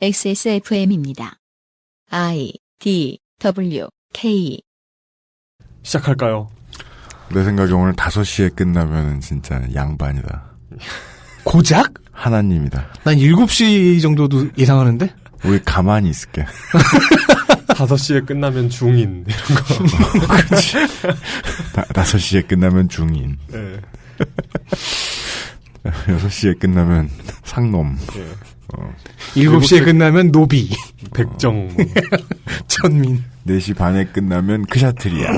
XSFM입니다. I, D, W, K. 시작할까요? 내 생각에 오늘 5시에 끝나면 진짜 양반이다. 고작? 하나님이다. 난 7시 정도도 예상하는데? 우리 가만히 있을게. 5시에 끝나면 중인, 이런 거. 그렇지. 5시에 끝나면 중인. 네. 6시에 끝나면 상놈. 네. 7시에 끝나면 노비. 백정. 천민. 4시 반에 끝나면 크샤트리아.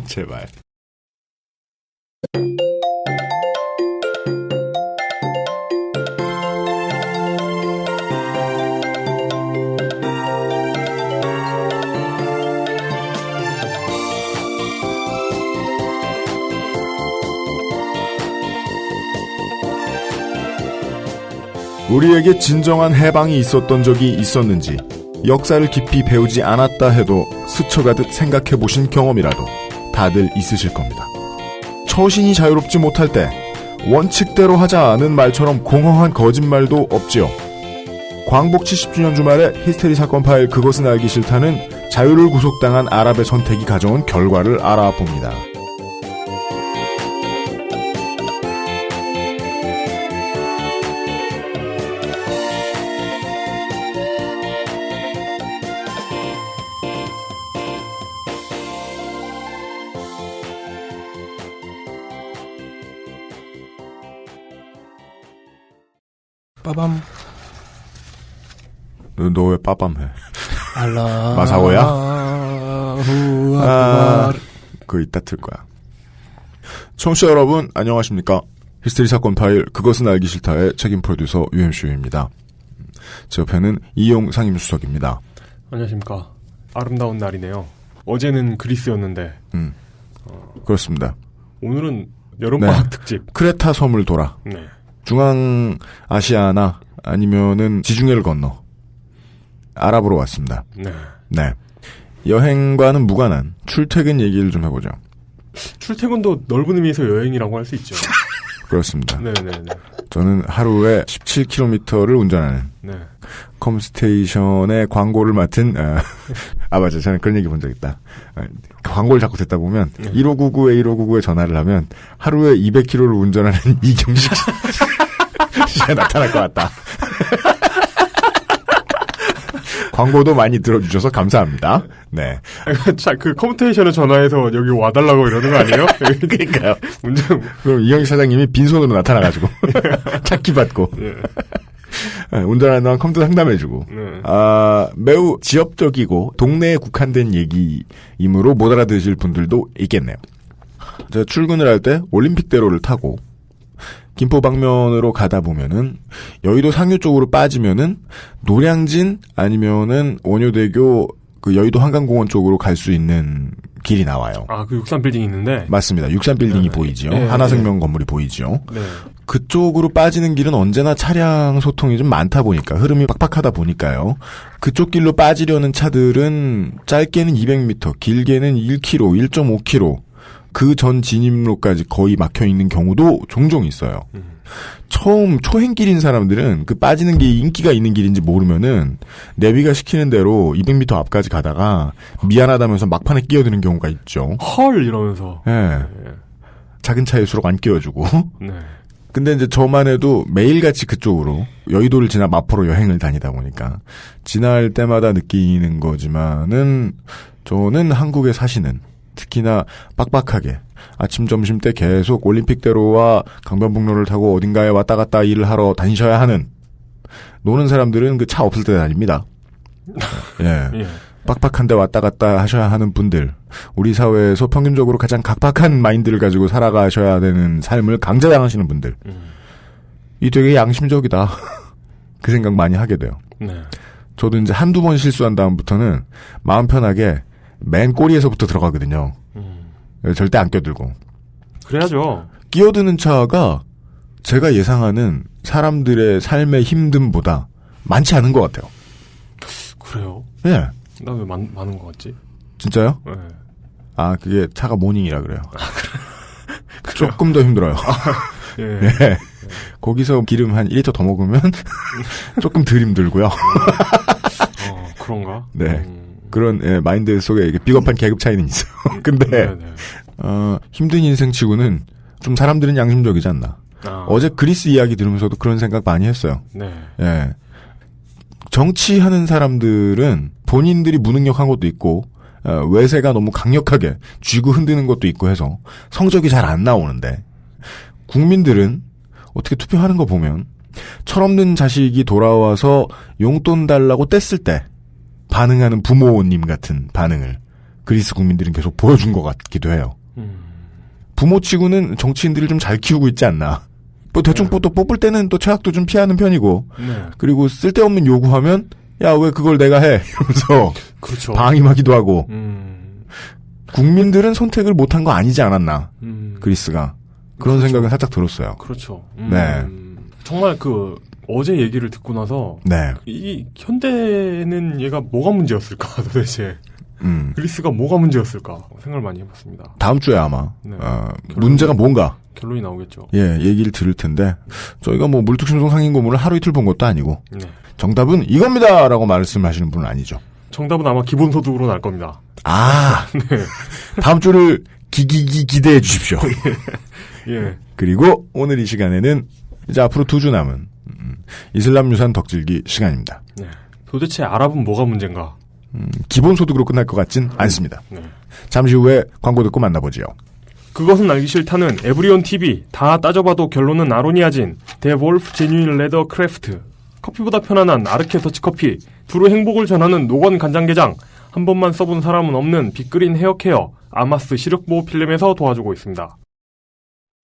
제발. 우리에게 진정한 해방이 있었던 적이 있었는지 역사를 깊이 배우지 않았다 해도 스쳐가듯 생각해보신 경험이라도 다들 있으실 겁니다. 처신이 자유롭지 못할 때 원칙대로 하자 않은 말처럼 공허한 거짓말도 없지요. 광복 70주년 주말에 히스테리 사건 파일 그것은 알기 싫다는 자유를 구속당한 아랍의 선택이 가져온 결과를 알아봅니다. 빠밤. 너 왜 빠밤해? 알라. 마사오야? 그거 이따 틀 거야. 청취자 여러분, 안녕하십니까? 히스테리 사건 파일, 그것은 알기 싫다의 책임 프로듀서 UMCU입니다. 제 옆에는 이용 상임수석입니다. 안녕하십니까. 아름다운 날이네요. 어제는 그리스였는데. 그렇습니다. 오늘은 여름방학 네. 특집. 크레타 섬을 돌아. 네. 중앙아시아나 아니면은 지중해를 건너 아랍으로 왔습니다. 네. 네. 여행과는 무관한 출퇴근 얘기를 좀 해보죠. 출퇴근도 넓은 의미에서 여행이라고 할 수 있죠. 그렇습니다. 네네네. 저는 하루에 17km를 운전하는 네. 컴스테이션의 광고를 맡은 맞아. 저는 그런 얘기 본 적 있다. 광고를 자꾸 듣다 보면 1599에 전화를 하면 하루에 200km를 운전하는 이경식 씨가 나타날 것 같다. 광고도 많이 들어주셔서 감사합니다. 네. 그 컴퓨테이션에 전화해서 여기 와달라고 이러는 거 아니에요? 그러니까요. 운전. 그럼 이경식 사장님이 빈손으로 나타나가지고 찾기 받고 운전하는 동안 컴퓨터 상담해주고 매우 지역적이고 동네에 국한된 얘기이므로 못 알아들으실 분들도 있겠네요. 제가 출근을 할 때 올림픽대로를 타고 김포 방면으로 가다 보면은 여의도 상류 쪽으로 빠지면은 노량진 아니면은 원효대교 그 여의도 한강공원 쪽으로 갈 수 있는 길이 나와요. 아, 그 63빌딩 있는데? 맞습니다. 63빌딩이 보이죠. 하나생명 건물이 보이죠. 네. 그쪽으로 빠지는 길은 언제나 차량 소통이 좀 많다 보니까 흐름이 빡빡하다 보니까요. 그쪽 길로 빠지려는 차들은 짧게는 200m, 길게는 1km, 1.5km 그 전 진입로까지 거의 막혀있는 경우도 종종 있어요. 처음 초행길인 사람들은 그 빠지는 게 인기가 있는 길인지 모르면은 내비가 시키는 대로 200m 앞까지 가다가 미안하다면서 막판에 끼어드는 경우가 있죠. 헐 이러면서. 네. 작은 차일수록 안 끼워주고. 네. 근데 이제 저만 해도 매일같이 그쪽으로 여의도를 지나 마포로 여행을 다니다 보니까 지날 때마다 느끼는 거지만은 저는 한국에 사시는 특히나 빡빡하게 아침 점심 때 계속 올림픽대로와 강변북로를 타고 어딘가에 왔다 갔다 일을 하러 다니셔야 하는 노는 사람들은 그 차 없을 때 다닙니다. 예. 빡빡한데 왔다 갔다 하셔야 하는 분들, 우리 사회에서 평균적으로 가장 각박한 마인드를 가지고 살아가셔야 되는 삶을 강제당하시는 분들, 이 되게 양심적이다. 그 생각 많이 하게 돼요. 네. 저도 이제 한두 번 실수한 다음부터는 마음 편하게 맨 꼬리에서부터 들어가거든요. 절대 안 껴들고. 그래야죠. 끼어드는 차가 제가 예상하는 사람들의 삶의 힘듦보다 많지 않은 것 같아요. 그래요? 예. 나 왜 많은 것 같지? 진짜요? 네. 아, 그게 차가 모닝이라 그래요. 조금 더 힘들어요. 예. 예. 거기서 기름 한 1리터 더 먹으면 조금 덜 힘들고요. 그런가? 네. 그런 마인드 속에 이게 비겁한 계급 차이는 있어요. 근데 힘든 인생치고는 좀 사람들은 양심적이지 않나. 어제 그리스 이야기 들으면서도 그런 생각 많이 했어요. 네. 예. 정치하는 사람들은 본인들이 무능력한 것도 있고 외세가 너무 강력하게 쥐고 흔드는 것도 있고 해서 성적이 잘 안 나오는데 국민들은 어떻게 투표하는 거 보면 철없는 자식이 돌아와서 용돈 달라고 뗐을 때 반응하는 부모님 같은 반응을 그리스 국민들은 계속 보여준 것 같기도 해요. 부모치고는 정치인들을 좀 잘 키우고 있지 않나. 뭐 대충 또 뽑을 때는 또 최악도 좀 피하는 편이고 그리고 쓸데없는 요구하면 야 왜 그걸 내가 해 이러면서 그렇죠. 방임하기도 하고 국민들은 선택을 못한 거 아니지 않았나 그리스가 그런 그렇죠. 생각은 살짝 들었어요. 그렇죠. 네. 정말 어제 얘기를 듣고 나서 네. 이 현대는 얘가 뭐가 문제였을까 도대체 그리스가 뭐가 문제였을까 생각을 많이 해봤습니다. 다음 주에 아마 네. 문제가 뭔가 결론이 나오겠죠. 예 얘기를 들을 텐데 저희가 뭐 물특심송 상인고문을 하루 이틀 본 것도 아니고 네. 정답은 이겁니다라고 말씀하시는 분은 아니죠. 정답은 아마 기본소득으로 날 겁니다. 아 네. 다음 주를 기대해 주십시오. 예. 그리고 오늘 이 시간에는 이제 앞으로 2주 남은 이슬람 유산 덕질기 시간입니다. 네. 도대체 아랍은 뭐가 문제인가? 기본소득으로 끝날 것 같진 않습니다. 네. 잠시 후에 광고 듣고 만나보지요. 그것은 알기 싫다는 에브리온 TV. 다 따져봐도 결론은 아로니아진. 데볼프 제뉴인 레더 크래프트. 커피보다 편안한 아르케 더치커피. 두루 행복을 전하는 노건 간장게장. 한 번만 써본 사람은 없는 빅그린 헤어케어. 아마스 시력보호 필름에서 도와주고 있습니다.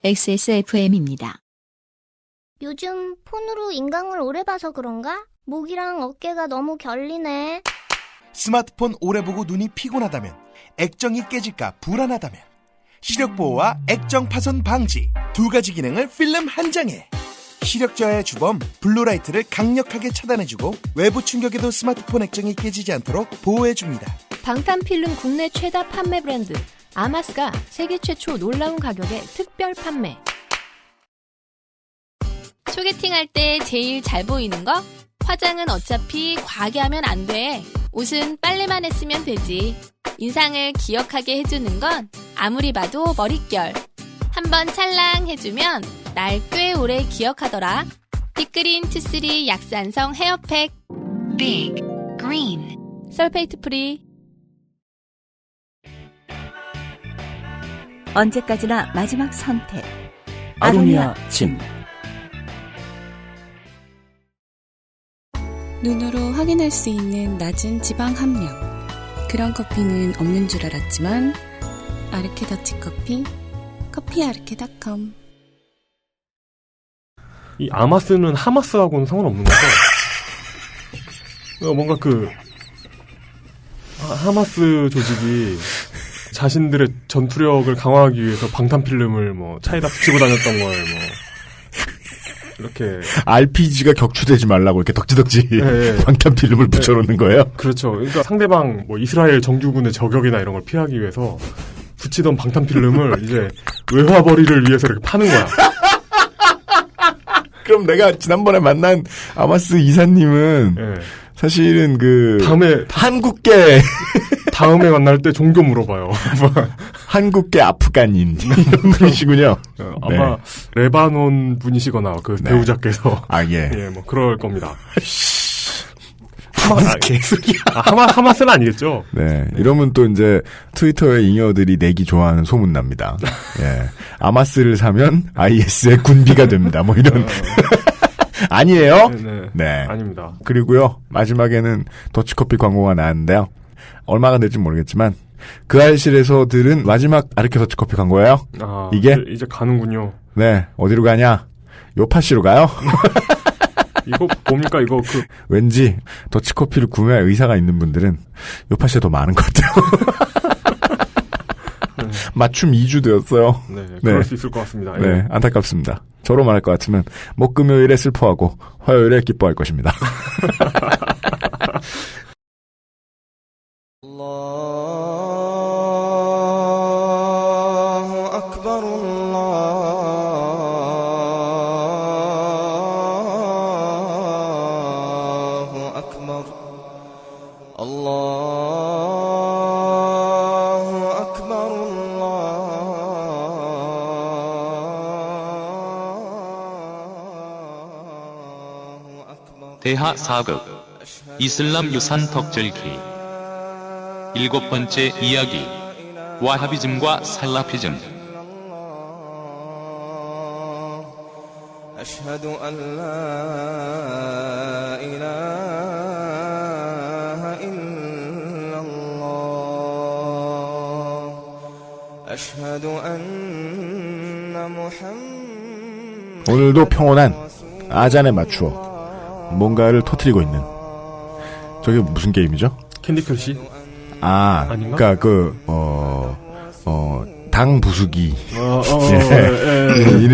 XSFM입니다. 요즘 폰으로 인강을 오래 봐서 그런가? 목이랑 어깨가 너무 결리네. 스마트폰 오래 보고 눈이 피곤하다면, 액정이 깨질까 불안하다면, 시력보호와 액정 파손 방지 두 가지 기능을 필름 한 장에. 시력 저하의 주범 블루라이트를 강력하게 차단해주고 외부 충격에도 스마트폰 액정이 깨지지 않도록 보호해줍니다. 방탄필름 국내 최다 판매 브랜드 아마스가 세계 최초 놀라운 가격에 특별 판매. 소개팅할 때 제일 잘 보이는 거? 화장은 어차피 과하게 하면 안 돼. 옷은 빨래만 했으면 되지. 인상을 기억하게 해주는 건 아무리 봐도 머릿결. 한번 찰랑 해주면 날 꽤 오래 기억하더라. 빅그린 투쓰리 약산성 헤어팩. Big Green 설페이트 프리. 언제까지나 마지막 선택. 아로니아 진. 눈으로 확인할 수 있는 낮은 지방 함량. 그런 커피는 없는 줄 알았지만 아르케 더치커피, 커피아르케.com. 이 아마스는 하마스하고는 상관없는 거죠? 뭔가 하마스 조직이 자신들의 전투력을 강화하기 위해서 방탄필름을 차에다 붙이고 다녔던 걸 이렇게 RPG가 격추되지 말라고 이렇게 덕지덕지 네. 방탄필름을 붙여놓는 거예요? 그렇죠. 그러니까 상대방 이스라엘 정규군의 저격이나 이런 걸 피하기 위해서 붙이던 방탄필름을 이제 외화벌이를 위해서 이렇게 파는 거야. 그럼 내가 지난번에 만난 아마스 이사님은 네. 사실은 다음에 한국계 다음에 만날 때 종교 물어봐요. 한국계 아프간인 이런 분이시군요. 아마 레바논 분이시거나 네. 배우자께서 예. 그럴 겁니다. 개소리야. 하마스는 아니겠죠? 네. 이러면 또 이제 트위터의 잉여들이 내기 좋아하는 소문납니다. 예. 아마스를 사면 IS의 군비가 됩니다. 이런. 아니에요? 네. 아닙니다. 그리고요, 마지막에는 더치커피 광고가 나왔는데요. 얼마가 될지 모르겠지만, 그 알실에서 들은 마지막 아르케 더치커피 광고예요. 이게? 이제 가는군요. 네. 어디로 가냐? 요파시로 가요? 이거 뭡니까? 왠지 더치커피를 구매할 의사가 있는 분들은 요파시에 더 많은 것 같아요. 맞춤 2주 되었어요. 네, 그럴 수 있을 것 같습니다. 네, 예. 안타깝습니다. 저로 말할 것 같으면 목금요일에 슬퍼하고 화요일에 기뻐할 것입니다. 대하 4극 이슬람 유산 덕질기 7번째 이야기 와하비즘과 살라피즘 أشهد أن لا إله إلا الله أشهد أن محمد 오늘도 평온한 아잔에 맞추어 뭔가를 터뜨리고 있는 저게 무슨 게임이죠? 캔디 크러쉬? 아닌가? 그러니까 당 부수기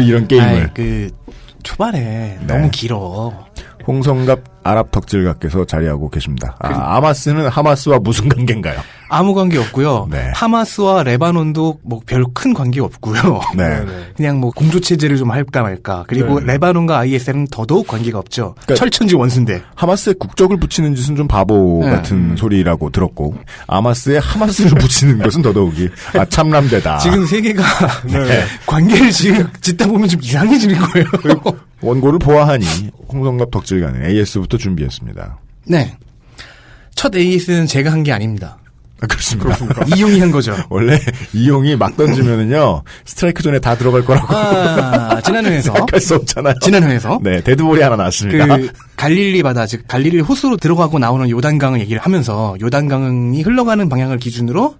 이런 게임을 초반에 너무 길어. 홍성갑 아랍 덕질가께서 자리하고 계십니다. 아마스는 하마스와 무슨 관계인가요? 아무 관계 없고요. 네. 하마스와 레바논도 뭐 별 큰 관계 없고요. 네. 그냥 뭐 공조 체제를 좀 할까 말까. 그리고 네. 레바논과 ISL은 더더욱 관계가 없죠. 그러니까 철천지 원수인데. 하마스에 국적을 붙이는 짓은 좀 바보 네. 같은 소리라고 들었고 아마스에 하마스를 붙이는 것은 더더욱이 참람되다. 지금 세계가 관계를 지금 짓다 보면 좀 이상해지는 거예요. 원고를 보아하니 홍성갑 덕질가는 AS부터 준비했습니다. 네. 첫 AS는 제가 한 게 아닙니다. 그렇습니다. 이용이 한 거죠. 원래 이용이 막 던지면은요 스트라이크 존에 다 들어갈 거라고. 지난 회에서 생각할 수 없잖아요. 지난 회에서 네 데드볼이 하나 나왔습니다. 그 갈릴리 바다 즉 갈릴리 호수로 들어가고 나오는 요단강을 얘기를 하면서 요단강이 흘러가는 방향을 기준으로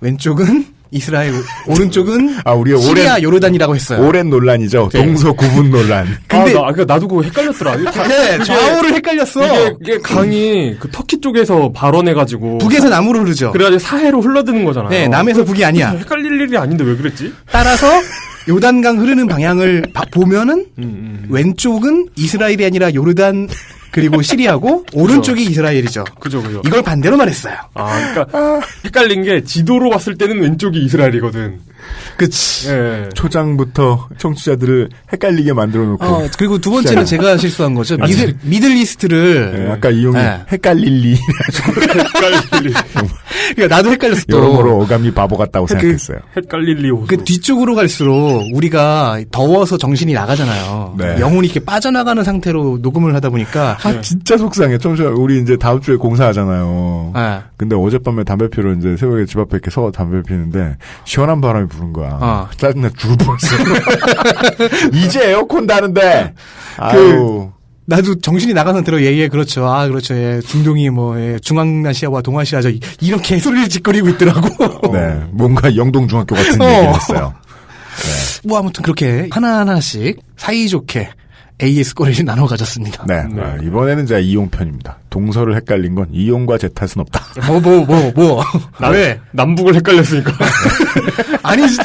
왼쪽은 이스라엘, 오른쪽은 우리가 시리아 요르단이라고 했어요. 오랜 논란이죠. 네. 동서 구분 논란. 근데 나도 그거 헷갈렸더라. 네, 좌우를 헷갈렸어. 이게 강이 그 터키 쪽에서 발원해가지고 북에서 남으로 흐르죠. 그래가지고 사해로 흘러드는 거잖아요. 네, 남에서 북이 아니야. 헷갈릴 일이 아닌데 왜 그랬지? 따라서 요단강 흐르는 방향을 보면은 왼쪽은 이스라엘이 아니라 요르단 그리고 시리아고 오른쪽이 이스라엘이죠. 그죠. 이걸 반대로 말했어요. 그러니까 헷갈린 게 지도로 봤을 때는 왼쪽이 이스라엘이거든. 그치. 네. 초장부터 청취자들을 헷갈리게 만들어 놓고. 그리고 두 번째는 제가 실수한 거죠. 미들리스트를. 네, 아까 이용이 헷갈릴리. 헷갈릴리. 그러니까 나도 헷갈렸어. 여러모로 어감이 바보 같다고 생각했어요. 헷갈릴리 호수. 그 뒤쪽으로 갈수록 우리가 더워서 정신이 나가잖아요. 네. 영혼이 이렇게 빠져나가는 상태로 녹음을 하다 보니까. 진짜 속상해. 청취자, 우리 이제 다음 주에 공사하잖아요. 네. 근데 어젯밤에 담배 피러 이제 새벽에 집 앞에 이렇게 서서 담배 피는데 시원한 바람이 부는 거야. 짜증나 죽을 뻔했어. 이제 에어컨 다는데. 아유. 나도 정신이 나간 상태로 그렇죠. 그렇죠. 중동이 중앙아시아와 동아시아 이렇게 소리를 짓거리고 있더라고. 네. 뭔가 영동중학교 같은 얘기를 했어요. 네. 아무튼 그렇게 하나하나씩 사이좋게 AS 꼬리를 나눠 가졌습니다. 네. 이번에는 제가 이용 편입니다. 동서를 헷갈린 건 이용과 제 탓은 없다. 왜? 남북을 헷갈렸으니까. 아니지.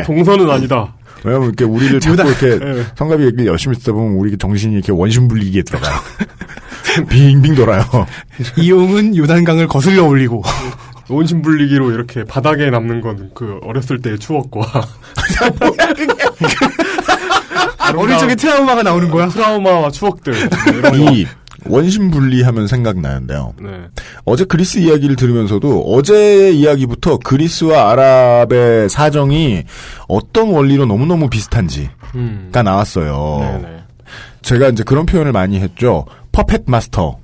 동서는 아니다. 왜냐면 이렇게 우리를 자꾸 이렇게 성갑이 얘기를 열심히 듣다 보면 우리 정신이 이렇게 원심불리기에 들어가요. 빙빙 돌아요. 이용은 요단강을 거슬러 올리고. 원심불리기로 이렇게 바닥에 남는 건 그 어렸을 때의 추억과. 뭐야, 그게. 어릴 적에 트라우마가 나오는 거야? 트라우마와 추억들. 이 원심분리하면 생각나는데요. 네. 어제 그리스 이야기를 들으면서도 어제 이야기부터 그리스와 아랍의 사정이 어떤 원리로 너무너무 비슷한지가 나왔어요. 네네. 제가 이제 그런 표현을 많이 했죠. 퍼펫 마스터.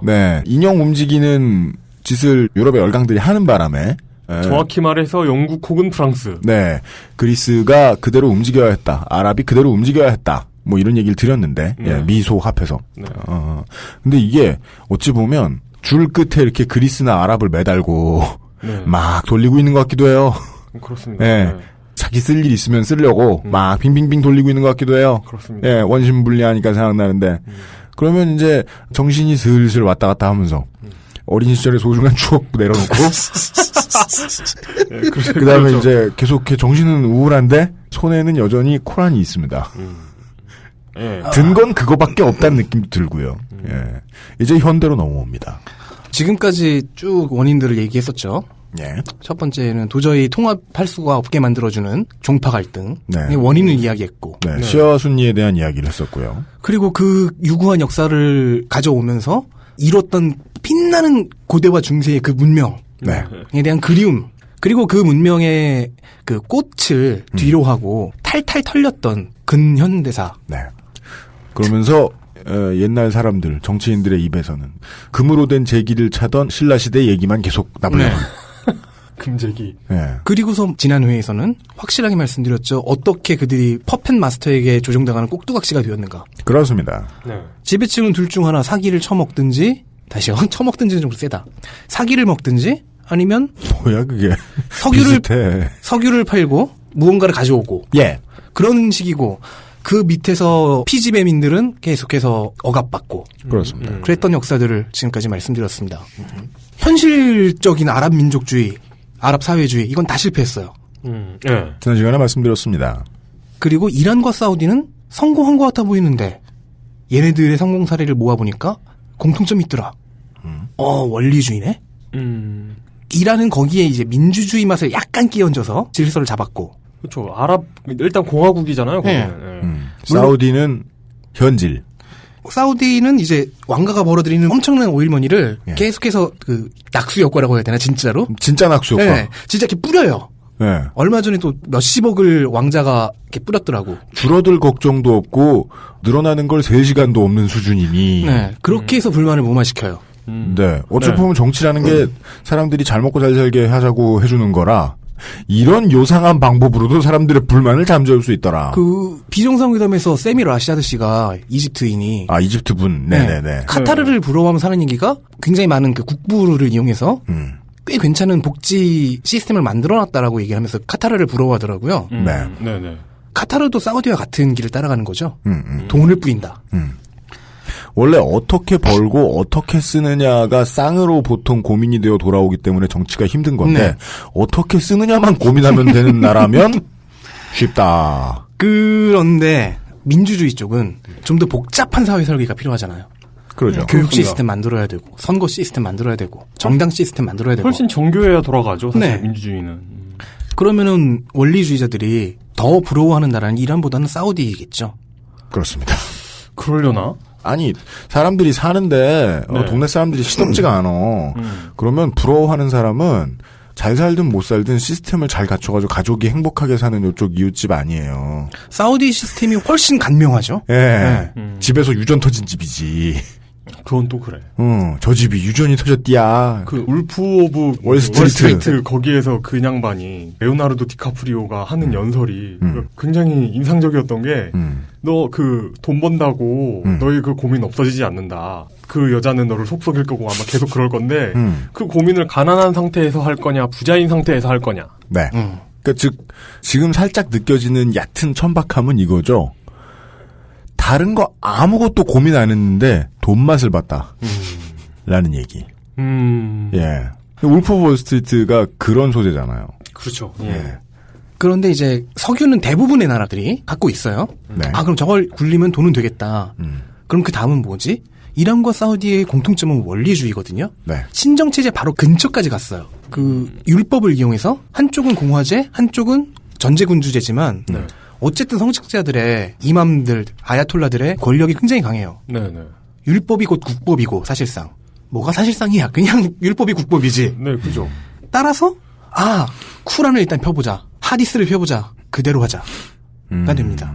네. 인형 움직이는 짓을 유럽의 열강들이 하는 바람에 정확히 말해서 영국 혹은 프랑스. 네. 그리스가 그대로 움직여야 했다. 아랍이 그대로 움직여야 했다. 뭐 이런 얘기를 드렸는데 미소 합해서. 네. 근데 이게 어찌 보면 줄 끝에 이렇게 그리스나 아랍을 매달고 막 돌리고 있는 것 같기도 해요. 그렇습니다. 네. 자기 쓸 일 있으면 쓰려고 막 빙빙빙 돌리고 있는 것 같기도 해요. 그렇습니다. 예, 원심분리하니까 생각나는데 그러면 이제 정신이 슬슬 왔다 갔다 하면서 어린 시절의 소중한 추억 내려놓고 그다음에 그렇죠. 이제 계속 이렇게 정신은 우울한데 손에는 여전히 코란이 있습니다. 든 건 그거밖에 없다는 느낌도 들고요. 예. 이제 현대로 넘어옵니다. 지금까지 쭉 원인들을 얘기했었죠. 예. 첫 번째는 도저히 통합할 수가 없게 만들어주는 종파 갈등. 네. 원인을 이야기했고. 네. 시아 순니에 대한 이야기를 했었고요. 그리고 그 유구한 역사를 가져오면서 이뤘던 빛나는 고대와 중세의 그 문명에 대한 그리움. 그리고 그 문명의 그 꽃을 뒤로 하고 탈탈 털렸던 근현대사. 네. 그러면서 옛날 사람들, 정치인들의 입에서는 금으로 된 제기를 차던 신라시대 얘기만 계속 나불려. 네. 금제기. 네. 그리고서 지난 회에서는 확실하게 말씀드렸죠. 어떻게 그들이 퍼펫 마스터에게 조종당하는 꼭두각시가 되었는가. 그렇습니다. 네. 지배층은 둘 중 하나 사기를 처먹든지, 다시요. 처먹든지는 좀 세다. 사기를 먹든지, 아니면 뭐야 그게. 석유를 팔고 무언가를 가져오고. 예. 그런 식이고, 그 밑에서 피지배민들은 계속해서 억압받고. 그렇습니다. 그랬던 역사들을 지금까지 말씀드렸습니다. 현실적인 아랍 민족주의, 아랍 사회주의, 이건 다 실패했어요. 네. 지난 시간에 말씀드렸습니다. 그리고 이란과 사우디는 성공한 것 같아 보이는데, 얘네들의 성공 사례를 모아보니까 공통점이 있더라. 원리주의네? 이란은 거기에 이제 민주주의 맛을 약간 끼얹어서 질서를 잡았고. 그렇죠. 아랍, 일단 공화국이잖아요. 네. 사우디는 현질. 사우디는 이제 왕가가 벌어들이는 엄청난 오일머니를 계속해서 그 낙수 효과라고 해야 되나 진짜로? 진짜 낙수 효과. 네, 진짜 이렇게 뿌려요. 네. 얼마 전에 또 몇십억을 왕자가 이렇게 뿌렸더라고. 줄어들 걱정도 없고 늘어나는 걸 3시간도 없는 수준이니. 네, 그렇게 해서 불만을 무마시켜요. 네, 어찌 보면 정치라는 게 사람들이 잘 먹고 잘 살게 하자고 해주는 거라. 이런 요상한 방법으로도 사람들의 불만을 잠재울 수 있더라. 그 비정상회담에서 세미 라시아드 씨가 이집트인이 이집트 분, 네네네. 카타르를 부러워하면서 하는 얘기가 굉장히 많은 그 국부를 이용해서 꽤 괜찮은 복지 시스템을 만들어놨다라고 얘기하면서 카타르를 부러워하더라고요. 네, 네네. 카타르도 사우디와 같은 길을 따라가는 거죠. 돈을 뿌린다. 원래 어떻게 벌고 어떻게 쓰느냐가 쌍으로 보통 고민이 되어 돌아오기 때문에 정치가 힘든 건데 네. 어떻게 쓰느냐만 고민하면 되는 나라면 쉽다. 그런데 민주주의 쪽은 좀 더 복잡한 사회 설계가 필요하잖아요. 그러죠. 교육 시스템 만들어야 되고 선거 시스템 만들어야 되고 정당 시스템 만들어야 되고 훨씬 정교해야 돌아가죠. 사실 네. 민주주의는. 그러면은 원리주의자들이 더 부러워하는 나라는 이란보다는 사우디이겠죠. 그렇습니다. 그러려나? 아니 사람들이 사는데 네. 동네 사람들이 시덥지가 않아. 그러면 부러워하는 사람은 잘 살든 못 살든 시스템을 잘 갖춰가지고 가족이 행복하게 사는 요쪽 이웃집 아니에요. 사우디 시스템이 훨씬 간명하죠. 예. 집에서 유전 터진 집이지. 그건 또 그래. 저 집이 유전이 터졌디야. 그 울프 오브 월스트리트 거기에서 그 양반이 레오나르도 디카프리오가 하는 연설이 굉장히 인상적이었던 게 너 그 돈 번다고 너의 그 고민 없어지지 않는다. 그 여자는 너를 속속일 거고 아마 계속 그럴 건데 그 고민을 가난한 상태에서 할 거냐 부자인 상태에서 할 거냐. 네. 그러니까 즉 지금 살짝 느껴지는 얕은 천박함은 이거죠. 다른 거 아무것도 고민 안 했는데 돈 맛을 봤다. 라는 얘기. 예. 울프 오브 월스트리트가 그런 소재잖아요. 그렇죠. 예. 그런데 이제 석유는 대부분의 나라들이 갖고 있어요. 네. 그럼 저걸 굴리면 돈은 되겠다. 그럼 그 다음은 뭐지? 이란과 사우디의 공통점은 원리주의거든요. 네. 신정체제 바로 근처까지 갔어요. 그 율법을 이용해서 한쪽은 공화제, 한쪽은 전제군주제지만 어쨌든 성직자들의 이맘들, 아야톨라들의 권력이 굉장히 강해요. 네네. 율법이 곧 국법이고 사실상. 뭐가 사실상이야. 그냥 율법이 국법이지. 네, 그죠. 따라서 쿠란을 일단 펴보자. 하디스를 펴보자. 그대로 하자가 됩니다.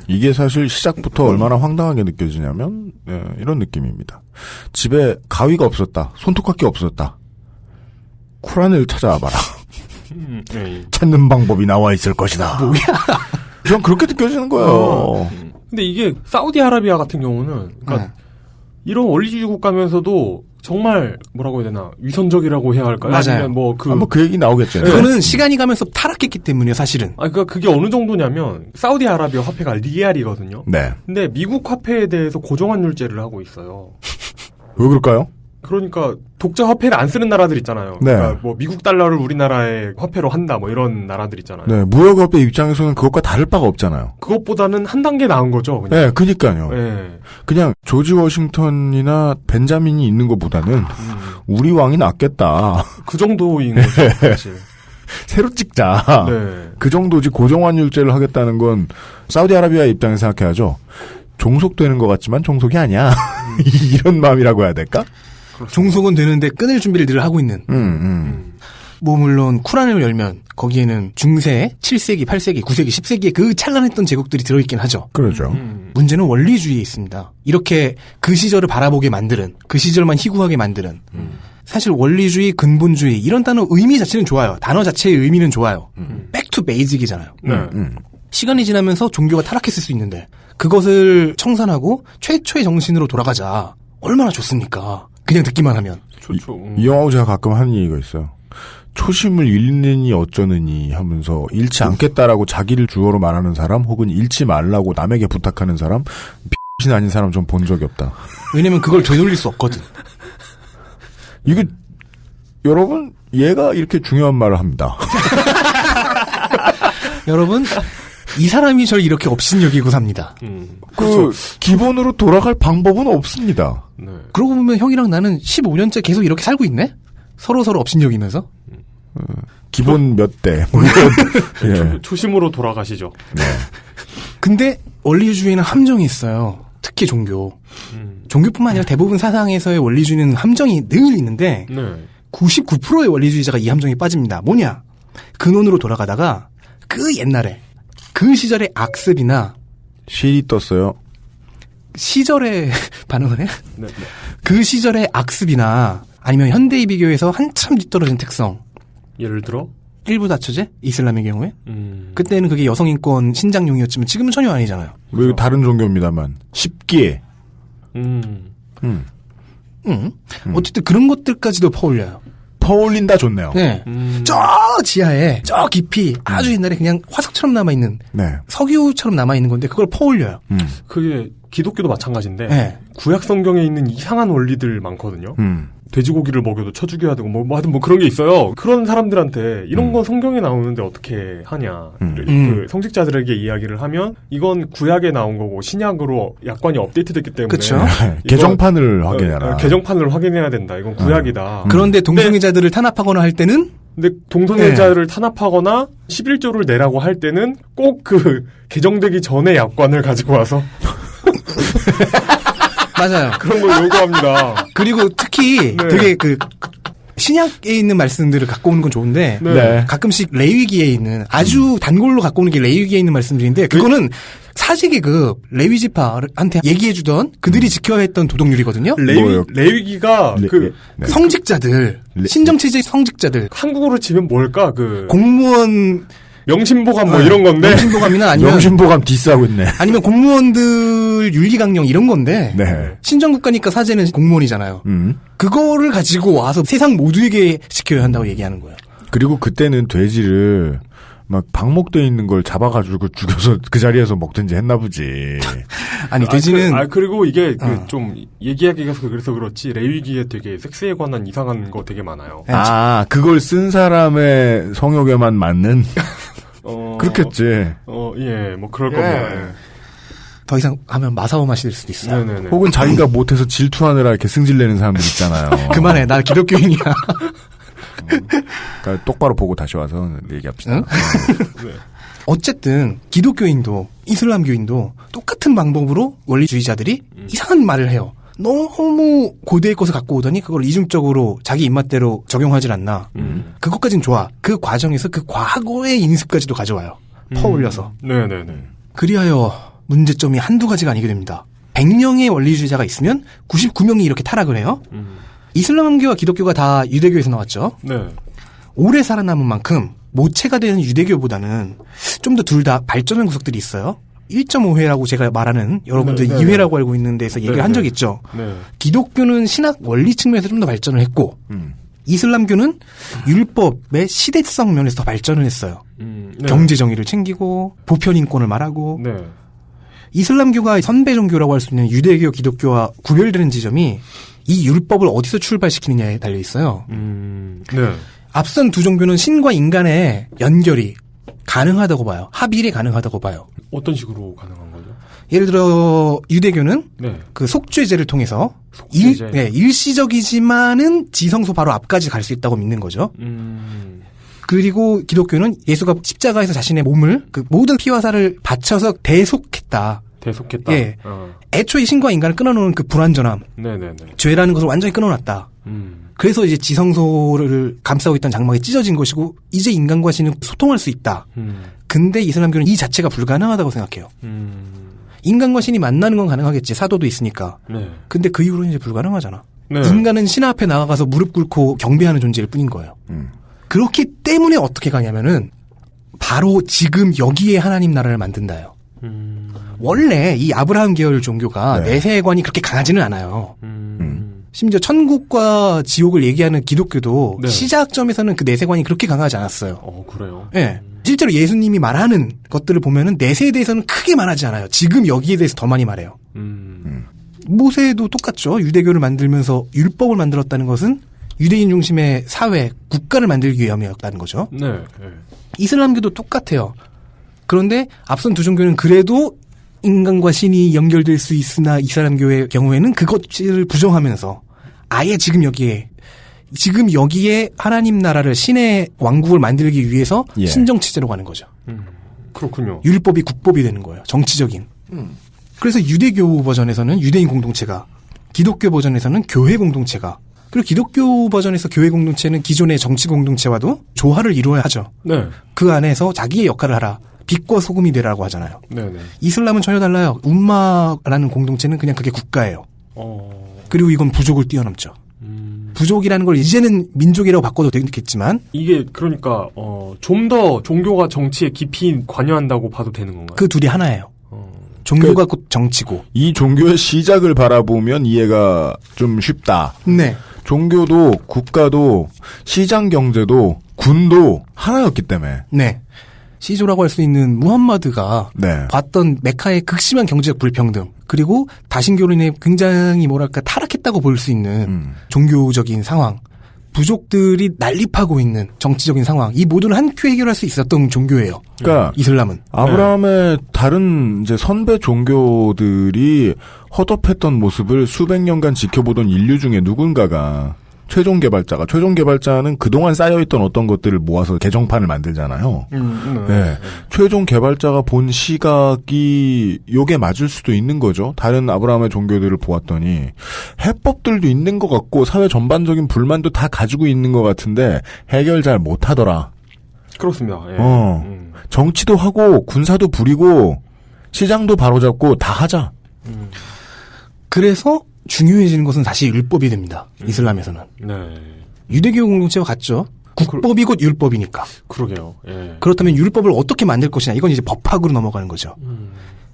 이게 사실 시작부터 얼마나 황당하게 느껴지냐면 이런 느낌입니다. 집에 가위가 없었다. 손톱깎이 없었다. 쿠란을 찾아와봐라. 찾는 방법이 나와 있을 것이다. 뭐야? 전 그렇게 느껴지는 거예요. 근데 이게 사우디아라비아 같은 경우는 그러니까 이런 원리주의 국가면서도 정말 뭐라고 해야 되나 위선적이라고 해야 할까요? 맞아요. 뭐 그 얘기 나오겠죠. 그거는 시간이 가면서 타락했기 때문이에요, 사실은. 그러니까 그게 어느 정도냐면 사우디아라비아 화폐가 리알이거든요. 네. 근데 미국 화폐에 대해서 고정환율제를 하고 있어요. 왜 그럴까요? 그러니까 독자 화폐를 안 쓰는 나라들 있잖아요. 네. 그러니까 뭐 미국 달러를 우리나라의 화폐로 한다 뭐 이런 나라들 있잖아요. 네, 무역업계 입장에서는 그것과 다를 바가 없잖아요. 그것보다는 한 단계 나은 거죠. 그냥. 네, 그니까요. 네. 그냥 조지 워싱턴이나 벤자민이 있는 것보다는 우리 왕이 낫겠다. 그 정도인 거죠, 사실. 새로 찍자. 네. 그 정도지 고정환율제를 하겠다는 건 사우디아라비아 입장에서 생각해야죠. 종속되는 것 같지만 종속이 아니야. 이런 마음이라고 해야 될까? 종속은 되는데 끊을 준비를 늘 하고 있는. 뭐 물론 쿠란을 열면 거기에는 중세, 7세기, 8세기, 9세기, 10세기의 그 찬란했던 제국들이 들어있긴 하죠. 그렇죠. 문제는 원리주의에 있습니다. 이렇게 그 시절을 바라보게 만드는, 그 시절만 희구하게 만드는 사실 원리주의, 근본주의 이런 단어 의미 자체는 좋아요. 단어 자체의 의미는 좋아요. 백투 베이직이잖아요. 시간이 지나면서 종교가 타락했을 수 있는데 그것을 청산하고 최초의 정신으로 돌아가자. 얼마나 좋습니까? 그냥 듣기만 하면. 좋죠. 이 영화하고 제가 가끔 하는 얘기가 있어요. 초심을 잃느니 어쩌느니 하면서 잃지 않겠다라고 자기를 주어로 말하는 사람 혹은 잃지 말라고 남에게 부탁하는 사람 X신 아닌 사람 좀 본 적이 없다. 왜냐면 그걸 되돌릴 수 없거든. 이거 여러분 얘가 이렇게 중요한 말을 합니다. 여러분 이 사람이 절 이렇게 업신여기고 삽니다. 그 기본으로 돌아갈 방법은 없습니다. 네. 그러고 보면 형이랑 나는 15년째 계속 이렇게 살고 있네? 서로 업신여기면서? 기본 몇 대. 예. 초심으로 돌아가시죠. 네. 근데 원리주의는 함정이 있어요. 특히 종교. 종교뿐만 아니라 대부분 사상에서의 원리주의는 함정이 늘 있는데 네. 99%의 원리주의자가 이 함정에 빠집니다. 뭐냐? 근원으로 돌아가다가 그 옛날에 그 시절의 악습이나 실이 떴어요. 시절에 반응을 해? 네. 그 시절의 악습이나 아니면 현대에 비교해서 한참 뒤떨어진 특성. 예를 들어? 일부 다처제? 이슬람의 경우에? 그때는 그게 여성인권 신장용이었지만 지금은 전혀 아니잖아요. 왜 다른 종교입니다만 쉽기에. 어쨌든 그런 것들까지도 퍼올려요. 퍼올린다 좋네요. 네. 저 지하에 저 깊이 아주 옛날에 그냥 화석처럼 남아있는 네. 석유처럼 남아있는 건데 그걸 퍼올려요. 그게 기독교도 마찬가지인데 네. 구약 성경에 있는 이상한 원리들 많거든요. 돼지고기를 먹여도 쳐 죽여야 되고 뭐 하여튼 뭐 그런 게 있어요. 그런 사람들한테 이런 건 성경에 나오는데 어떻게 하냐. 그 성직자들에게 이야기를 하면 이건 구약에 나온 거고 신약으로 약관이 업데이트됐기 때문에 그쵸? 개정판을 확인해라. 개정판을 확인해야 된다. 이건 구약이다. 그런데 동성애자들을 탄압하거나 할 때는 근데 동성애자를 탄압하거나 11조를 내라고 할 때는 꼭 그 개정되기 전에 약관을 가지고 와서 맞아요. 그런 걸 요구합니다. 그리고 특히 되게 그 신약에 있는 말씀들을 갖고 오는 건 좋은데 가끔씩 레위기에 있는 아주 단골로 갖고 오는 게 레위기에 있는 말씀들인데 그거는 사직계급 레위 지파한테 얘기해주던 그들이 지켜야 했던 도덕률이거든요. 레위기가 성직자들 신정체제 성직자들 한국어로 치면 뭘까 그 공무원 명심보감 뭐 이런 건데 명심보감이나 아니면 명심보감 디스하고 있네. 아니면 공무원들 율기강령 이런 건데 신정국가니까 사제는 공무원이잖아요. 그거를 가지고 와서 세상 모두에게 지켜야 한다고 얘기하는 거예요. 그리고 그때는 돼지를 막 방목돼 있는 걸 잡아가지고 죽여서 그 자리에서 먹든지 했나 보지. 아니 돼지는 그리고 이게 좀 얘기하기가 그래서 그렇지 레위기에 되게 섹스에 관한 이상한 거 되게 많아요. 그걸 쓴 사람의 성욕에만 맞는. 그렇겠지. 예, 뭐 그럴 겁니다. 더 이상 하면 마사오 맛이 될 수도 있어요. 네네네. 혹은 자기가 못해서 질투하느라 이렇게 승질내는 사람들 있잖아요. 그만해, 나 기독교인이야. 그러니까 똑바로 보고 다시 와서 얘기합시다. 응? 어쨌든 기독교인도 이슬람교인도 똑같은 방법으로 원리주의자들이 이상한 말을 해요. 너무 고대의 것을 갖고 오더니 그걸 이중적으로 자기 입맛대로 적용하질 않나. 그것까진 좋아. 그 과정에서 그 과거의 인습까지도 가져와요. 퍼올려서. 네네네. 그리하여 문제점이 한두 가지가 아니게 됩니다. 100명의 원리주의자가 있으면 99명이 이렇게 타락을 해요. 이슬람교와 기독교가 다 유대교에서 나왔죠. 네. 오래 살아남은 만큼 모체가 되는 유대교보다는 좀 더 둘 다 발전한 구석들이 있어요. 1.5회라고 제가 말하는 여러분들 2회라고 알고 있는 데서 얘기를 한 적이 있죠. 기독교는 신학 원리 측면에서 좀 더 발전을 했고 이슬람교는 율법의 시대성 면에서 더 발전을 했어요. 경제 정의를 챙기고 보편 인권을 말하고 이슬람교가 선배 종교라고 할 수 있는 유대교, 기독교와 구별되는 지점이 이 율법을 어디서 출발시키느냐에 달려 있어요. 앞선 두 종교는 신과 인간의 연결이 가능하다고 봐요. 합일이 가능하다고 봐요. 어떤 식으로 가능한 거죠? 예를 들어 유대교는 그 속죄제를 통해서 일시적이지만은 지성소 바로 앞까지 갈 수 있다고 믿는 거죠. 그리고 기독교는 예수가 십자가에서 자신의 몸을 그 모든 피와 살을 바쳐서 대속했다. 대속했다. 예. 애초에 신과 인간을 끊어놓은 그 불완전함. 네네네. 죄라는 것을 완전히 끊어놨다. 그래서 이제 지성소를 감싸고 있던 장막이 찢어진 것이고 이제 인간과 신은 소통할 수 있다. 근데 이슬람교는 이 자체가 불가능하다고 생각해요. 인간과 신이 만나는 건 가능하겠지. 사도도 있으니까. 네. 근데 그 이후로는 이제 불가능하잖아. 네. 인간은 신 앞에 나아가서 무릎 꿇고 경배하는 존재일 뿐인 거예요. 그렇기 때문에 어떻게 가냐면은 바로 지금 여기에 하나님 나라를 만든다요. 원래 이 아브라함 계열 종교가 네. 내세관이 그렇게 강하지는 않아요. 심지어 천국과 지옥을 얘기하는 기독교도 네. 시작점에서는 그 내세관이 그렇게 강하지 않았어요. 그래요? 예. 실제로 예수님이 말하는 것들을 보면은 내세에 대해서는 크게 말하지 않아요. 지금 여기에 대해서 더 많이 말해요. 모세도 똑같죠. 유대교를 만들면서 율법을 만들었다는 것은 유대인 중심의 사회, 국가를 만들기 위함이었다는 거죠. 네. 네. 이슬람교도 똑같아요. 그런데 앞선 두 종교는 그래도 인간과 신이 연결될 수 있으나 이슬람교의 경우에는 그것을 부정하면서 아예 지금 여기에 하나님 나라를 신의 왕국을 만들기 위해서 예. 신정치제로 가는 거죠. 그렇군요. 율법이 국법이 되는 거예요. 정치적인. 그래서 유대교 버전에서는 유대인 공동체가, 기독교 버전에서는 교회 공동체가, 그리고 기독교 버전에서 교회 공동체는 기존의 정치 공동체와도 조화를 이루어야 하죠. 네. 그 안에서 자기의 역할을 하라. 빛과 소금이 되라고 하잖아요. 네네. 이슬람은 전혀 달라요. 움마라는 공동체는 그냥 그게 국가예요. 그리고 이건 부족을 뛰어넘죠. 부족이라는 걸 이제는 민족이라고 바꿔도 되겠지만 이게 그러니까 좀 더 종교가 정치에 깊이 관여한다고 봐도 되는 건가요? 그 둘이 하나예요. 종교가 곧 정치고. 이 종교의 시작을 바라보면 이해가 좀 쉽다. 네. 종교도 국가도 시장 경제도 군도 하나였기 때문에. 네. 시조라고 할 수 있는 무함마드가 네. 봤던 메카의 극심한 경제적 불평등, 그리고 다신교로 인해 굉장히 타락했다고 볼 수 있는 종교적인 상황, 부족들이 난립하고 있는 정치적인 상황, 이 모두를 한 큐에 해결할 수 있었던 종교예요. 그러니까 이슬람은. 아브라함의 다른 이제 선배 종교들이 허접했던 모습을 수백 년간 지켜보던 인류 중에 누군가가 최종 개발자는 그동안 쌓여있던 어떤 것들을 모아서 개정판을 만들잖아요. 네. 최종 개발자가 본 시각이 요게 맞을 수도 있는 거죠. 다른 아브라함의 종교들을 보았더니 해법들도 있는 것 같고 사회 전반적인 불만도 다 가지고 있는 것 같은데 해결 잘 못하더라. 그렇습니다. 예. 정치도 하고 군사도 부리고 시장도 바로잡고 다 하자. 그래서 중요해지는 것은 다시 율법이 됩니다. 이슬람에서는. 네. 유대교 공동체와 같죠. 국법이 곧 율법이니까. 그러게요. 예. 그렇다면 율법을 어떻게 만들 것이냐. 이건 이제 법학으로 넘어가는 거죠.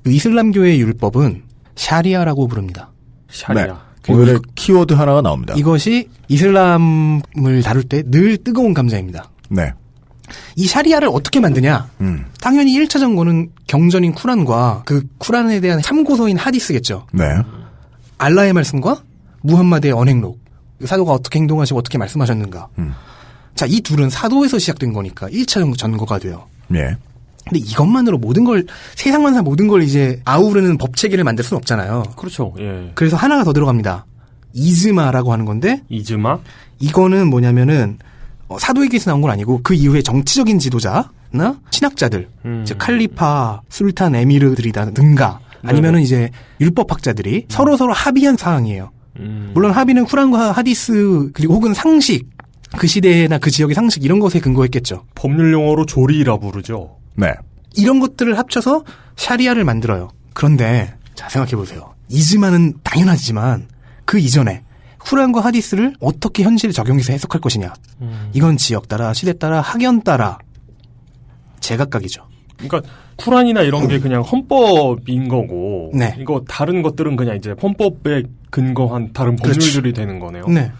이슬람교의 율법은 샤리아라고 부릅니다. 샤리아. 네. 오늘의 키워드 하나가 나옵니다. 이것이 이슬람을 다룰 때 늘 뜨거운 감자입니다. 네. 이 샤리아를 어떻게 만드냐? 당연히 1차 정보는 경전인 쿠란과 그 쿠란에 대한 참고서인 하디스겠죠. 네. 알라의 말씀과 무함마드의 언행록, 사도가 어떻게 행동하시고 어떻게 말씀하셨는가. 자, 이 둘은 사도에서 시작된 거니까 1차 전거가 돼요. 예. 근데 이것만으로 세상만사 모든 걸 이제 아우르는 법 체계를 만들 수는 없잖아요. 그렇죠. 예. 그래서 하나가 더 들어갑니다. 이즈마라고 하는 건데. 이즈마? 이거는 뭐냐면은 사도에게서 나온 건 아니고 그 이후에 정치적인 지도자나 신학자들, 즉 칼리파, 술탄, 에미르들이라든가 아니면은 이제 율법학자들이 서로 합의한 사항이에요. 물론 합의는 쿠란과 하디스 그리고 혹은 상식, 그 시대나 그 지역의 상식 이런 것에 근거했겠죠. 법률 용어로 조리라 부르죠. 네. 이런 것들을 합쳐서 샤리아를 만들어요. 그런데 자 생각해 보세요. 이즈마는 당연하지만 그 이전에 쿠란과 하디스를 어떻게 현실에 적용해서 해석할 것이냐. 이건 지역 따라, 시대 따라, 학연 따라 제각각이죠. 그러니까 쿠란이나 이런 게 그냥 헌법인 거고, 네. 이거 다른 것들은 그냥 이제 헌법에 근거한 다른 법률들이 되는 거네요. 네.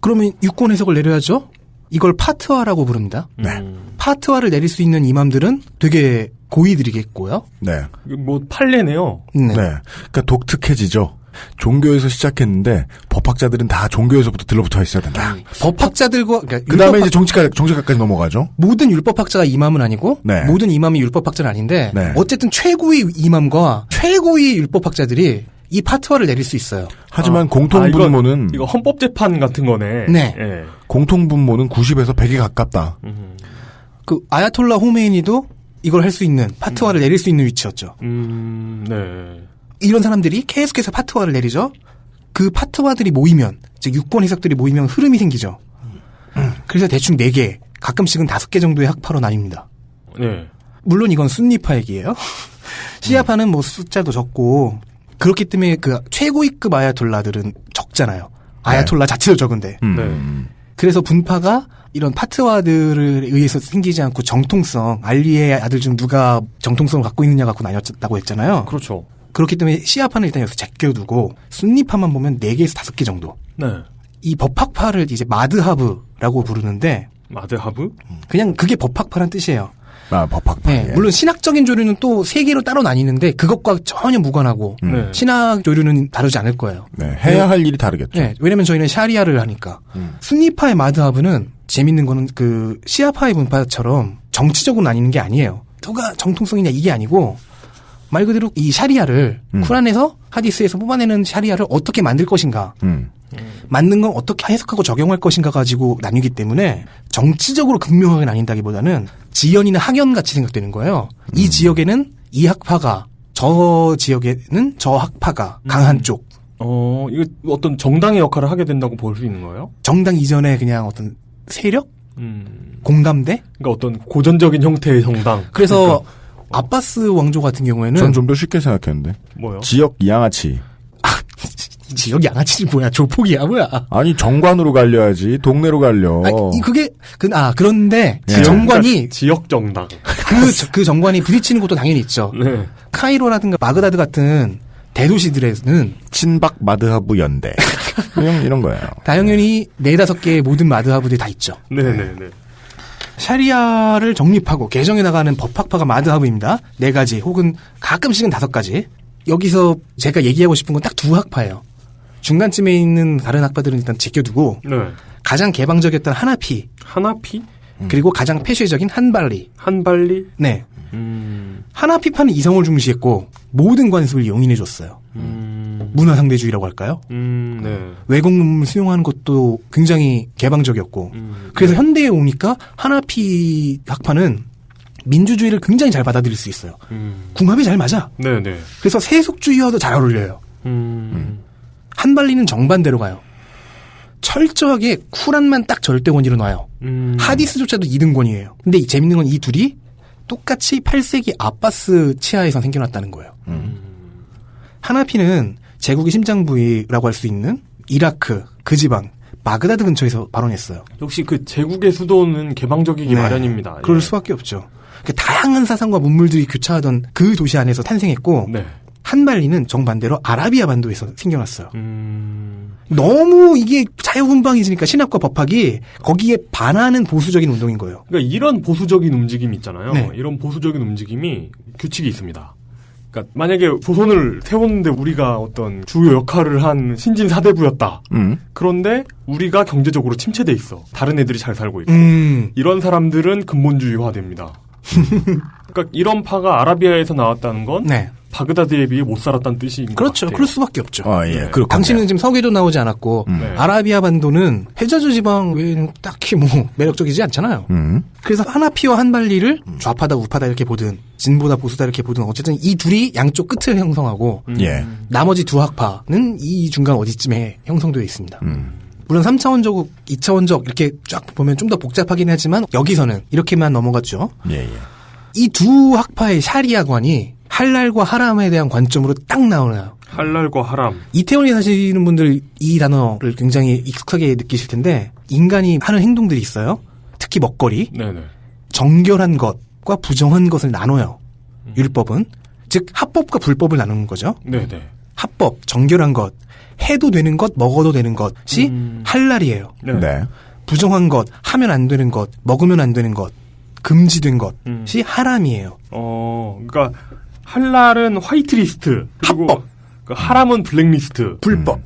그러면 유권 해석을 내려야죠. 이걸 파트와라고 부릅니다. 네. 파트와를 내릴 수 있는 이맘들은 되게 고위들이겠고요. 네. 뭐 판례네요. 네. 그러니까 독특해지죠. 종교에서 시작했는데 법학자들은 다 종교에서부터 들러붙어 있어야 된다. 법학자들과 그 다음에 이제 정치가까지 넘어가죠. 모든 율법학자가 이맘은 아니고 네. 모든 이맘이 율법학자는 아닌데 네. 어쨌든 최고의 이맘과 최고의 율법학자들이 이 파트와를 내릴 수 있어요. 하지만 공통분모는 이거 헌법재판 같은 거네. 네. 예. 공통분모는 90에서 100에 가깝다. 그 아야톨라 호메이니도 이걸 할 수 있는 파트와를 내릴 수 있는 위치였죠. 네. 이런 사람들이 계속해서 파트와를 내리죠. 그 파트와들이 모이면, 즉 6번 해석들이 모이면 흐름이 생기죠. 그래서 대충 4개, 가끔씩은 5개 정도의 학파로 나뉩니다. 네. 물론 이건 순니파 얘기예요. 시아파는 뭐 숫자도 적고 그렇기 때문에 그 최고위급 아야톨라들은 적잖아요. 아야톨라 자체도 적은데. 그래서 분파가 이런 파트와들에 의해서 생기지 않고 정통성, 알리의 아들 중 누가 정통성을 갖고 있느냐 갖고 나뉘었다고 했잖아요. 그렇죠. 그렇기 때문에 시아파는 일단 여기서 제껴두고 순니파만 보면 4개에서 5개 정도. 네. 이 법학파를 이제 마드하브라고 부르는데 마드하브? 그냥 그게 법학파란 뜻이에요. 아, 법학파. 네, 물론 신학적인 조류는 또 3개로 따로 나뉘는데 그것과 전혀 무관하고 신학 조류는 다르지 않을 거예요. 네, 해야 할 일이 다르겠죠. 네, 왜냐면 저희는 샤리아를 하니까. 순니파의 마드하브는 재밌는 거는 그 시아파의 분파처럼 정치적으로 나뉘는 게 아니에요. 누가 정통성이냐 이게 아니고 말 그대로 이 샤리아를 쿠란에서 하디스에서 뽑아내는 샤리아를 어떻게 만들 것인가. 만든 건 어떻게 해석하고 적용할 것인가 가지고 나뉘기 때문에 정치적으로 극명하게 나뉜다기보다는 지연이나 학연같이 생각되는 거예요. 이 지역에는 이 학파가, 저 지역에는 저 학파가 강한 쪽. 이거 어떤 정당의 역할을 하게 된다고 볼 수 있는 거예요? 정당 이전에 그냥 어떤 세력? 공감대? 그러니까 어떤 고전적인 형태의 정당. 그래서 아바스 왕조 같은 경우에는 전 좀 더 쉽게 생각했는데. 뭐요? 지역 양아치. 지역 양아치지 뭐야? 조폭이야 뭐야? 아니 정관으로 갈려야지 동네로 갈려. 그런데 예. 그 정관이 그러니까 지역 정당. 그 정관이 부딪히는 것도 당연히 있죠. 네. 카이로라든가 바그다드 같은 대도시들에는 친박 마드하브 연대. 이런 거예요. 당연히 4-5개의 모든 마드하브들이 다 있죠. 네네네. 샤리아를 정립하고 개정해 나가는 법학파가 마드하브입니다. 4가지 혹은 가끔씩은 5가지. 여기서 제가 얘기하고 싶은 건 딱 2학파예요. 중간쯤에 있는 다른 학파들은 일단 제껴두고 네. 가장 개방적이었던 하나피 그리고 가장 폐쇄적인 한발리. 네. 하나피파는 이성을 중시했고 모든 관습을 용인해줬어요. 문화상대주의라고 할까요? 네. 외국 논문을 수용하는 것도 굉장히 개방적이었고 그래서 현대에 오니까 하나피 학파는 민주주의를 굉장히 잘 받아들일 수 있어요. 궁합이 잘 맞아. 네네. 그래서 세속주의와도 잘 어울려요. 한발리는 정반대로 가요. 철저하게 쿠란만 딱 절대권위로 놔요. 하디스조차도 2등권이에요. 근데 재밌는 건 이 둘이 똑같이 8세기 아바스 치하에서 생겨났다는 거예요. 하나피는 제국의 심장부위라고 할 수 있는 이라크, 그 지방, 바그다드 근처에서 발원했어요. 역시 그 제국의 수도는 개방적이기 마련입니다. 그럴 수밖에 없죠. 다양한 사상과 문물들이 교차하던 그 도시 안에서 탄생했고 한발리는 정반대로 아라비아 반도에서 생겨났어요. 너무 이게 자유분방해지니까 신학과 법학이 거기에 반하는 보수적인 운동인 거예요. 그러니까 이런 보수적인 움직임이 있잖아요. 네. 이런 보수적인 움직임이 규칙이 있습니다. 그러니까 만약에 조선을 세웠는데 우리가 어떤 주요 역할을 한 신진사대부였다. 그런데 우리가 경제적으로 침체돼 있어. 다른 애들이 잘 살고 있고. 이런 사람들은 근본주의화됩니다. 그러니까 이런 파가 아라비아에서 나왔다는 건 바그다드에 비해 못 살았다는 뜻인 것 그렇죠. 같아요. 그럴 수밖에 없죠. 예. 당신은 지금 서계도 나오지 않았고 아라비아 반도는 해저주 지방 외에는 딱히 뭐 매력적이지 않잖아요. 그래서 하나피와 한발리를 좌파다 우파다 이렇게 보든 진보다 보수다 이렇게 보든 어쨌든 이 둘이 양쪽 끝을 형성하고 나머지 2학파는 이 중간 어디쯤에 형성되어 있습니다. 물론 3차원적, 2차원적 이렇게 쫙 보면 좀 더 복잡하긴 하지만 여기서는 이렇게만 넘어갔죠. 이 2학파의 샤리아관이 할랄과 하람에 대한 관점으로 딱 나오나요? 할랄과 하람. 이태원에 사시는 분들 이 단어를 굉장히 익숙하게 느끼실 텐데 인간이 하는 행동들이 있어요. 특히 먹거리. 네네. 정결한 것과 부정한 것을 나눠요. 율법은. 즉 합법과 불법을 나누는 거죠. 네네. 합법, 정결한 것, 해도 되는 것, 먹어도 되는 것이 할랄이에요. 네. 부정한 것, 하면 안 되는 것, 먹으면 안 되는 것, 금지된 것이 하람이에요. 그러니까 할랄은 화이트리스트, 그리고 합법. 그 하람은 블랙리스트, 불법.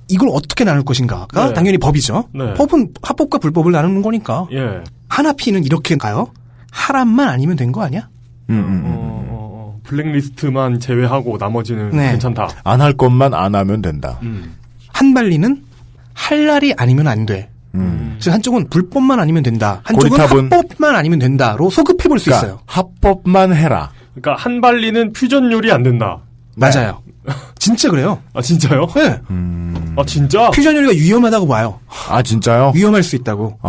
이걸 어떻게 나눌 것인가가 당연히 법이죠. 법은 합법과 불법을 나누는 거니까. 하나피는 이렇게 가요. 하람만 아니면 된 거 아니야? 블랙리스트만 제외하고 나머지는 괜찮다. 안 할 것만 안 하면 된다. 한발리는 할랄이 아니면 안 돼. 즉 한쪽은 불법만 아니면 된다. 한쪽은 고리탑은 합법만 아니면 된다로 소급해볼 수 그러니까 있어요. 합법만 해라. 그러니까 한발리는 퓨전 요리 안 된다. 맞아요. 진짜 그래요. 아 진짜요? 네. 아 진짜? 퓨전 요리가 위험하다고 봐요. 아 진짜요? 위험할 수 있다고.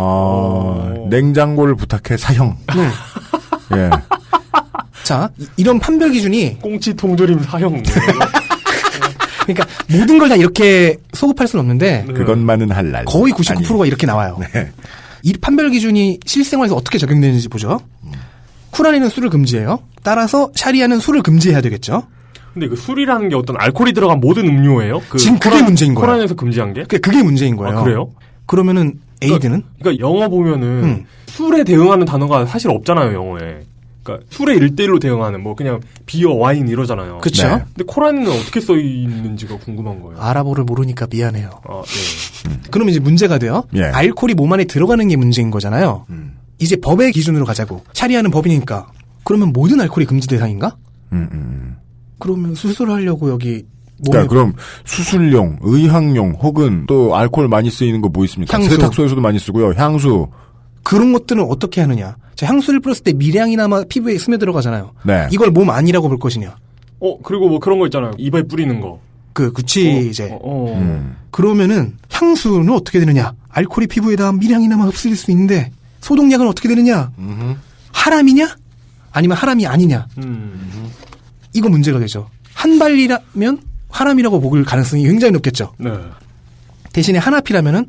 냉장고를 부탁해 사형. 네. 예. 자, 이런 판별 기준이 꽁치 통조림 사형. 그러니까 모든 걸 다 이렇게 소급할 수는 없는데 그것만은 할랄. 거의 99%가 이렇게 나와요. 네. 이 판별 기준이 실생활에서 어떻게 적용되는지 보죠. 쿠란에는 술을 금지해요. 따라서 샤리아는 술을 금지해야 되겠죠. 근데 그 술이라는 게 어떤 알코올이 들어간 모든 음료예요? 지금 그게 문제인 거예요. 코란에서 금지한 게? 그게 문제인 거예요. 아, 그래요? 그러면은 에이드는? 그러니까 영어 보면은 술에 대응하는 단어가 사실 없잖아요, 영어에. 그러니까 술에 1대1로 대응하는 뭐 그냥 비어, 와인 이러잖아요. 그렇죠. 네. 근데 코란에는 어떻게 써 있는지가 궁금한 거예요. 아랍어를 모르니까 미안해요. 아, 네. 그러면 이제 문제가 돼요. 예. 알코올이 몸 안에 들어가는 게 문제인 거잖아요. 이제 법의 기준으로 가자고. 샤리아는 법이니까. 그러면 모든 알코올이 금지 대상인가? 그러면 수술하려고 여기 몸에 그러니까 그럼 수술용, 의학용 혹은 또 알코올 많이 쓰이는 거 뭐 있습니까? 향수. 세탁소에서도 많이 쓰고요. 향수. 그런 것들은 어떻게 하느냐. 자, 향수를 뿌렸을 때 미량이나마 피부에 스며들어가잖아요. 네. 이걸 몸 안이라고 볼 것이냐. 그리고 뭐 그런 거 있잖아요. 입에 뿌리는 거. 그치, 이제. 그러면은 향수는 어떻게 되느냐. 알코올이 피부에다 미량이나마 흡수될 수 있는데 소독약은 어떻게 되느냐. 하람이냐? 아니면 하람이 아니냐. 이거 문제가 되죠. 한발리라면 하람이라고 보일 가능성이 굉장히 높겠죠. 네. 대신에 하나피라면은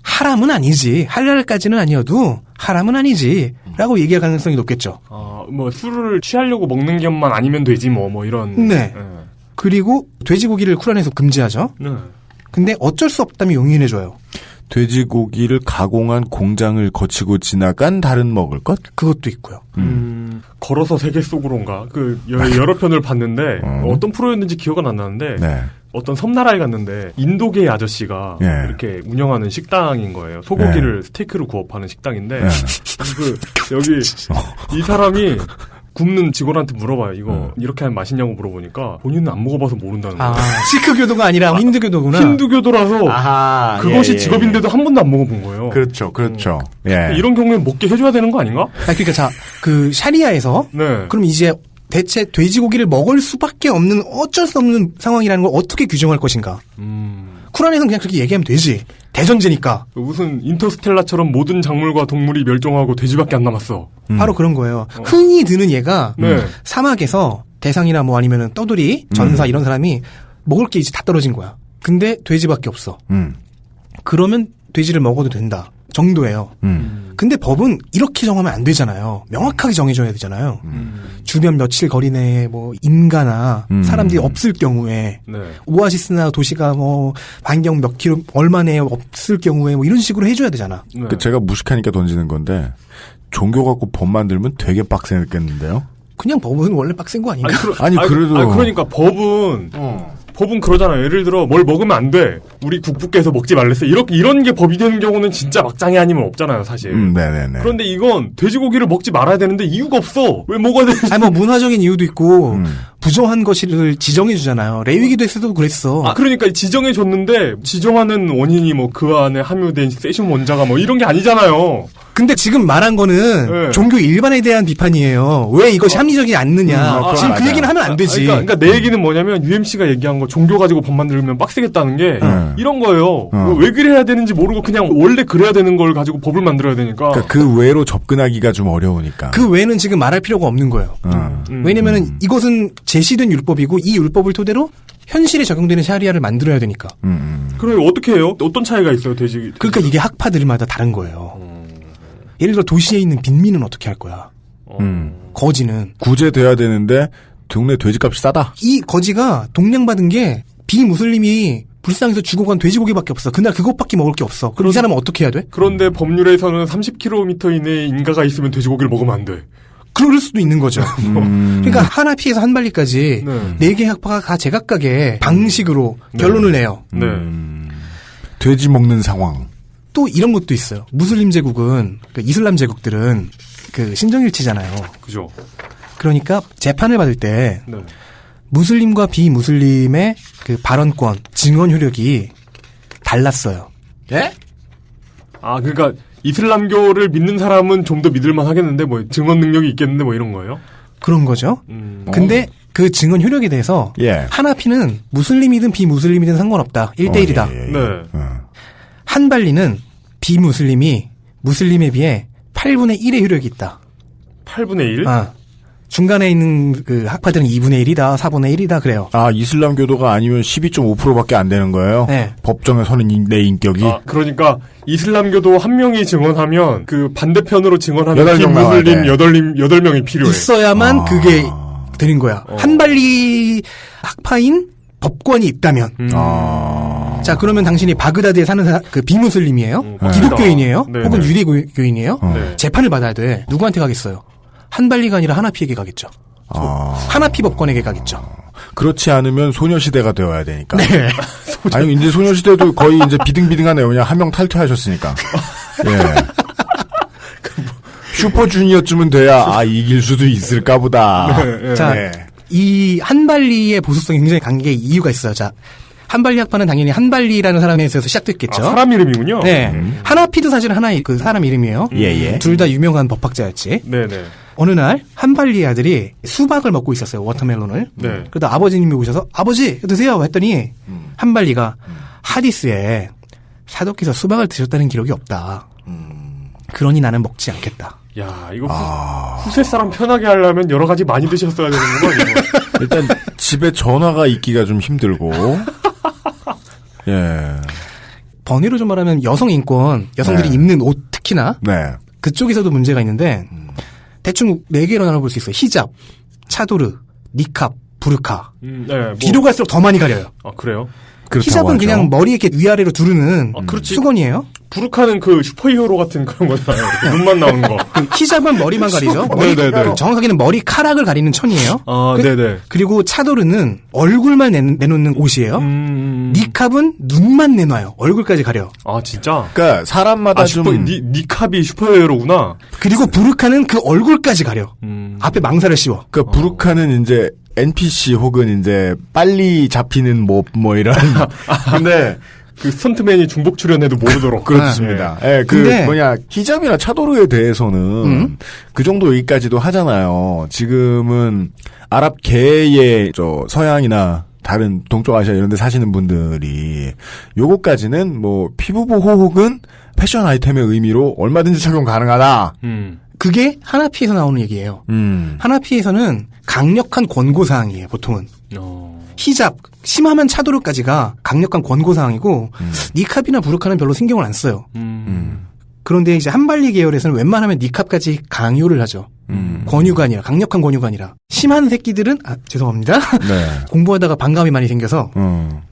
하람은 아니지. 할랄까지는 아니어도 하람은 아니지. 라고 얘기할 가능성이 높겠죠. 뭐 술을 취하려고 먹는 것만 아니면 되지 뭐 이런. 네. 그리고 돼지고기를 쿠란에서 금지하죠. 네. 근데 어쩔 수 없다면 용인해줘요. 돼지고기를 가공한 공장을 거치고 지나간 다른 먹을 것? 그것도 있고요. 걸어서 세계 속으로인가 그 여러 편을 봤는데 어떤 프로였는지 기억은 안 나는데 네. 어떤 섬나라에 갔는데 인도계 아저씨가 예. 이렇게 운영하는 식당인 거예요. 소고기를 스테이크를 구워 파는 식당인데 여기 이 사람이 굽는 직원한테 물어봐요. 이거 이렇게 하면 맛있냐고 물어보니까 본인은 안 먹어봐서 모른다는 거예요. 시크교도가 아니라 힌두교도구나. 힌두교도라서 아하, 그것이 직업인데도 한 번도 안 먹어본 거예요. 그렇죠. 예. 이런 경우엔 먹게 해줘야 되는 거 아닌가? 그러니까 자, 그 샤리아에서 네. 그럼 이제 대체 돼지고기를 먹을 수밖에 없는 어쩔 수 없는 상황이라는 걸 어떻게 규정할 것인가? 쿠란에서는 그냥 그렇게 얘기하면 되지. 대전제니까. 무슨 인터스텔라처럼 모든 작물과 동물이 멸종하고 돼지밖에 안 남았어. 바로 그런 거예요. 흔히 드는 얘가 네. 사막에서 대상이나 뭐 아니면은 떠돌이, 전사 이런 사람이 먹을 게 이제 다 떨어진 거야. 근데 돼지밖에 없어. 그러면 돼지를 먹어도 된다. 정도예요. 근데 법은 이렇게 정하면 안 되잖아요. 명확하게 정해줘야 되잖아요. 주변 며칠 거리 내에 뭐 인가나 사람들이 없을 경우에 네. 오아시스나 도시가 뭐 반경 몇 킬로 얼마 내에 없을 경우에 뭐 이런 식으로 해줘야 되잖아. 네. 제가 무식하니까 던지는 건데 종교 갖고 법 만들면 되게 빡세겠는데요? 그냥 법은 원래 빡센 거 아닌가? 그래도 그러니까 법은 그러잖아요. 예를 들어 뭘 먹으면 안 돼. 우리 국부께서 먹지 말랬어. 이런 게 법이 되는 경우는 진짜 막장이 아니면 없잖아요, 사실. 네네네. 그런데 이건 돼지고기를 먹지 말아야 되는데 이유가 없어. 왜 먹어야 되는지. 아니 뭐 문화적인 이유도 있고 부정한 것을 지정해 주잖아요. 레위기도 했어도 그랬어. 그러니까 지정해 줬는데 지정하는 원인이 뭐 그 안에 함유된 세슘 원자가 뭐 이런 게 아니잖아요. 근데 지금 말한 거는 네. 종교 일반에 대한 비판이에요. 왜 이것이 합리적이지 않느냐. 지금 그 얘기는 하면 안 되지. 그러니까 내 얘기는 뭐냐면 UMC가 얘기한 거 종교 가지고 법 만들면 빡세겠다는 게 이런 거예요. 왜 그래야 되는지 모르고 그냥 원래 그래야 되는 걸 가지고 법을 만들어야 되니까. 그러니까 그 외로 접근하기가 좀 어려우니까. 그 외에는 지금 말할 필요가 없는 거예요. 왜냐면은 이것은 제시된 율법이고 이 율법을 토대로 현실에 적용되는 샤리아를 만들어야 되니까. 그럼 어떻게 해요? 어떤 차이가 있어요, 돼지? 그러니까 이게 학파들마다 다른 거예요. 예를 들어 도시에 있는 빈민은 어떻게 할 거야? 거지는 구제돼야 되는데 동네 돼지값이 싸다. 이 거지가 동량받은 게 비무슬림이 불쌍해서 죽어간 돼지고기밖에 없어. 그날 그것밖에 먹을 게 없어. 그럼 이 사람은 어떻게 해야 돼? 그런데 법률에서는 30km 이내에 인가가 있으면 돼지고기를 먹으면 안 돼. 그럴 수도 있는 거죠. 그러니까 하나피에서 한발리까지 4개 학파가 다 제각각의 방식으로 결론을 내요. 돼지 먹는 상황. 또 이런 것도 있어요. 무슬림 제국은 그 이슬람 제국들은 그 신정일치잖아요. 그죠. 그러니까 재판을 받을 때 무슬림과 비무슬림의 그 발언권, 증언 효력이 달랐어요. 예? 아, 그러니까 이슬람교를 믿는 사람은 좀 더 믿을만 하겠는데 뭐 증언 능력이 있겠는데 뭐 이런 거예요? 그런 거죠. 근데 그 증언 효력에 대해서 예. 하나피는 무슬림이든 비무슬림이든 상관없다. 1대1이다. 네. 한발리는 비무슬림이 무슬림에 비해 8분의 1의 효력이 있다. 8분의 1? 중간에 있는 그 학파들은 2분의 1이다, 4분의 1이다 그래요. 아, 이슬람교도가 아니면 12.5%밖에 안 되는 거예요? 네. 법정에 서는 내 인격이? 아, 그러니까 이슬람교도 한 명이 증언하면 그 반대편으로 증언하면 8명 나와야 돼. 비무슬림 8명이 필요해. 있어야만 그게 되는 거야. 한발리 학파인 법권이 있다면. 자, 그러면 당신이 바그다드에 사는 그 비무슬림이에요? 기독교인이에요? 네, 혹은 네. 유대교인이에요? 네. 재판을 받아야 돼. 누구한테 가겠어요? 한발리가 아니라 하나피에게 가겠죠. 하나피 법권에게 가겠죠. 그렇지 않으면 소녀시대가 되어야 되니까. 네. 아니, 이제 소녀시대도 거의 이제 비등비등하네요. 그냥 한 명 탈퇴하셨으니까. 예. 슈퍼주니어쯤은 돼야, 이길 수도 있을까 보다. 자, 이 한발리의 보수성이 굉장히 강한 이유가 있어요. 자, 한발리 학파는 당연히 한발리라는 사람에서 시작됐겠죠. 사람 이름이군요. 네. 하나피도 사실 하나의 그 사람 이름이에요. 예. 둘 다 유명한 법학자였지. 네네. 어느 날 한발리 아들이 수박을 먹고 있었어요. 워터멜론을. 네. 그러다 아버지님이 오셔서 아버지 드세요 했더니 한발리가 하디스에 사도께서 수박을 드셨다는 기록이 없다. 그러니 나는 먹지 않겠다. 야, 이거 후세 사람 편하게 하려면 여러 가지 많이 드셨어야 되는 거 아니에요? 일단 집에 전화가 있기가 좀 힘들고. 예. 번외로 좀 말하면 여성 인권, 여성들이 네. 입는 옷 특히나 네. 그쪽에서도 문제가 있는데 대충 4개로 나눠볼 수 있어요. 히잡, 차도르, 니캅, 부르카. 네, 뒤로 갈수록 더 많이 가려요. 아, 그래요? 히잡은 하죠. 그냥 머리 이렇게 위아래로 두르는 수건이에요. 부르카는 그 슈퍼히어로 같은 그런 거잖아요. 이렇게 눈만 나오는 거. 그 히잡은 머리만 가리죠. 네네네. 정확하게는 머리카락을 가리는 천이에요. 아, 네네. 그리고 차도르는 얼굴만 내놓는 옷이에요. 니캅은 눈만 내놔요. 얼굴까지 가려. 아, 진짜? 그러니까 사람마다 좀 니캅이 슈퍼히어로구나. 그리고 부르카는 그 얼굴까지 가려. 앞에 망사를 씌워. 그러니까 부르카는 이제 NPC 혹은 이제 빨리 잡히는 뭐 이런. 근데 그 스턴트맨이 중복 출연해도 모르도록. 그렇습니다. 예, 히잡이나 차도르에 대해서는 그 정도 얘기까지도 하잖아요. 지금은 아랍계의 서양이나 다른 동쪽 아시아 이런 데 사시는 분들이 요거까지는 뭐 피부 보호 혹은 패션 아이템의 의미로 얼마든지 착용 가능하다. 그게 하나피에서 나오는 얘기예요. 하나피에서는 강력한 권고사항이에요, 보통은. 히잡, 심하면 차도르까지가 강력한 권고사항이고, 니캅이나 부르카는 별로 신경을 안 써요. 그런데 이제 한발리 계열에서는 웬만하면 니캅까지 강요를 하죠. 권유가 아니라, 강력한 권유가 아니라. 심한 새끼들은, 죄송합니다. 네. 공부하다가 반감이 많이 생겨서,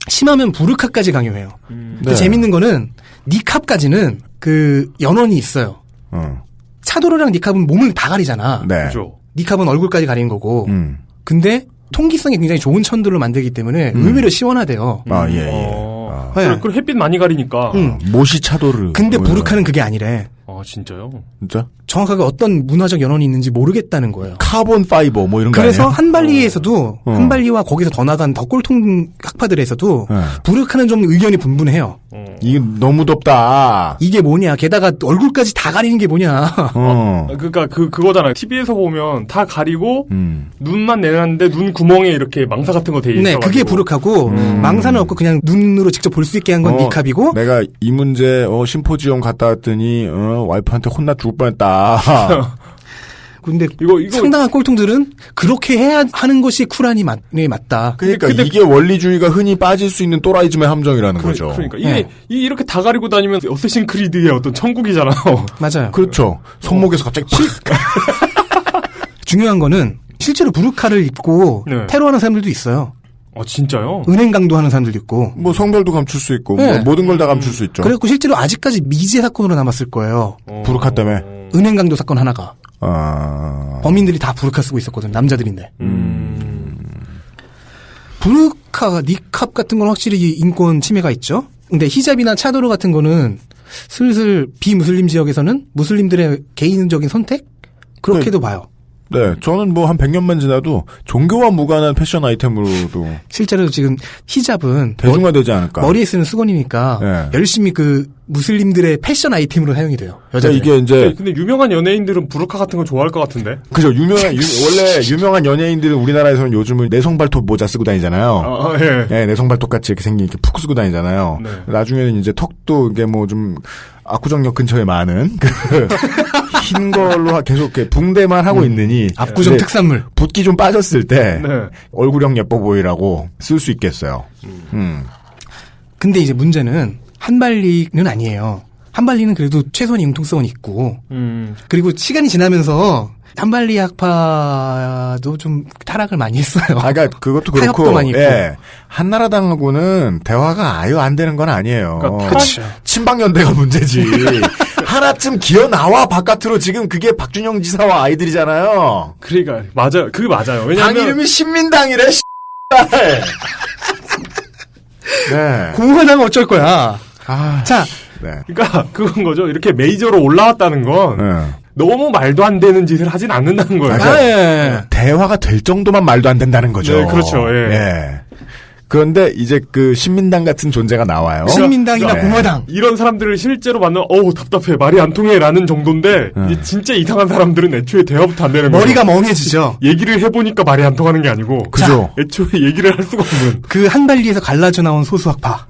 심하면 부르카까지 강요해요. 근데 네. 재밌는 거는, 니캅까지는 그 연원이 있어요. 차도르랑 니캅은 몸을 다 가리잖아. 네. 그죠. 니캅은 얼굴까지 가리는 거고. 근데 통기성이 굉장히 좋은 천들로 만들기 때문에 의외로 시원하대요. 아, 예. 네. 그래, 햇빛 많이 가리니까. 모시 차도르. 근데 부르카는 그게 아니래. 아, 진짜요? 진짜? 정확하게 어떤 문화적 연원이 있는지 모르겠다는 거예요. 카본 파이버 뭐 이런 거 그래서 아니에요? 한발리에서도 한발리와 거기서 더 나간 더 꼴통 학파들에서도 부르카는 좀 의견이 분분해요. 이게 너무 덥다. 이게 뭐냐? 게다가 얼굴까지 다 가리는 게 뭐냐? 그러니까 그거잖아요. TV에서 보면 다 가리고 눈만 내놨는데 눈 구멍에 이렇게 망사 같은 거 돼 있어. 네, 그게 부르카고 망사는 없고 그냥 눈으로 직접 볼 수 있게 한 건 니캅이고. 내가 이 문제 심포지엄 갔다 왔더니 와이프한테 혼나 죽을 뻔했다. 근데 이거 상당한 꼴통들은 그렇게 해야 하는 것이 쿨한이 맞다. 그러니까 이게 원리주의가 흔히 빠질 수 있는 또라이즘의 함정이라는 거죠. 그러니까 이게 이렇게 다 가리고 다니면 어쌔신 크리드의 어떤 천국이잖아요. 맞아요. 그렇죠. 손목에서 갑자기 중요한 거는 실제로 부르카를 입고 테러하는 사람들도 있어요. 아, 진짜요? 은행 강도하는 사람들도 있고. 뭐 성별도 감출 수 있고 네. 뭐 모든 걸 다 감출 수 있죠. 그래갖고 실제로 아직까지 미제 사건으로 남았을 거예요. 부르카 때문에. 은행 강도 사건 하나가. 범인들이 다 부르카 쓰고 있었거든. 남자들인데. 부르카, 니캅 같은 건 확실히 인권 침해가 있죠. 근데 히잡이나 차도르 같은 거는 슬슬 비무슬림 지역에서는 무슬림들의 개인적인 선택? 그렇게도 봐요. 네, 저는 뭐 한 100년만 지나도 종교와 무관한 패션 아이템으로도 실제로 지금 히잡은 대중화되지 않을까. 머리에 쓰는 수건이니까 네. 열심히 그 무슬림들의 패션 아이템으로 사용이 돼요. 여자들. 이게 이제 근데 유명한 연예인들은 부르카 같은 거 좋아할 것 같은데. 그죠. 원래 유명한 연예인들은 우리나라에서는 요즘은 내성발톱 모자 쓰고 다니잖아요. 예. 네, 내성발톱 같이 이렇게 생긴 이렇게 푹 쓰고 다니잖아요. 네. 나중에는 이제 턱도 이게 뭐 좀 압구정역 근처에 많은 그 흰 걸로 계속 이렇게 붕대만 하고 있느니 압구정 특산물 붓기 좀 빠졌을 때 네. 얼굴형 예뻐 보이라고 쓸 수 있겠어요. 근데 이제 문제는 한발리는 아니에요. 한발리는 그래도 최소한 융통성은 있고 그리고 시간이 지나면서 한발리 학파도 좀 타락을 많이 했어요. 그러니까 그것도 타협도 그렇고, 많이 있고. 예, 한나라당하고는 대화가 아예 안 되는 건 아니에요. 그러니까 친박연대가 문제지. 하나쯤 기어 나와 바깥으로. 지금 그게 박준영 지사와 아이들이잖아요. 그러니까 맞아요. 그게 맞아요. 왜냐면 당 이름이 신민당이래. 네. 공화당은 어쩔 거야. 자, 네. 그러니까 그건 거죠. 이렇게 메이저로 올라왔다는 건 너무 말도 안 되는 짓을 하진 않는다는 거예요. 맞아요. 대화가 될 정도만 말도 안 된다는 거죠. 네, 그렇죠. 예. 그런데 이제 그 신민당 같은 존재가 나와요. 신민당이나 공화당. 이런 사람들을 실제로 만나면 답답해. 말이 안 통해라는 정도인데 이제 진짜 이상한 사람들은 애초에 대화부터 안 되는 거예요. 머리가 멍해지죠. 얘기를 해보니까 말이 안 통하는 게 아니고 그죠. 애초에 얘기를 할 수가 없는 그 한발리에서 갈라져 나온 소수학파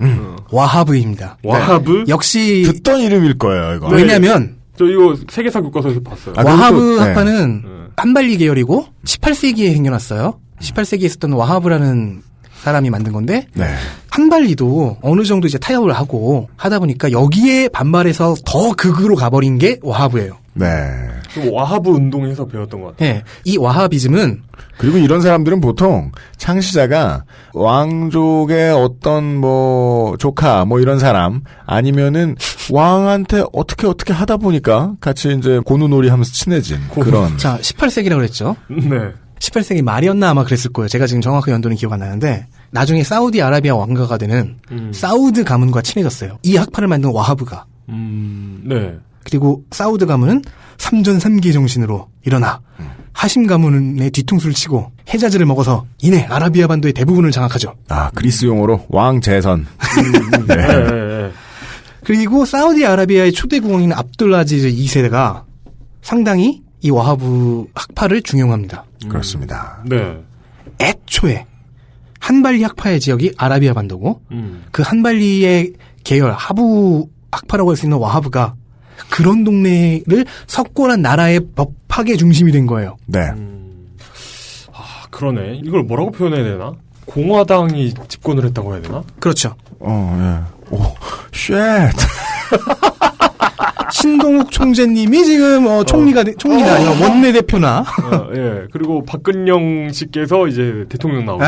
와하브입니다. 와하브? 역시 듣던 이름일 거예요. 이거. 왜냐면 저 이거 세계사 교과서에서 봤어요. 와하브 학파는 한발리 계열이고 18세기에 생겨났어요. 18세기에 있었던 와하브라는 사람이 만든 건데 한발리도 어느 정도 이제 타협을 하고 하다 보니까 여기에 반발해서 더 극으로 가버린 게 와하브예요. 네. 와하브 운동에서 배웠던 것 같아요. 네. 이 와하비즘은 그리고 이런 사람들은 보통 창시자가 왕족의 어떤 뭐 조카 뭐 이런 사람 아니면은 왕한테 어떻게 하다 보니까 같이 이제 고누놀이 하면서 친해진 그런. 자, 18세기라고 그랬죠. 네. 18세기 말이었나 아마 그랬을 거예요. 제가 지금 정확한 연도는 기억 안 나는데 나중에 사우디아라비아 왕가가 되는 사우드 가문과 친해졌어요. 이 학파를 만든 와하브가. 네. 그리고 사우드 가문은 3전 3기 정신으로 일어나 하심 가문의 뒤통수를 치고 해자즈를 먹어서 이내 아라비아 반도의 대부분을 장악하죠. 그리스 용어로 왕재선. 네. 그리고 사우디아라비아의 초대 국왕인 압둘라지즈 2세가 상당히 이 와하브 학파를 중용합니다. 그렇습니다. 네. 애초에 한발리 학파의 지역이 아라비아 반도고 그 한발리의 계열 하부 학파라고 할 수 있는 와하브가 그런 동네를 석권한 나라의 법학의 중심이 된 거예요. 네. 그러네. 이걸 뭐라고 표현해야 되나? 공화당이 집권을 했다고 해야 되나? 그렇죠. 예. 쉣. 신동욱 총재님이 지금 총리가 아니라 원내대표나. 예. 그리고 박근영 씨께서 이제 대통령 나오고.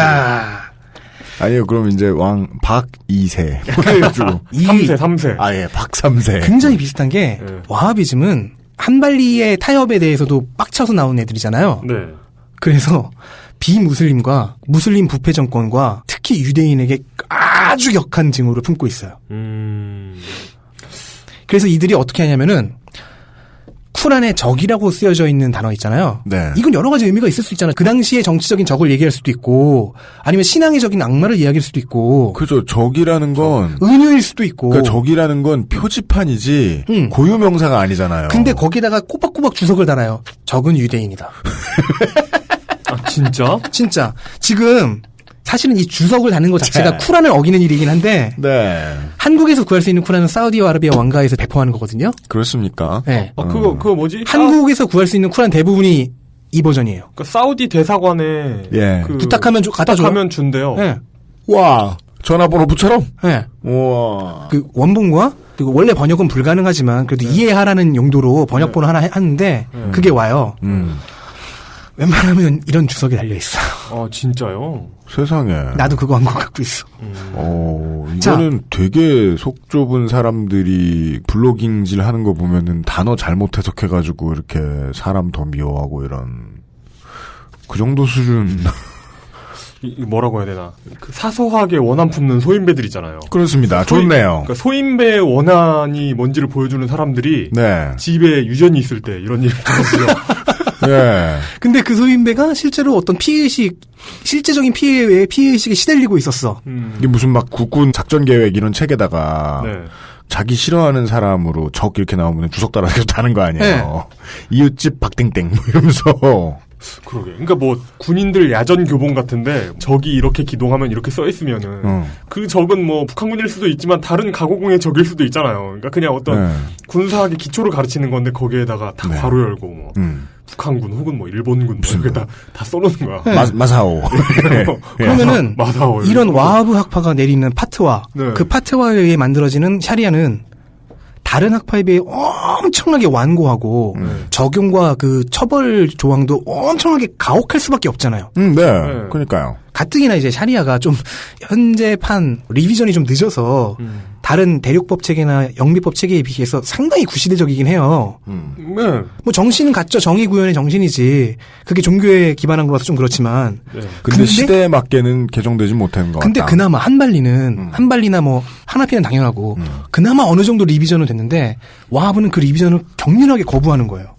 아니요, 그럼 이제 왕 박 2세. 그래가지고 3세. 예, 박 3세. 굉장히 비슷한 게 와하비즘은 한발리의 타협에 대해서도 빡쳐서 나온 애들이잖아요. 네. 그래서 비무슬림과 무슬림 부패 정권과 특히 유대인에게 아주 격한 징후를 품고 있어요. 그래서 이들이 어떻게 하냐면은 쿠란에 적이라고 쓰여져 있는 단어 있잖아요. 네. 이건 여러 가지 의미가 있을 수 있잖아요. 그 당시에 정치적인 적을 얘기할 수도 있고 아니면 신앙의 적인 악마를 이야기할 수도 있고. 그죠. 적이라는 건 은유일 수도 있고. 그러니까 적이라는 건 표지판이지 고유명사가 아니잖아요. 근데 거기다가 꼬박꼬박 주석을 달아요. 적은 유대인이다. 진짜? 진짜. 지금 사실은 이 주석을 다는 것 자체가 쿠란을 어기는 일이긴 한데 한국에서 구할 수 있는 쿠란은 사우디아라비아 왕가에서 배포하는 거거든요. 그렇습니까? 네. 그거 뭐지? 한국에서 구할 수 있는 쿠란 대부분이 이 버전이에요. 그러니까 사우디 대사관에 부탁하면 갖다 줘요. 부탁하면 준대요. 네. 와, 전화번호부처럼? 네. 우와. 그 원본과 그리고 원래 번역은 불가능하지만 그래도 이해하라는 용도로 번역본을 하나 하는데 그게 와요. 웬만하면 이런 주석이 달려 있어. 진짜요? 세상에. 나도 그거 한 거 갖고 있어. 이거는 되게 속 좁은 사람들이 블로깅질 하는 거 보면은 단어 잘못 해석해가지고 이렇게 사람 더 미워하고 이런 그 정도 수준. 뭐라고 해야 되나? 그 사소하게 원한 품는 소인배들 있잖아요. 그렇습니다. 좋네요. 그러니까 소인배의 원한이 뭔지를 보여주는 사람들이 집에 유전이 있을 때 이런 일을 하거든요. 예. 근데 그 소인배가 실제로 어떤 피해의식, 실제적인 피해에 피해의식에 시달리고 있었어. 이게 무슨 막 국군 작전 계획 이런 책에다가 네. 자기 싫어하는 사람으로 적 이렇게 나오면 주석 달아서 다는 거 아니에요. 네. 이웃집 박땡땡 뭐 이러면서. 그러게. 그러니까 뭐 군인들 야전 교본 같은데 적이 이렇게 기동하면 이렇게 써 있으면은 그 적은 뭐 북한군일 수도 있지만 다른 가고공의 적일 수도 있잖아요. 그러니까 그냥 어떤 군사학의 기초를 가르치는 건데 거기에다가 다 괄호 열고 뭐 북한군 혹은 뭐 일본군 뭐 이렇게 다 써놓는 거야. 네. 마사오. 그러면은 마사오 이런 와하브 학파가 내리는 파트와 그 파트와에 의해 만들어지는 샤리아는 다른 학파에 비해 엄청나게 완고하고 적용과 그 처벌 조항도 엄청나게 가혹할 수밖에 없잖아요. 네. 그러니까요. 가뜩이나 이제 샤리아가 좀 현재판 리비전이 좀 늦어서 다른 대륙법 체계나 영미법 체계에 비해서 상당히 구시대적이긴 해요. 네. 뭐 정신은 같죠. 정의 구현의 정신이지. 그게 종교에 기반한 거라서 좀 그렇지만. 네. 근데 시대에 맞게는 개정되지 못한 것 근데 같다. 그나마 한발리나 뭐 하나피는 당연하고 그나마 어느 정도 리비전은 됐는데 와하브는 그 리비전을 격렬하게 거부하는 거예요.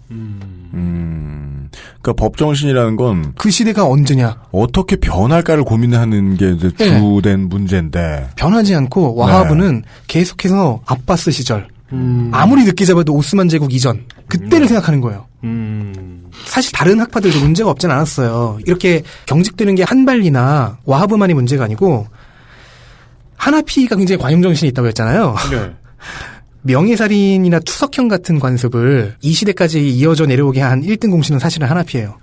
그러니까 법정신이라는 건 그 시대가 언제냐, 어떻게 변할까를 고민하는 게 이제 주된 문제인데 변하지 않고 와하브는 계속해서 아바스 시절 아무리 늦게 잡아도 오스만 제국 이전 그때를 생각하는 거예요. 사실 다른 학파들도 문제가 없진 않았어요. 이렇게 경직되는 게 한발리나 와하브만의 문제가 아니고 하나피가 굉장히 관용정신이 있다고 했잖아요. 네. 명예살인이나 투석형 같은 관습을 이 시대까지 이어져 내려오게 한 1등 공신은 사실은 하나피예요.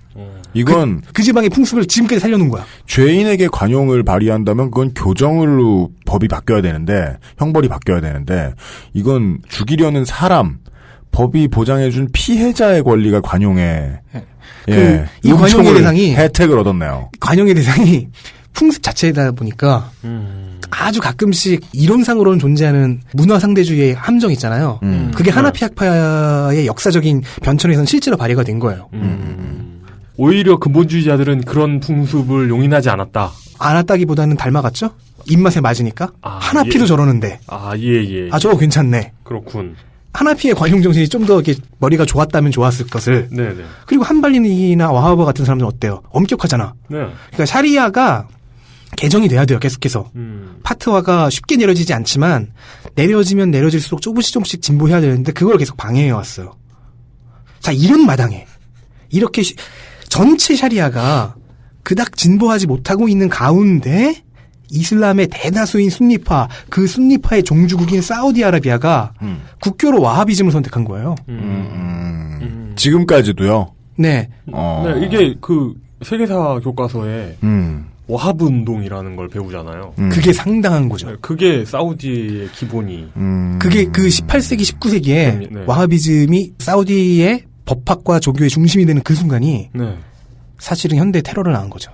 이건 그 지방의 풍습을 지금까지 살려놓은 거야. 죄인에게 관용을 발휘한다면 그건 교정으로 법이 바뀌어야 되는데 형벌이 바뀌어야 되는데 이건 죽이려는 사람 법이 보장해준 피해자의 권리가 관용에 이 관용의 대상이 혜택을 얻었네요. 관용의 대상이 풍습 자체이다 보니까 아주 가끔씩 이론상으로는 존재하는 문화상대주의의 함정 있잖아요. 그게 하나피 학파의 역사적인 변천에서는 실제로 발휘가 된 거예요. 오히려 근본주의자들은 그런 풍습을 용인하지 않았다. 않았다기보다는 닮아갔죠? 입맛에 맞으니까. 하나피도 저러는데. 예. 저거 괜찮네. 그렇군. 하나피의 관용정신이 좀 더 이렇게 머리가 좋았다면 좋았을 것을. 네네. 그리고 한발리나 와하버 같은 사람들은 어때요? 엄격하잖아. 네. 그러니까 샤리아가 개정이 돼야 돼요, 계속해서. 파트와가 쉽게 내려지지 않지만, 내려지면 내려질수록 조금씩 진보해야 되는데, 그걸 계속 방해해왔어요. 자, 이런 마당에, 이렇게, 전체 샤리아가 그닥 진보하지 못하고 있는 가운데, 이슬람의 대다수인 순니파, 그 순니파의 종주국인 사우디아라비아가 국교로 와하비즘을 선택한 거예요. 지금까지도요? 네. 네, 이게 그, 세계사 교과서에, 와하브 운동이라는 걸 배우잖아요. 그게 상당한 거죠. 네, 그게 사우디의 기본이. 그게 그 18세기, 19세기에 네. 와하비즘이 사우디의 법학과 종교의 중심이 되는 그 순간이 네. 사실은 현대 테러를 낳은 거죠.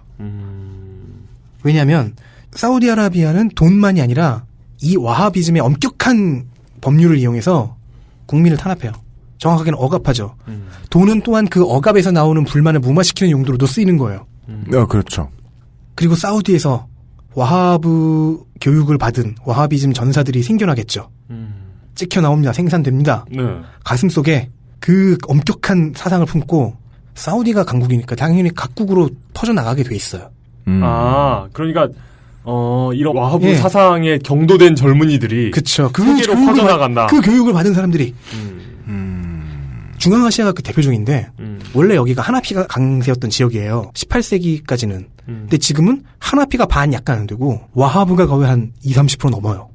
왜냐하면 사우디아라비아는 돈만이 아니라 이 와하비즘의 엄격한 법률을 이용해서 국민을 탄압해요. 정확하게는 억압하죠. 돈은 또한 그 억압에서 나오는 불만을 무마시키는 용도로도 쓰이는 거예요. 그렇죠. 그리고 사우디에서 와하브 교육을 받은 와하비즘 전사들이 생겨나겠죠. 찍혀 나옵니다. 생산됩니다. 네. 가슴속에 그 엄격한 사상을 품고 사우디가 강국이니까 당연히 각국으로 퍼져나가게 돼 있어요. 그러니까 이런 와하브 사상에 경도된 젊은이들이 그쵸. 세계로 퍼져나간다. 그 교육을 받은 사람들이 중앙아시아가 그 대표적인데 원래 여기가 하나피가 강세였던 지역이에요. 18세기까지는. 근데 지금은 하나피가 반 약간 안 되고 와하브가 거의 한 20-30% 넘어요.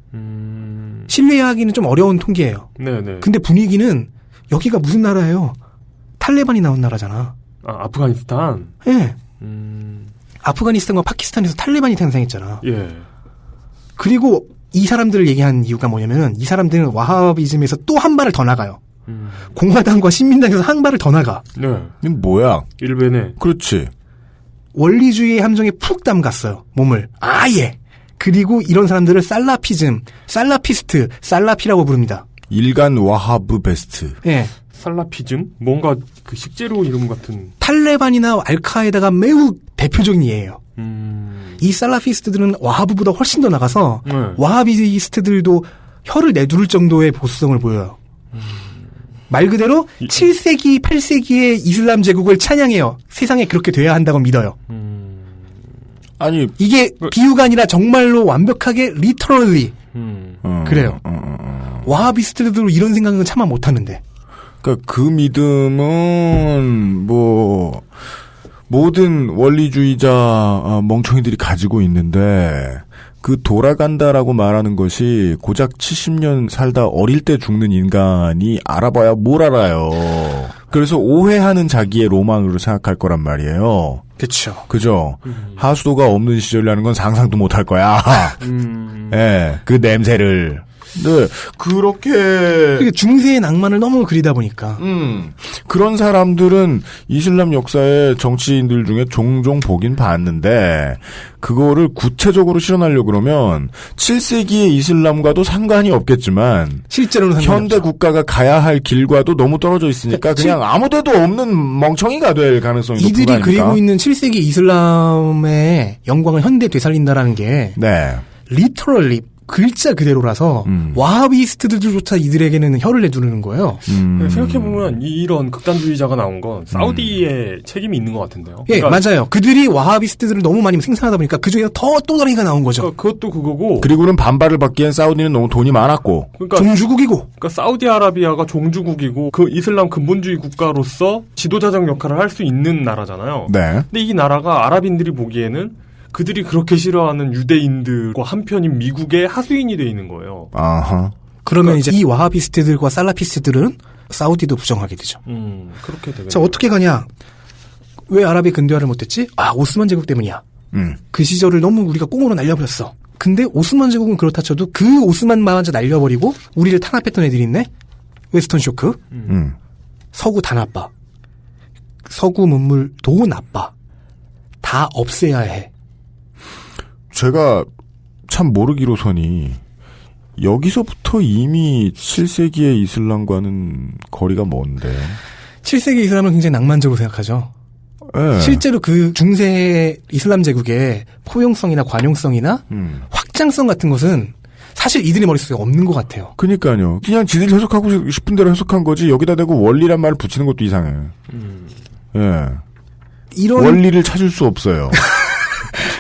신뢰하기는 좀 어려운 통계예요. 네네. 근데 분위기는 여기가 무슨 나라예요? 탈레반이 나온 나라잖아. 아프가니스탄? 예. 아프가니스탄과 파키스탄에서 탈레반이 탄생했잖아. 예. 그리고 이 사람들을 얘기한 이유가 뭐냐면은 이 사람들은 와하비즘에서 또 한 발을 더 나가요. 공화당과 신민당에서 한 발을 더 나가. 네. 이건 뭐야? 일베네. 그렇지. 원리주의의 함정에 푹 담갔어요. 몸을. 아예. 그리고 이런 사람들을 살라피즘, 살라피스트, 살라피라고 부릅니다. 일간 와하브 베스트. 예. 살라피즘? 뭔가 그 식재료 이름 같은. 탈레반이나 알카에다가 매우 대표적인 예예요. 이 살라피스트들은 와하브보다 훨씬 더 나가서 와하비스트들도 혀를 내두를 정도의 보수성을 보여요. 말 그대로 7세기, 8세기의 이슬람 제국을 찬양해요. 세상에 그렇게 돼야 한다고 믿어요. 아니 이게 비유가 아니라 정말로 완벽하게 literally 그래요. 와하비스트들도 이런 생각은 차마 못하는데. 그러니까 그 믿음은 뭐 모든 원리주의자 멍청이들이 가지고 있는데 그 돌아간다라고 말하는 것이 고작 70년 살다 어릴 때 죽는 인간이 알아봐야 뭘 알아요. 그래서 오해하는 자기의 로망으로 생각할 거란 말이에요. 그렇죠. 그죠? 하수도가 없는 시절이라는 건 상상도 못할 거야. 예, 그 냄새를. 네, 그렇게 중세의 낭만을 너무 그리다 보니까 그런 사람들은 이슬람 역사의 정치인들 중에 종종 보긴 봤는데 그거를 구체적으로 실현하려고 그러면 7세기의 이슬람과도 상관이 없겠지만 실제로는 현대 국가가 가야 할 길과도 너무 떨어져 있으니까 그냥 아무데도 없는 멍청이가 될 가능성이 높은 거 이들이 아닙니까? 그리고 있는 7세기 이슬람의 영광을 현대에 되살린다라는 게 네. literally 글자 그대로라서 와하비스트들조차 이들에게는 혀를 내두르는 거예요. 생각해보면 이런 극단주의자가 나온 건 사우디의 책임이 있는 것 같은데요. 예, 그러니까 맞아요. 그들이 와하비스트들을 너무 많이 생산하다 보니까 그중에 더 또다리가 나온 거죠. 그러니까 그것도 그거고. 그리고는 반발을 받기엔 사우디는 너무 돈이 많았고. 그러니까 종주국이고. 그러니까 사우디아라비아가 종주국이고 그 이슬람 근본주의 국가로서 지도자적 역할을 할 수 있는 나라잖아요. 네. 근데 이 나라가 아랍인들이 보기에는 그들이 그렇게 싫어하는 유대인들과 한편인 미국의 하수인이 돼 있는 거예요. 아하. 그러면 그러니까 이제 이 와하비스트들과 살라피스트들은 사우디도 부정하게 되죠. 그렇게 되겠네요. 자, 어떻게 가냐? 왜 아랍이 근대화를 못했지? 아, 오스만 제국 때문이야. 그 시절을 너무 우리가 꽁으로 날려버렸어. 근데 오스만 제국은 그렇다 쳐도 그 오스만마저 날려버리고 우리를 탄압했던 애들이 있네? 웨스턴 쇼크. 서구 다 나빠. 서구 문물도 나빠. 다 없애야 해. 제가 참 모르기로서니 여기서부터 이미 7세기의 이슬람과는 거리가 먼데. 7세기 이슬람을 굉장히 낭만적으로 생각하죠. 네. 실제로 그 중세 이슬람 제국의 포용성이나 관용성이나 확장성 같은 것은 사실 이들의 머릿속에 없는 것 같아요. 그러니까요. 그냥 지들이 해석하고 싶은 대로 해석한 거지 여기다 대고 원리란 말을 붙이는 것도 이상해. 예. 이런 원리를 찾을 수 없어요.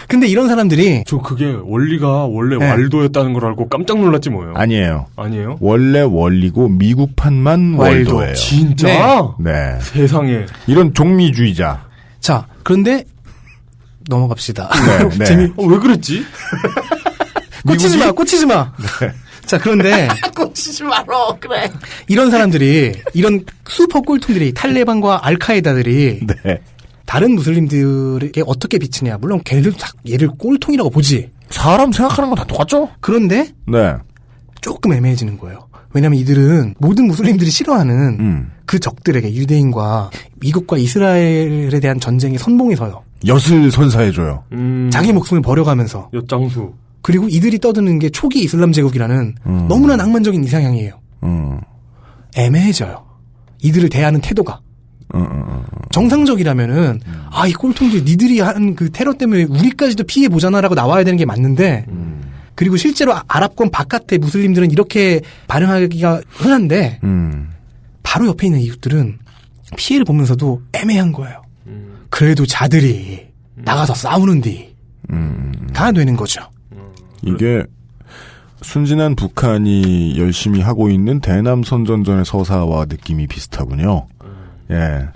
근데 이런 사람들이 저 그게 원리가 원래 왈도였다는 걸 알고 깜짝 놀랐지 뭐예요. 아니에요. 아니에요? 원래 원리고 미국판만 월도예요. 진짜? 네. 세상에. 이런 종미주의자. 자, 그런데 넘어갑시다. 네. 재미. 왜 그랬지? 꽂히지 마. 네. 자, 그런데 꽂히지 말어. 그래. 이런 사람들이 이런 슈퍼 꼴통들이 탈레반과 알카에다들이 네. 다른 무슬림들에게 어떻게 비치냐. 물론 걔네들도 얘를 꼴통이라고 보지. 사람 생각하는 건 다 똑같죠? 그런데 네. 조금 애매해지는 거예요. 왜냐하면 이들은 모든 무슬림들이 싫어하는 그 적들에게 유대인과 미국과 이스라엘에 대한 전쟁의 선봉에 서요. 엿을 선사해줘요. 자기 목숨을 버려가면서. 엿장수. 그리고 이들이 떠드는 게 초기 이슬람 제국이라는 너무나 낭만적인 이상향이에요. 애매해져요. 이들을 대하는 태도가. 정상적이라면은 이 꼴통들 니들이 하는 그 테러 때문에 우리까지도 피해 보잖아라고 나와야 되는 게 맞는데 그리고 실제로 아랍권 바깥의 무슬림들은 이렇게 반응하기가 흔한데 바로 옆에 있는 이웃들은 피해를 보면서도 애매한 거예요. 그래도 자들이 나가서 싸우는디 다 되는 거죠. 이게 순진한 북한이 열심히 하고 있는 대남 선전전의 서사와 느낌이 비슷하군요. 예.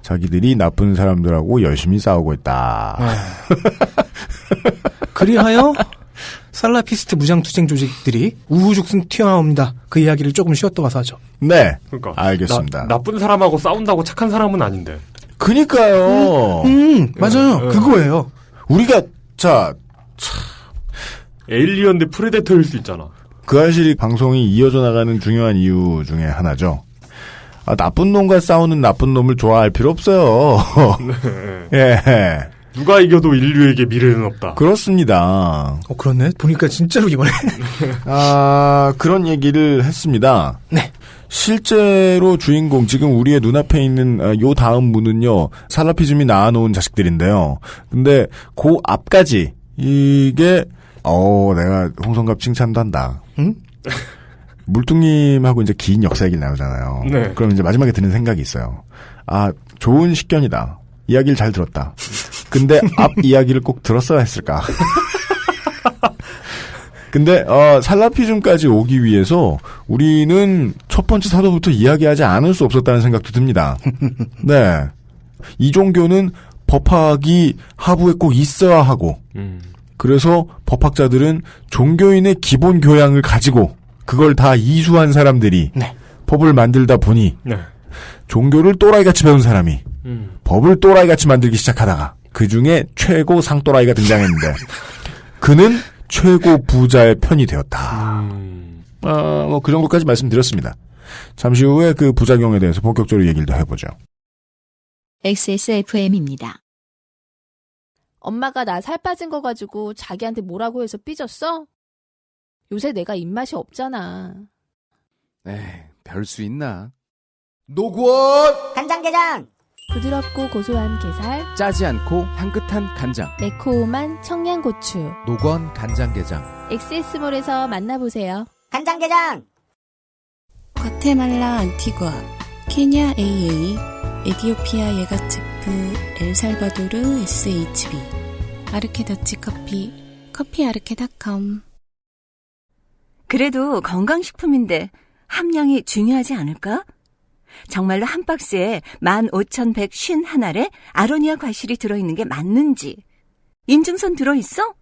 자기들이 나쁜 사람들하고 열심히 싸우고 있다. 그리하여 살라피스트 무장투쟁 조직들이 우후죽순 튀어나옵니다. 그 이야기를 조금 쉬었다 와서 하죠. 네. 그러니까 알겠습니다. 나쁜 사람하고 싸운다고 착한 사람은 아닌데. 그니까요. 맞아요. 그거예요. 우리가 에일리언 대 프레데터일 수 있잖아. 그 사실이 방송이 이어져 나가는 중요한 이유 중에 하나죠. 나쁜 놈과 싸우는 나쁜 놈을 좋아할 필요 없어요. 네. 예. 누가 이겨도 인류에게 미래는 없다. 그렇습니다. 그렇네. 보니까 진짜로 이번에. 그런 얘기를 했습니다. 네. 실제로 주인공, 지금 우리의 눈앞에 있는 요 다음 문은요, 살라피즘이 낳아놓은 자식들인데요. 근데 그 앞까지, 이게, 내가 홍성갑 칭찬도 한다. 응? 물뚱님하고 이제 긴 역사 얘기를 나누잖아요. 네. 그럼 이제 마지막에 드는 생각이 있어요. 아, 좋은 식견이다. 이야기를 잘 들었다. 근데 앞 이야기를 꼭 들었어야 했을까? 근데 살라피즘까지 오기 위해서 우리는 첫 번째 사도부터 이야기하지 않을 수 없었다는 생각도 듭니다. 네. 이 종교는 법학이 하부에 꼭 있어야 하고 그래서 법학자들은 종교인의 기본 교양을 가지고 그걸 다 이수한 사람들이 네. 법을 만들다 보니 네. 종교를 또라이같이 배운 사람이 법을 또라이같이 만들기 시작하다가 그중에 최고 상또라이가 등장했는데 그는 최고 부자의 편이 되었다. 뭐 그 정도까지 말씀드렸습니다. 잠시 후에 그 부작용에 대해서 본격적으로 얘기를 더 해보죠. XSFM입니다. 엄마가 나 살 빠진 거 가지고 자기한테 뭐라고 해서 삐졌어? 요새 내가 입맛이 없잖아. 에이, 별 수 있나? 노건 간장게장. 부드럽고 고소한 게살, 짜지 않고 향긋한 간장. 매콤한 청양고추. 노건 간장게장. XS몰에서 만나보세요. 간장게장. 과테말라 안티구아, 케냐 AA, 에디오피아 예가츠프, 엘살바도르 SHB, 아르케 더치커피, 커피아르케닷컴. 그래도 건강식품인데 함량이 중요하지 않을까? 정말로 한 박스에 15,151알에 아로니아 과실이 들어있는 게 맞는지, 인증선 들어있어?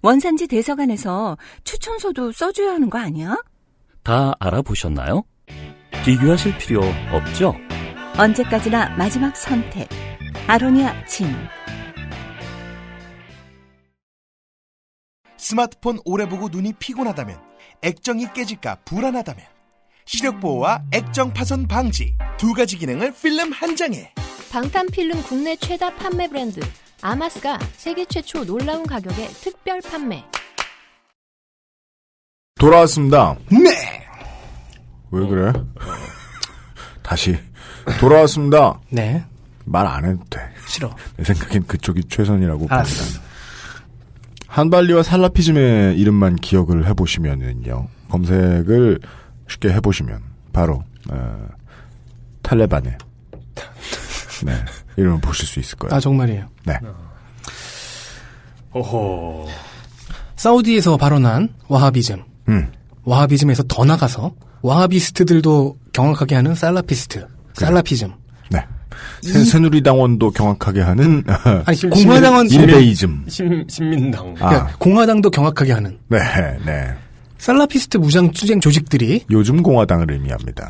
원산지 대서관에서 추천서도 써줘야 하는 거 아니야? 다 알아보셨나요? 비교하실 필요 없죠? 언제까지나 마지막 선택. 아로니아 진. 스마트폰 오래 보고 눈이 피곤하다면, 액정이 깨질까 불안하다면 시력 보호와 액정 파손 방지 두 가지 기능을 필름 한 장에. 방탄필름 국내 최다 판매 브랜드 아마스가 세계 최초 놀라운 가격에 특별 판매. 돌아왔습니다. 네. 왜 그래? 다시 돌아왔습니다. 네. 말 안 해도 돼. 싫어. 내 생각엔 그쪽이 최선이라고 알았어. 봅니다. 한발리와 살라피즘의 이름만 기억을 해보시면은요. 검색을 쉽게 해보시면 바로 탈레반의 네, 이름을 보실 수 있을 거예요. 아 정말이에요. 네. 어허. 사우디에서 발원한 와하비즘. 와하비즘에서 더 나가서 와하비스트들도 경악하게 하는 살라피스트. 살라피즘. 네. 새누리당원도 경악하게 하는 아니 공화당원 일베이즘. 신민당. 그러니까 공화당도 경악하게 하는. 네, 네. 살라피스트 무장 투쟁 조직들이 요즘 공화당을 의미합니다.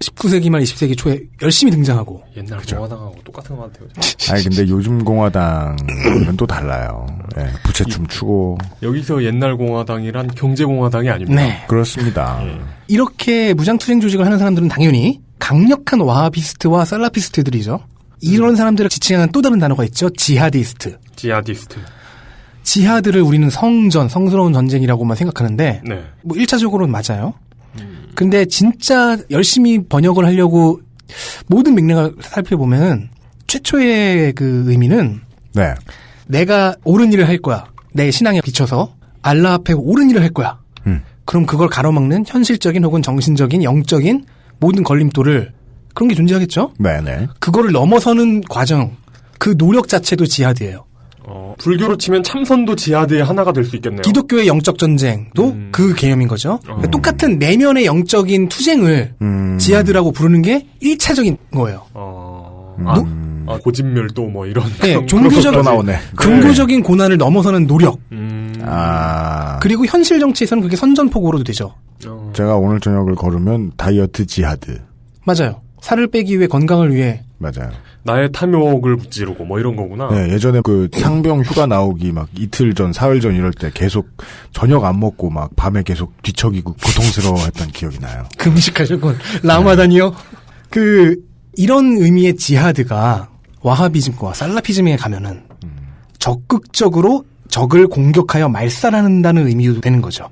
19세기 말 20세기 초에 열심히 등장하고. 옛날 공화당하고 똑같은 것 같아요. 아니 근데 요즘 공화당은 또 달라요. 네, 부채춤 추고. 여기서 옛날 공화당이란 경제 공화당이 아닙니다. 네. 그렇습니다. 이렇게 무장 투쟁 조직을 하는 사람들은 당연히 강력한 와하비스트와 살라피스트들이죠. 이런 사람들을 지칭하는 또 다른 단어가 있죠. 지하디스트. 지하디스트. 지하드를 우리는 성스러운 전쟁이라고만 생각하는데 네. 뭐 1차적으로는 맞아요. 근데 진짜 열심히 번역을 하려고 모든 맥락을 살펴보면 최초의 그 의미는 네. 내가 옳은 일을 할 거야. 내 신앙에 비춰서 알라 앞에 옳은 일을 할 거야. 그럼 그걸 가로막는 현실적인 혹은 정신적인 영적인 모든 걸림돌을 그런 게 존재하겠죠? 네네. 그거를 넘어서는 과정, 그 노력 자체도 지하드예요. 불교로 치면 참선도 지하드의 하나가 될 수 있겠네요. 기독교의 영적 전쟁도 그 개념인 거죠. 그러니까 똑같은 내면의 영적인 투쟁을 지하드라고 부르는 게 1차적인 거예요. 고진멸도 뭐 이런. 네, 종교적인 고난을 넘어서는 노력. 그리고 현실 정치에서는 그게 선전포고로도 되죠. 제가 오늘 저녁을 걸으면 다이어트 지하드. 맞아요. 살을 빼기 위해 건강을 위해. 맞아요. 나의 탐욕을 무찌르고 뭐 이런 거구나. 네, 예전에 그 상병 휴가 나오기 막 이틀 전, 사흘 전 이럴 때 계속 저녁 안 먹고 막 밤에 계속 뒤척이고 고통스러워했던 기억이 나요. 금식하셨군. 라마단이요? 이런 의미의 지하드가 와하비즘과 살라피즘에 가면은 적극적으로 적을 공격하여 말살한다는 의미도 되는 거죠.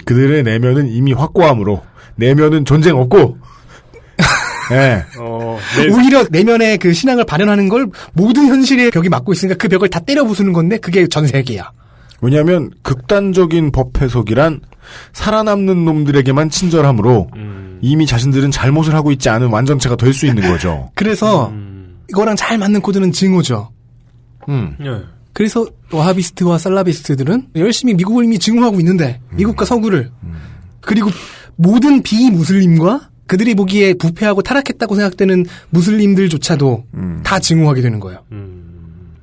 그들의 내면은 이미 확고함으로 내면은 전쟁 없고 네. 오히려 내면의 그 신앙을 발현하는 걸 모든 현실의 벽이 막고 있으니까 그 벽을 다 때려 부수는 건데 그게 전 세계야. 왜냐하면 극단적인 법 해석이란 살아남는 놈들에게만 친절하므로 이미 자신들은 잘못을 하고 있지 않은 완전체가 될 수 있는 거죠. 그래서 이거랑 잘 맞는 코드는 증오죠. 예. 그래서 와하비스트와 살라비스트들은 열심히 미국을 이미 증오하고 있는데 미국과 서구를 그리고 모든 비무슬림과 그들이 보기에 부패하고 타락했다고 생각되는 무슬림들조차도 다 증오하게 되는 거예요.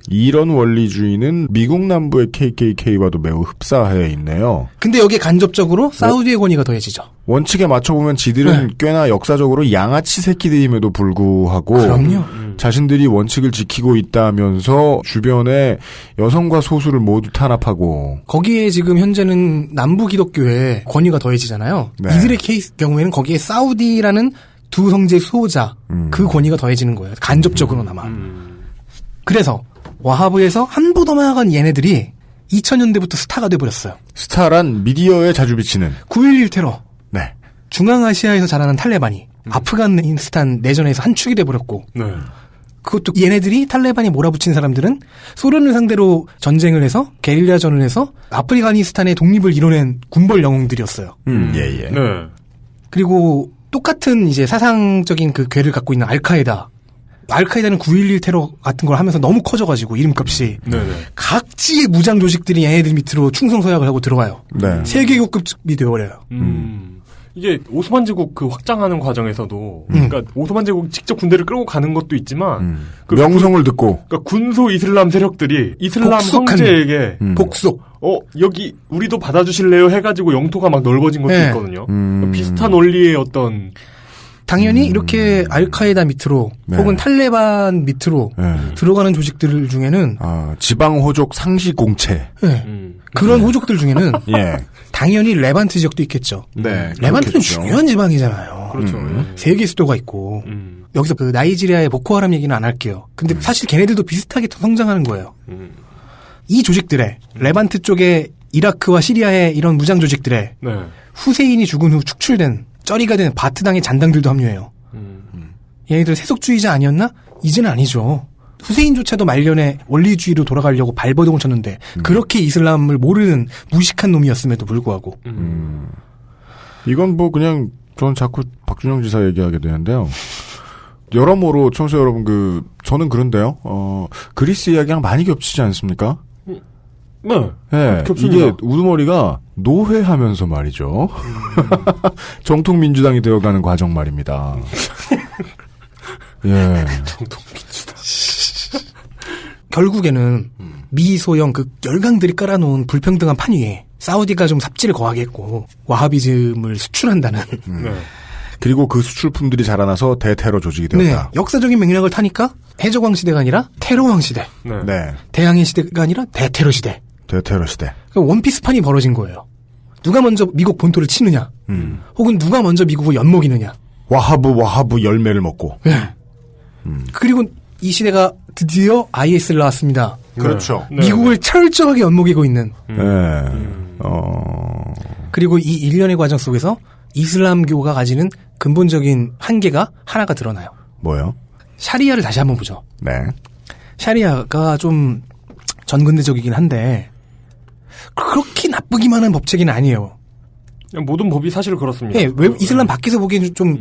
이런 원리주의는 미국 남부의 KKK와도 매우 흡사해 있네요. 근데 여기에 간접적으로 사우디의 권위가 더해지죠. 원칙에 맞춰보면 지들은 꽤나 역사적으로 양아치 새끼들임에도 불구하고 그럼요. 자신들이 원칙을 지키고 있다면서 주변에 여성과 소수를 모두 탄압하고 거기에 지금 현재는 남부 기독교의 권위가 더해지잖아요. 네. 이들의 케이스 경우에는 거기에 사우디라는 두 성제 수호자 그 권위가 더해지는 거예요. 간접적으로나마. 그래서 와하브에서 한 보 더 나아간 얘네들이 2000년대부터 스타가 돼버렸어요. 스타란 미디어에 자주 비치는 9.11 테러. 네. 중앙아시아에서 자라난 탈레반이 아프가니스탄 내전에서 한 축이 돼버렸고 네. 그것도 얘네들이 탈레반이 몰아붙인 사람들은 소련을 상대로 전쟁을 해서 게릴라전을 해서 아프가니스탄의 독립을 이뤄낸 군벌 영웅들이었어요. 예. 네. 그리고 똑같은 이제 사상적인 그 괴를 갖고 있는 알카에다는 9.11 테러 같은 걸 하면서 너무 커져가지고 이름값이 각지의 무장 조직들이 얘네들 밑으로 충성서약을 하고 들어와요. 네. 세계급급이 되어버려요. 이게 오스만 제국 그 확장하는 과정에서도 그러니까 오스만 제국 직접 군대를 끌고 가는 것도 있지만 그 명성을 듣고 그러니까 군소 이슬람 세력들이 이슬람 복속한 형제에게 복속 여기 우리도 받아주실래요 해가지고 영토가 막 넓어진 것도 네. 있거든요. 비슷한 원리의 어떤 당연히 이렇게 알카에다 밑으로 혹은 탈레반 밑으로 들어가는 조직들 중에는 지방 호족 상시 공채 그런 호족들 중에는 예. 당연히 레반트 지역도 있겠죠. 네, 레반트는 그렇겠죠. 중요한 지방이잖아요. 그렇죠. 세계 수도가 있고 여기서 그 나이지리아의 보코하람 얘기는 안 할게요. 근데 사실 걔네들도 비슷하게 성장하는 거예요. 이 조직들의 레반트 쪽에 이라크와 시리아의 이런 무장 조직들의 네. 후세인이 죽은 후 축출된 쩌리가 된 바트당의 잔당들도 합류해요. 얘네들 세속주의자 아니었나? 이제는 아니죠. 후세인조차도 말년에 원리주의로 돌아가려고 발버둥을 쳤는데 그렇게 이슬람을 모르는 무식한 놈이었음에도 불구하고 이건 뭐 그냥 저는 자꾸 박준영 지사 얘기하게 되는데요. 여러모로 청취자 여러분 저는 그런데요. 그리스 이야기랑 많이 겹치지 않습니까? 네. 네, 겹칩니다. 이게 우두머리가 노회하면서 말이죠. 정통민주당이 되어가는 과정 말입니다. 예. 정통민주당. 결국에는 미소형 그 열강들이 깔아놓은 불평등한 판 위에 사우디가 좀 삽질을 거하게 했고 와하비즘을 수출한다는 그리고 그 수출품들이 자라나서 대테러 조직이 되었다. 네. 역사적인 맥락을 타니까 해적왕 시대가 아니라 테러왕 시대. 네. 대항해 시대가 아니라 대테러 시대. 대테러 시대. 그러니까 원피스판이 벌어진 거예요. 누가 먼저 미국 본토를 치느냐. 혹은 누가 먼저 미국을 엿먹이느냐. 와하브 열매를 먹고. 네. 그리고 이 시대가 드디어 IS를 나왔습니다. 그렇죠. 미국을 철저하게 엿먹이고 있는. 그리고 이 일련의 과정 속에서 이슬람교가 가지는 근본적인 한계가 하나가 드러나요. 뭐요? 샤리아를 다시 한번 보죠. 네. 샤리아가 좀 전근대적이긴 한데 그렇게 나쁘기만 한 법체계는 아니에요. 모든 법이 사실 그렇습니다. 네, 왜 이슬람 밖에서 보기에는 좀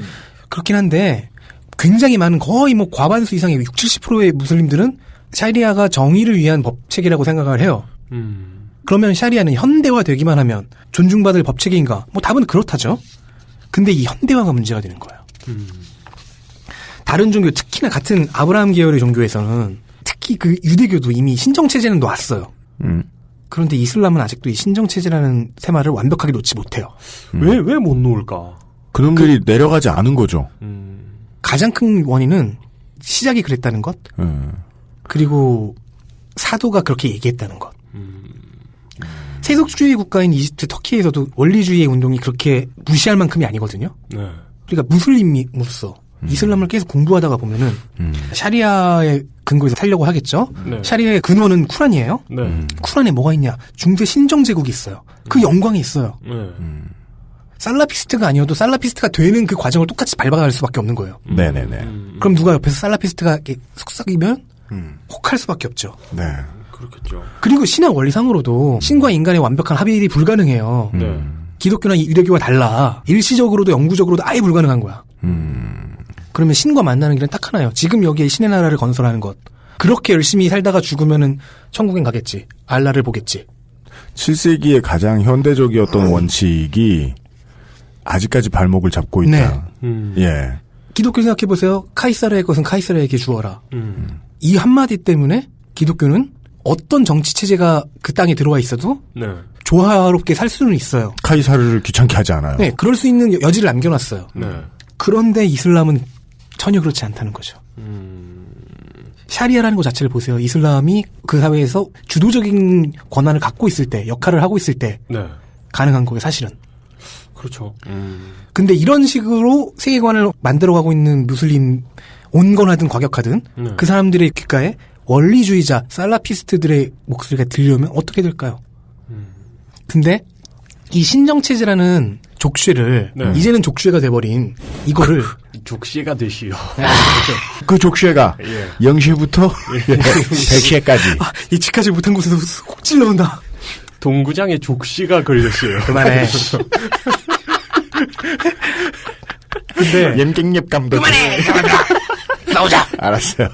그렇긴 한데 굉장히 많은 거의 뭐 과반수 이상의 60-70%의 무슬림들은 샤리아가 정의를 위한 법체계라고 생각을 해요. 그러면 샤리아는 현대화되기만 하면 존중받을 법체계인가? 뭐 답은 그렇다죠. 근데 이 현대화가 문제가 되는 거예요. 다른 종교, 특히나 같은 아브라함 계열의 종교에서는 특히 그 유대교도 이미 신정체제는 놨어요. 그런데 이슬람은 아직도 이 신정체제라는 테마를 완벽하게 놓지 못해요. 왜 못 놓을까? 그놈들이 내려가지 않은 거죠. 가장 큰 원인은 시작이 그랬다는 것, 그리고 사도가 그렇게 얘기했다는 것. 세속주의 국가인 이집트, 터키에서도 원리주의의 운동이 그렇게 무시할 만큼이 아니거든요. 네. 그러니까 무슬림으로서 이슬람을 계속 공부하다가 보면은 샤리아의 근거에서 살려고 하겠죠. 네. 샤리아의 근원은 쿠란이에요. 네. 쿠란에 뭐가 있냐? 중세 신정제국이 있어요. 그 영광이 있어요. 네. 살라피스트가 아니어도 살라피스트가 되는 그 과정을 똑같이 밟아갈 수밖에 없는 거예요. 네네네. 그럼 누가 옆에서 살라피스트가 이렇게 속삭이면 혹할 수밖에 없죠. 네. 그렇겠죠. 그리고 신학 원리상으로도 신과 인간의 완벽한 합일이 불가능해요. 네. 기독교나 유대교와 달라. 일시적으로도 영구적으로도 아예 불가능한 거야. 그러면 신과 만나는 길은 딱 하나예요. 지금 여기에 신의 나라를 건설하는 것. 그렇게 열심히 살다가 죽으면은 천국엔 가겠지. 알라를 보겠지. 7세기의 가장 현대적이었던 원칙이 아직까지 발목을 잡고 있다. 예. 기독교 생각해보세요. 카이사르의 것은 카이사르에게 주어라. 이 한마디 때문에 기독교는 어떤 정치체제가 그 땅에 들어와 있어도 네. 조화롭게 살 수는 있어요. 카이사르를 귀찮게 하지 않아요. 네, 그럴 수 있는 여지를 남겨놨어요. 네. 그런데 이슬람은 전혀 그렇지 않다는 거죠. 샤리아라는 것 자체를 보세요. 이슬람이 그 사회에서 주도적인 권한을 갖고 있을 때, 역할을 하고 있을 때 네. 가능한 거예요, 사실은. 그렇죠. 근데 이런 식으로 세계관을 만들어가고 있는 무슬림 온건하든 과격하든 네. 그 사람들의 귓가에 원리주의자, 살라피스트들의 목소리가 들려오면 어떻게 될까요? 근데 이 신정체제라는 족쇄를 네. 이제는 족쇄가 돼버린 이거를 족쇄가 되시오. 그 족쇄가 예. 0시부터 100시까지. 예측하지 못한 곳에서 콕 찔러온다. 동구장에 족쇄가 걸렸어요. 그만해. 근데 옌갱랩 감독. 그만해. 싸우자. 알았어요.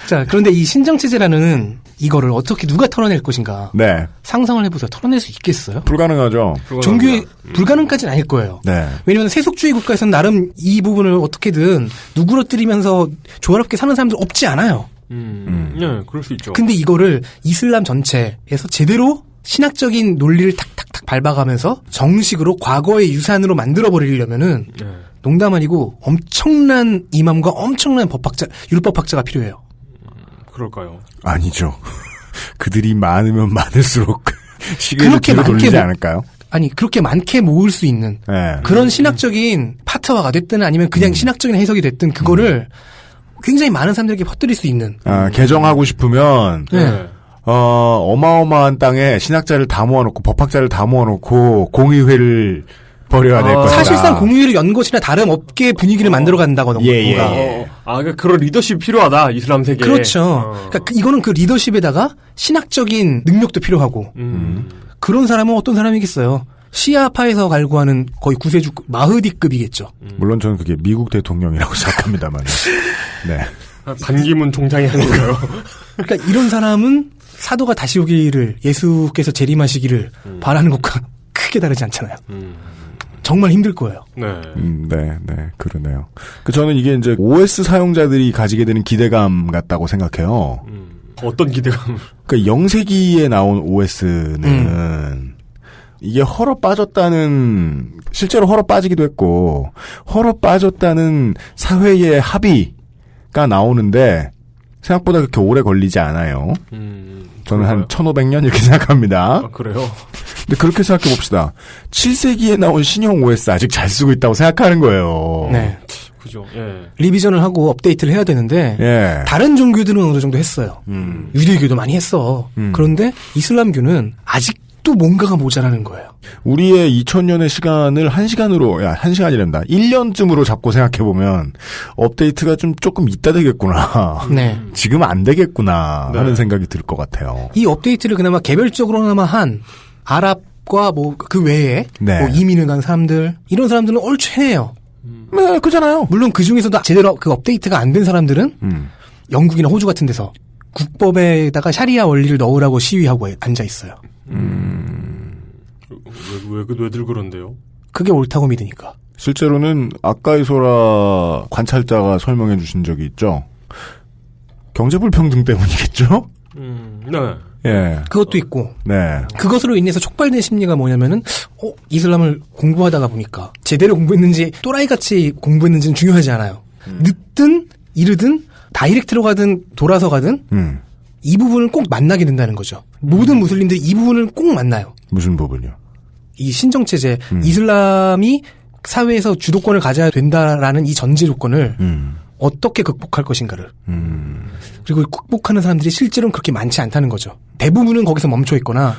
자, 그런데 이 신정체제라는 이거를 어떻게 누가 털어낼 것인가? 네. 상상을 해보세요. 털어낼 수 있겠어요? 불가능하죠. 종교의 불가능까지는 아닐 거예요. 네. 왜냐하면 세속주의 국가에서는 나름 이 부분을 어떻게든 누그러뜨리면서 조화롭게 사는 사람들 없지 않아요. 네, 그럴 수 있죠. 근데 이거를 이슬람 전체에서 제대로 신학적인 논리를 탁탁탁 밟아가면서 정식으로 과거의 유산으로 만들어버리려면은 네. 농담 아니고 엄청난 이맘과 엄청난 법학자, 율법학자가 필요해요. 그럴까요? 아니죠. 그들이 많으면 많을수록 시계를 그렇게 뒤로 많게 돌리지 않을까요? 아니, 그렇게 많게 모을 수 있는 네. 그런 신학적인 파트화가 됐든 아니면 그냥 신학적인 해석이 됐든 그거를 굉장히 많은 사람들에게 퍼뜨릴 수 있는. 개정하고 싶으면 네. 어마어마한 땅에 신학자를 다 모아놓고 법학자를 다 모아놓고 공의회를 벌여야 될 거다. 사실상 공유를 연 것이나 다른 업계 분위기를 만들어간다거나 뭔가. 그러니까 그런 리더십이 필요하다 이슬람 세계에. 그렇죠. 그러니까 이거는 그 리더십에다가 신학적인 능력도 필요하고 그런 사람은 어떤 사람이겠어요. 시아파에서 갈구하는 거의 구세주 마흐디급이겠죠. 물론 저는 그게 미국 대통령이라고 생각합니다만. 네. 반기문 총장이 아닌가요? 그러니까 이런 사람은 사도가 다시 오기를 예수께서 재림하시기를 바라는 것과 크게 다르지 않잖아요. 정말 힘들 거예요. 네. 그러네요. 저는 이게 이제 OS 사용자들이 가지게 되는 기대감 같다고 생각해요. 어떤 기대감을? 그러니까 0세기에 나온 OS는 이게 헐어 빠졌다는, 실제로 헐어 빠지기도 했고, 헐어 빠졌다는 사회의 합의가 나오는데, 생각보다 그렇게 오래 걸리지 않아요. 저는 한 1500년 이렇게 생각합니다. 그래요? 근데 그렇게 생각해 봅시다. 7세기에 나온 신형 OS 아직 잘 쓰고 있다고 생각하는 거예요. 네. 그죠. 예. 리비전을 하고 업데이트를 해야 되는데 예. 다른 종교들은 어느 정도 했어요. 유대교도 많이 했어. 그런데 이슬람교는 아직도 뭔가가 모자라는 거예요. 우리의 2000년의 시간을 1시간이란다. 1년쯤으로 잡고 생각해보면, 업데이트가 조금 이따 되겠구나. 네. 지금 안 되겠구나. 네. 하는 생각이 들 것 같아요. 이 업데이트를 그나마 개별적으로나마 한 아랍과 그 외에 네. 이민을 간 사람들, 이런 사람들은 얼추 해요. 네, 그잖아요. 물론 그 중에서도 제대로 그 업데이트가 안 된 사람들은 영국이나 호주 같은 데서 국법에다가 샤리아 원리를 넣으라고 시위하고 앉아 있어요. 왜들 그런데요? 그게 옳다고 믿으니까. 실제로는 아까이소라 관찰자가 설명해 주신 적이 있죠. 경제불평등 때문이겠죠? 네. 예. 그것도 있고. 네. 그것으로 인해서 촉발된 심리가 뭐냐면은, 이슬람을 공부하다가 보니까, 제대로 공부했는지, 또라이같이 공부했는지는 중요하지 않아요. 늦든, 이르든, 다이렉트로 가든, 돌아서 가든, 이 부분을 꼭 만나게 된다는 거죠. 모든 무슬림들이 이 부분을 꼭 만나요. 무슨 부분이요? 이 신정체제, 이슬람이 사회에서 주도권을 가져야 된다라는 이 전제 조건을, 어떻게 극복할 것인가를. 그리고 극복하는 사람들이 실제로는 그렇게 많지 않다는 거죠. 대부분은 거기서 멈춰 있거나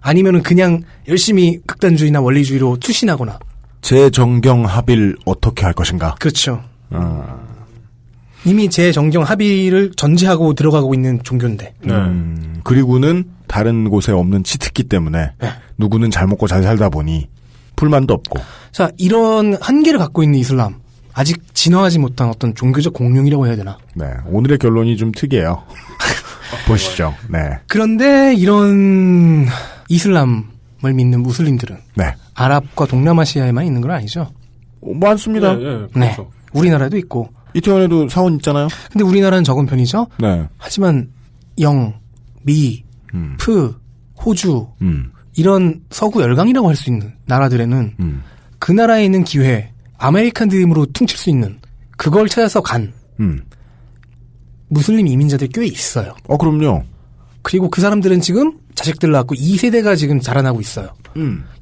아니면은 그냥 열심히 극단주의나 원리주의로 투신하거나. 재정경 합의를 어떻게 할 것인가? 그렇죠. 이미 재정경 합의를 전제하고 들어가고 있는 종교인데. 그리고는 다른 곳에 없는 치트키 때문에 누구는 잘 먹고 잘 살다 보니 불만도 없고. 자, 이런 한계를 갖고 있는 이슬람. 아직 진화하지 못한 어떤 종교적 공룡이라고 해야 되나? 네. 오늘의 결론이 좀 특이해요. 보시죠. 네. 그런데 이런 이슬람을 믿는 무슬림들은 네. 아랍과 동남아시아에만 있는 건 아니죠? 많습니다. 네. 네. 우리나라에도 있고. 이태원에도 사원 있잖아요. 근데 우리나라는 적은 편이죠? 네. 하지만 영, 미, 프, 호주 이런 서구 열강이라고 할 수 있는 나라들에는 그 나라에 있는 기회, 아메리칸 드림으로 퉁칠 수 있는 그걸 찾아서 간 무슬림 이민자들 꽤 있어요. 그럼요. 그리고 그 사람들은 지금 자식들 낳고 2세대가 지금 자라나고 있어요.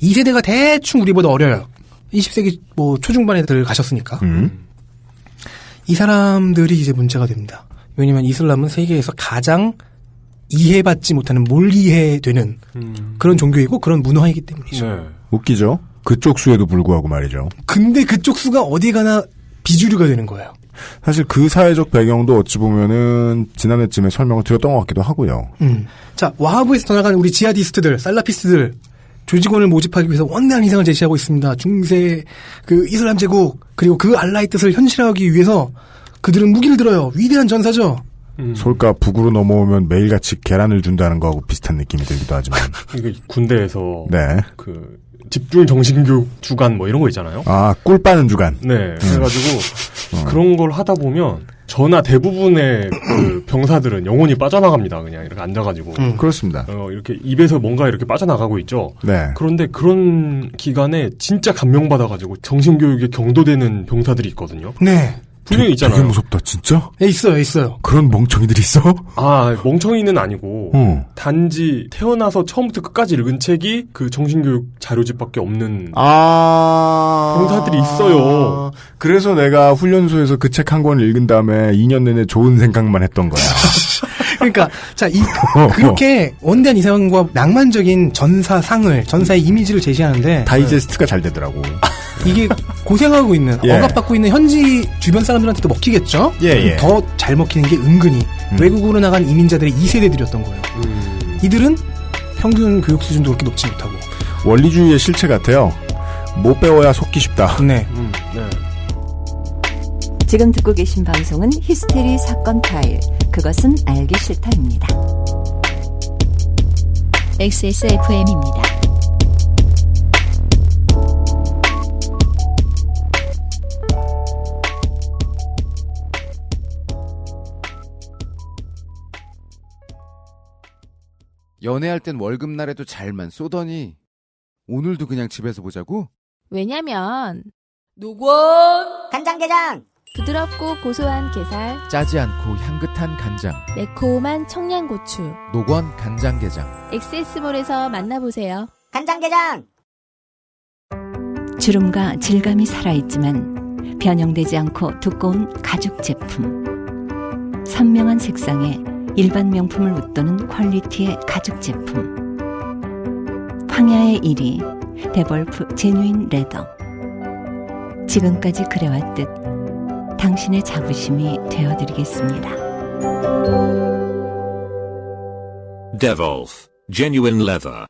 2세대가 대충 우리보다 어려요. 20세기 뭐 초중반에들 가셨으니까. 이 사람들이 이제 문제가 됩니다. 왜냐면 이슬람은 세계에서 가장 이해받지 못하는 뭘 이해되는 그런 종교이고 그런 문화이기 때문이죠. 네. 웃기죠? 그쪽 수에도 불구하고 말이죠. 근데 그쪽 수가 어디 가나 비주류가 되는 거예요. 사실 그 사회적 배경도 어찌 보면은 지난해쯤에 설명을 드렸던 것 같기도 하고요. 자, 와하브에서 떠나간 우리 지하디스트들, 살라피스트들 조직원을 모집하기 위해서 원대한 희생을 제시하고 있습니다. 중세 그 이슬람 제국 그리고 그 알라의 뜻을 현실화하기 위해서 그들은 무기를 들어요. 위대한 전사죠. 솔까 북으로 넘어오면 매일같이 계란을 준다는 거하고 비슷한 느낌이 들기도 하지만. 이게 군대에서 네. 그 집중 정신교육 주간 뭐 이런 거 있잖아요. 꿀 빠는 주간. 네. 그래가지고 그런 걸 하다 보면 저나 대부분의 그 병사들은 영혼이 빠져나갑니다. 그냥 이렇게 앉아가지고. 그렇습니다. 이렇게 입에서 뭔가 이렇게 빠져나가고 있죠. 네. 그런데 그런 기간에 진짜 감명받아가지고 정신교육에 경도되는 병사들이 있거든요. 네. 분명히 있잖아요. 되게 무섭다, 진짜? 네, 있어요. 그런 멍청이들이 있어? 멍청이는 아니고, 단지 태어나서 처음부터 끝까지 읽은 책이 그 정신교육 자료집밖에 없는 병사들이 있어요. 그래서 내가 훈련소에서 그 책 한 권을 읽은 다음에 2년 내내 좋은 생각만 했던 거야. 그러니까, 자, 그렇게 원대한 이상과 낭만적인 전사의 이미지를 제시하는데. 다이제스트가 잘 되더라고. 이게 고생하고 있는, 억압받고 있는 현지 주변 사람들한테도 먹히겠죠? 예. 더 잘 먹히는 게 은근히 외국으로 나간 이민자들의 2세대들이었던 거예요. 이들은 평균 교육 수준도 그렇게 높지 못하고. 원리주의의 실체 같아요. 못 배워야 속기 쉽다. 네. 지금 듣고 계신 방송은 히스테리 사건 파일, 그것은 알기 싫다입니다. XSFM입니다. 연애할 땐 월급날에도 잘만 쏘더니 오늘도 그냥 집에서 보자고? 왜냐면 노건 간장게장 부드럽고 고소한 게살, 짜지 않고 향긋한 간장, 매콤한 청양고추, 노건 간장게장. 엑세스몰에서 만나보세요. 간장게장 주름과 질감이 살아있지만 변형되지 않고 두꺼운 가죽 제품. 선명한 색상에 일반 명품을 웃도는 퀄리티의 가죽 제품. 황야의 1위 데볼프 제뉴인 레더. 지금까지 그래왔듯 당신의 자부심이 되어드리겠습니다. Devolf Genuine Leather.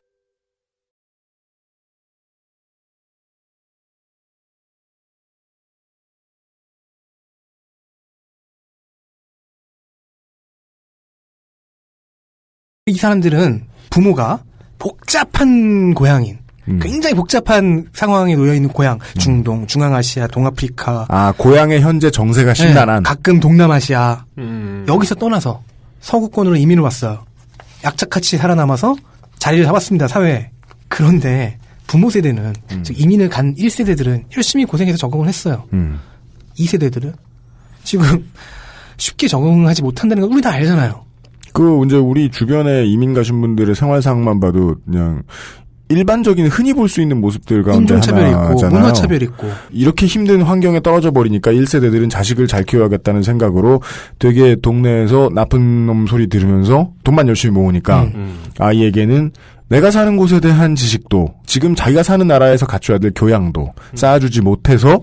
이 사람들은 부모가 복잡한 고향인, 굉장히 복잡한 상황에 놓여있는 고향, 중동, 중앙아시아, 동아프리카. 고향의 현재 정세가 심란한. 네, 가끔 동남아시아. 여기서 떠나서 서구권으로 이민을 왔어요. 약착같이 살아남아서 자리를 잡았습니다, 사회에. 그런데 부모 세대는, 즉 이민을 간 1세대들은 열심히 고생해서 적응을 했어요. 2세대들은 지금 쉽게 적응하지 못한다는 건 우리 다 알잖아요. 이제 우리 주변에 이민 가신 분들의 생활상만 봐도 그냥 일반적인 흔히 볼 수 있는 모습들 가운데 인종차별 하나잖아요. 있고 문화차별 있고. 이렇게 힘든 환경에 떨어져 버리니까 1세대들은 자식을 잘 키워야겠다는 생각으로 되게 동네에서 나쁜 놈 소리 들으면서 돈만 열심히 모으니까 아이에게는 내가 사는 곳에 대한 지식도 지금 자기가 사는 나라에서 갖춰야 될 교양도 쌓아주지 못해서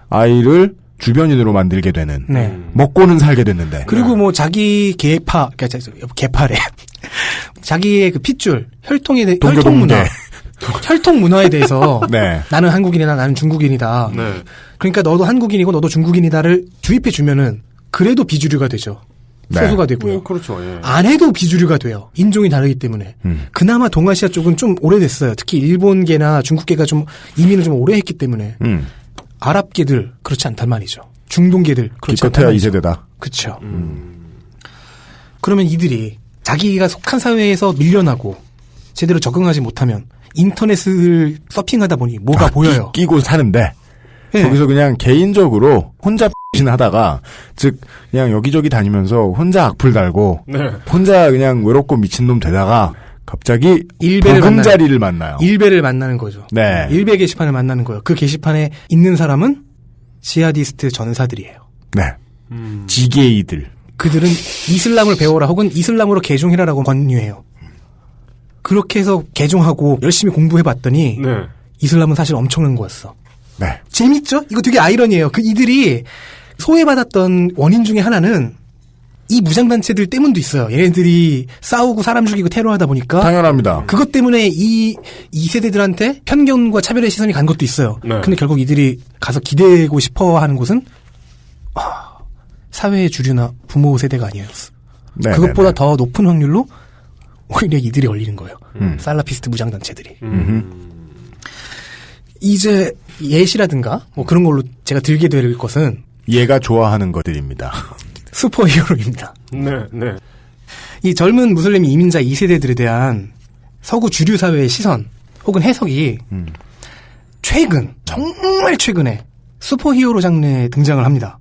아이를 주변인으로 만들게 되는. 네. 먹고는 살게 됐는데. 그리고 뭐 자기 계파래. 자기의 그 핏줄, 혈통의 혈통 문화. 혈통 문화에 대해서 네. 나는 한국인이다, 나는 중국인이다. 네. 그러니까 너도 한국인이고 너도 중국인이다를 주입해 주면은 그래도 비주류가 되죠. 네. 소수가 되고요. 그렇죠. 예. 안 해도 비주류가 돼요. 인종이 다르기 때문에. 그나마 동아시아 쪽은 좀 오래됐어요. 특히 일본계나 중국계가 좀 이민을 좀 오래 했기 때문에. 아랍계들 그렇지 않단 말이죠. 중동계들 그렇지 않단 기껏해야 말이죠. 2세대다. 그렇죠. 그러면 이들이 자기가 속한 사회에서 밀려나고 제대로 적응하지 못하면 인터넷을 서핑하다 보니 뭐가 보여요. 끼고 사는데 네. 거기서 그냥 개인적으로 혼자 하다가 즉 그냥 여기저기 다니면서 혼자 악플 달고 네. 혼자 그냥 외롭고 미친놈 되다가 갑자기 일베를 보금자리를 만나요. 일베를 만나는 거죠. 네. 일베 게시판을 만나는 거예요. 그 게시판에 있는 사람은 지하디스트 전사들이에요. 네. 지게이들. 그들은 이슬람을 배워라 혹은 이슬람으로 개종해라라고 권유해요. 그렇게 해서 개종하고 열심히 공부해봤더니 네. 이슬람은 사실 엄청난 거였어. 네. 재밌죠? 이거 되게 아이러니해요. 그 이들이 소외받았던 원인 중에 하나는 이 무장단체들 때문도 있어요. 얘네들이 싸우고 사람 죽이고 테러하다 보니까. 당연합니다. 그것 때문에 이 세대들한테 편견과 차별의 시선이 간 것도 있어요. 네. 근데 결국 이들이 가서 기대고 싶어 하는 곳은 사회의 주류나 부모 세대가 아니었어. 네, 그것보다 더 높은 확률로 오히려 이들이 얼리는 거예요. 살라피스트 무장단체들이. 이제 예시라든가 뭐 그런 걸로 제가 들게 될 것은 얘가 좋아하는 것들입니다. 슈퍼히어로입니다. 네, 네. 이 젊은 무슬림 이민자 2세대들에 대한 서구 주류 사회의 시선 혹은 해석이 정말 최근에 슈퍼히어로 장르에 등장을 합니다.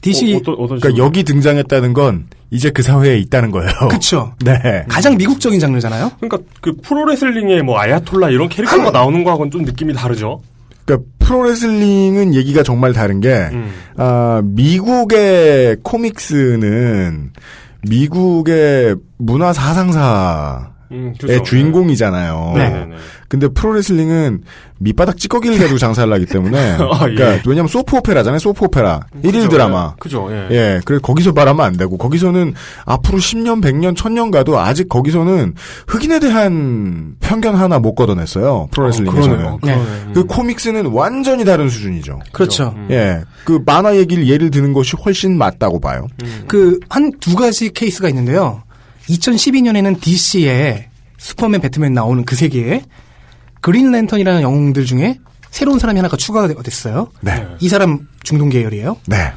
DC 그러니까 여기 등장했다는 건 이제 그 사회에 있다는 거예요. 그렇죠. 네. 가장 미국적인 장르잖아요. 그러니까 그 프로레슬링의 뭐 아야톨라 이런 캐릭터가 나오는 거하고는 좀 느낌이 다르죠. 그러니까 프로레슬링은 얘기가 정말 다른 게 미국의 코믹스는 미국의 문화 사상사의 그렇죠. 주인공이잖아요. 네. 근데 프로레슬링은 밑바닥 찌꺼기를 가지고 장사를 하기 때문에 그러니까 왜냐면 소프오페라잖아요. 소프오페라. 1일 드라마. 그죠. 예. 예. 그래서 거기서 말하면 안 되고 거기서는 앞으로 10년, 100년, 1000년 가도 아직 거기서는 흑인에 대한 편견 하나 못 걷어냈어요. 프로레슬링에서는. 그 코믹스는 완전히 다른 수준이죠. 그렇죠. 예. 그 만화 얘기를 예를 드는 것이 훨씬 맞다고 봐요. 그 한 두 가지 케이스가 있는데요. 2012년에는 DC에 슈퍼맨, 배트맨 나오는 그 세계에 그린 랜턴이라는 영웅들 중에 새로운 사람이 하나가 추가가 됐어요. 네. 이 사람 중동 계열이에요. 네.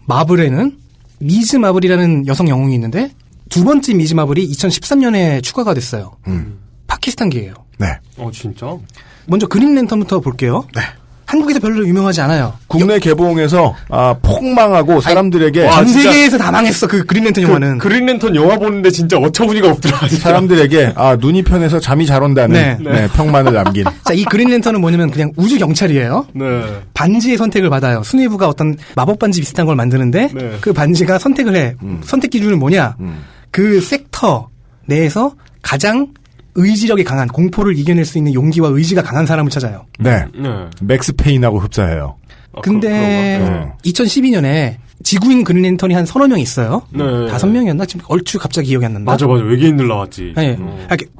마블에는 미즈 마블이라는 여성 영웅이 있는데 두 번째 미즈 마블이 2013년에 추가가 됐어요. 파키스탄계예요. 네. 진짜? 먼저 그린 랜턴부터 볼게요. 네. 한국에서 별로 유명하지 않아요. 국내 개봉해서 폭망하고 사람들에게 전 세계에서 다 망했어. 그 그린랜턴 영화는. 그린랜턴 영화 보는데 진짜 어처구니가 없더라. 진짜. 사람들에게 눈이 편해서 잠이 잘 온다는 네. 평만을 남긴. 자, 이 그린랜턴은 뭐냐면 그냥 우주 경찰이에요. 네. 반지의 선택을 받아요. 수뇌부가 어떤 마법 반지 비슷한 걸 만드는데 네. 그 반지가 선택을 해. 선택 기준은 뭐냐? 그 섹터 내에서 가장 의지력이 강한, 공포를 이겨낼 수 있는 용기와 의지가 강한 사람을 찾아요. 네. 맥스 페인하고 흡사해요. 근데 2012년에 지구인 그린랜턴이 한 서너 명 있어요. 네. 5명이었나? 지금 얼추 갑자기 기억이 안 난다. 맞아. 외계인들 나왔지. 네.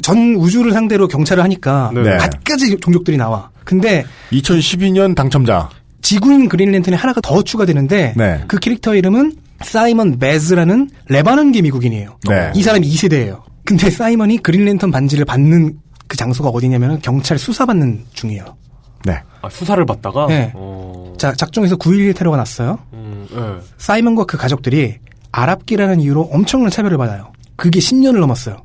전 우주를 상대로 경찰을 하니까 네. 갖가지 종족들이 나와. 근데 2012년 당첨자. 지구인 그린랜턴에 하나가 더 추가되는데 네. 그 캐릭터 이름은 사이먼 베즈라는 레바논계 미국인이에요. 네. 이 사람이 2세대예요. 근데 사이먼이 그린랜턴 반지를 받는 그 장소가 어디냐면 경찰 수사받는 중이에요. 네. 수사를 받다가? 네. 자, 작중에서 9.11 테러가 났어요. 네. 사이먼과 그 가족들이 아랍계라는 이유로 엄청난 차별을 받아요. 그게 10년을 넘었어요.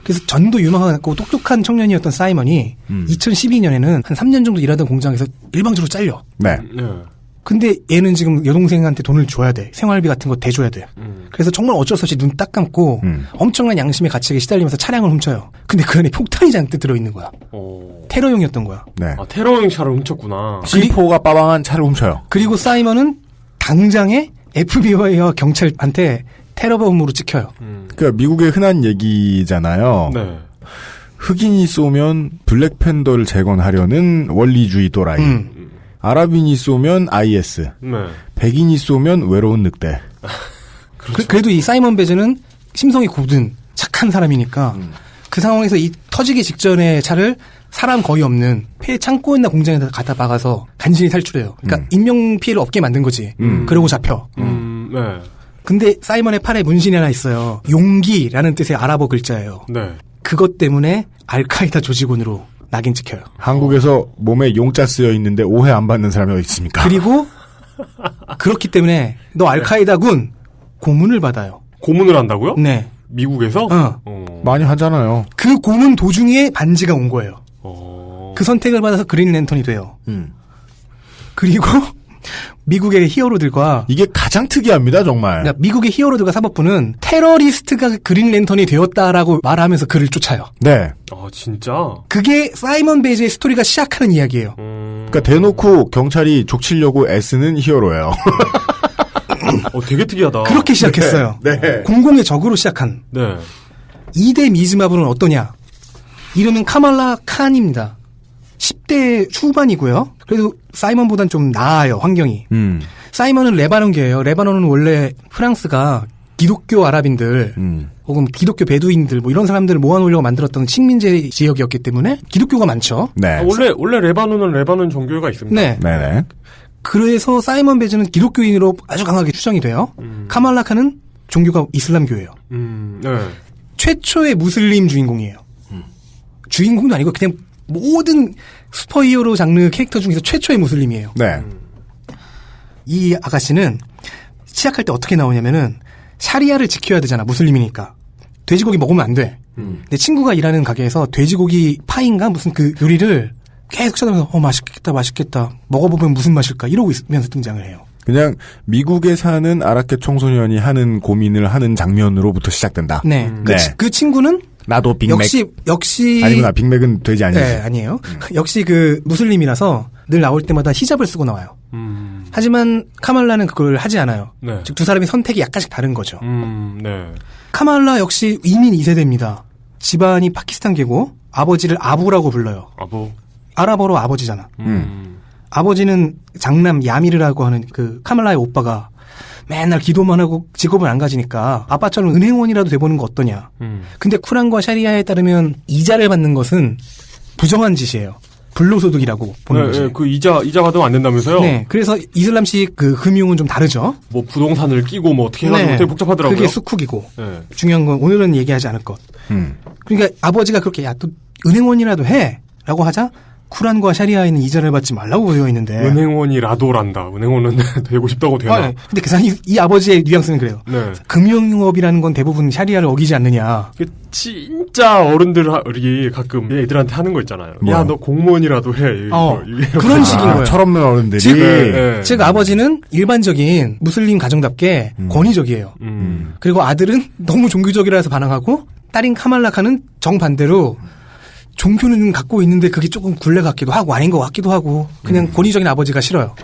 그래서 전도 유망하고 똑똑한 청년이었던 사이먼이 2012년에는 한 3년 정도 일하던 공장에서 일방적으로 잘려. 네. 근데 얘는 지금 여동생한테 돈을 줘야 돼. 생활비 같은 거 대줘야 돼. 그래서 정말 어쩔 수 없이 눈 딱 감고 엄청난 양심의 가책에 시달리면서 차량을 훔쳐요. 근데 그 안에 폭탄이 잔뜩 들어있는 거야. 테러용이었던 거야. 네. 테러용 차를 훔쳤구나. C4가 빠방한 차를 훔쳐요. 그리고 사이먼은 당장에 FBI와 경찰한테 테러범으로 찍혀요. 그러니까 미국의 흔한 얘기잖아요. 네. 흑인이 쏘면 블랙팬더를 재건하려는 원리주의 또라이. 아랍인이 쏘면 IS. 네. 백인이 쏘면 외로운 늑대. 그렇죠. 그래도 이 사이먼 베즈는 심성이 고든 착한 사람이니까 그 상황에서 이 터지기 직전에 차를 사람 거의 없는 폐 창고에나 공장에다 갖다 박아서 간신히 탈출해요. 그러니까 인명 피해를 없게 만든 거지. 그러고 잡혀. 네. 근데 사이먼의 팔에 문신이 하나 있어요. 용기라는 뜻의 아랍어 글자예요. 네. 그것 때문에 알카이다 조직원으로 낙인 찍혀요. 한국에서 몸에 용자 쓰여 있는데 오해 안 받는 사람이 어디 있습니까? 그리고 그렇기 때문에 너 알카이다군 고문을 받아요. 고문을 한다고요? 네. 미국에서? 많이 하잖아요. 그 고문 도중에 반지가 온 거예요. 그 선택을 받아서 그린 랜턴이 돼요. 그리고 미국의 히어로들과 이게 가장 특이합니다, 정말. 그러니까 미국의 히어로들과 사법부는 테러리스트가 그린 랜턴이 되었다라고 말하면서 그를 쫓아요. 네. 아, 진짜? 그게 사이먼 베이지의 스토리가 시작하는 이야기예요. 그러니까 대놓고 경찰이 족치려고 애쓰는 히어로예요. 되게 특이하다. 그렇게 시작했어요. 네. 공공의 적으로 시작한. 네. 2대 미즈마블은 어떠냐? 이름은 카말라 칸입니다. 10대 후반이고요. 그래도 사이먼보단 좀 나아요, 환경이. 사이먼은 레바논계예요. 레바논은 원래 프랑스가 기독교 아랍인들 혹은 기독교 베두인들 뭐 이런 사람들을 모아놓으려고 만들었던 식민지 지역이었기 때문에 기독교가 많죠. 네. 원래 레바논은 레바논 종교가 있습니다. 네. 네네. 그래서 사이먼 베즈는 기독교인으로 아주 강하게 추정이 돼요. 카말라 칸은 종교가 이슬람교예요. 네. 최초의 무슬림 주인공이에요. 주인공도 아니고 그냥 모든 슈퍼히어로 장르 캐릭터 중에서 최초의 무슬림이에요. 네. 이 아가씨는 시작할 때 어떻게 나오냐면은 샤리아를 지켜야 되잖아. 무슬림이니까. 돼지고기 먹으면 안 돼. 내 친구가 일하는 가게에서 돼지고기 파인가 무슨 그 요리를 계속 쳐다보면서 맛있겠다. 먹어보면 무슨 맛일까 이러고 있으면서 등장을 해요. 그냥 미국에 사는 아랍계 청소년이 하는 고민을 하는 장면으로부터 시작된다. 네. 네. 그 친구는 나도 빅맥. 역시 아니구나. 빅맥은 돼지 아니지. 네, 아니에요. 역시 그 무슬림이라서 늘 나올 때마다 히잡을 쓰고 나와요. 하지만 카말라는 그걸 하지 않아요. 네. 즉 두 사람의 선택이 약간씩 다른 거죠. 네. 카말라 역시 이민 2세대입니다. 집안이 파키스탄계고 아버지를 아부라고 불러요. 아부. 아랍어로 아버지잖아. 아버지는 장남 야미르라고 하는 그 카말라의 오빠가 맨날 기도만 하고 직업을 안 가지니까 아빠처럼 은행원이라도 돼보는 거 어떠냐. 근데 쿠란과 샤리아에 따르면 이자를 받는 것은 부정한 짓이에요. 불로소득이라고 보는 거죠. 네, 그 이자 받으면 안 된다면서요? 네. 그래서 이슬람식 그 금융은 좀 다르죠. 뭐 부동산을 끼고 뭐 어떻게 해가지고 되게 복잡하더라고요. 그게 수쿡이고. 네. 중요한 건 오늘은 얘기하지 않을 것. 그러니까 아버지가 그렇게 야 또 은행원이라도 해라고 하자 쿠란과 샤리아에는 이자를 받지 말라고 되어 있는데. 은행원이라도란다. 은행원은 되고 싶다고 되나? 네. 근데 그 사람이 이 아버지의 뉘앙스는 그래요. 네. 금융업이라는 건 대부분 샤리아를 어기지 않느냐. 진짜 어른들이 가끔 애들한테 하는 거 있잖아요. 야, 너 공무원이라도 해. 그런 식인 거예요. 철없는 어른들이. 즉 아버지는 일반적인 무슬림 가정답게 권위적이에요. 그리고 아들은 너무 종교적이라서 반항하고 딸인 카말라 칸은 정반대로 종교는 갖고 있는데 그게 조금 굴레 같기도 하고 아닌 것 같기도 하고 그냥 권위적인 아버지가 싫어요.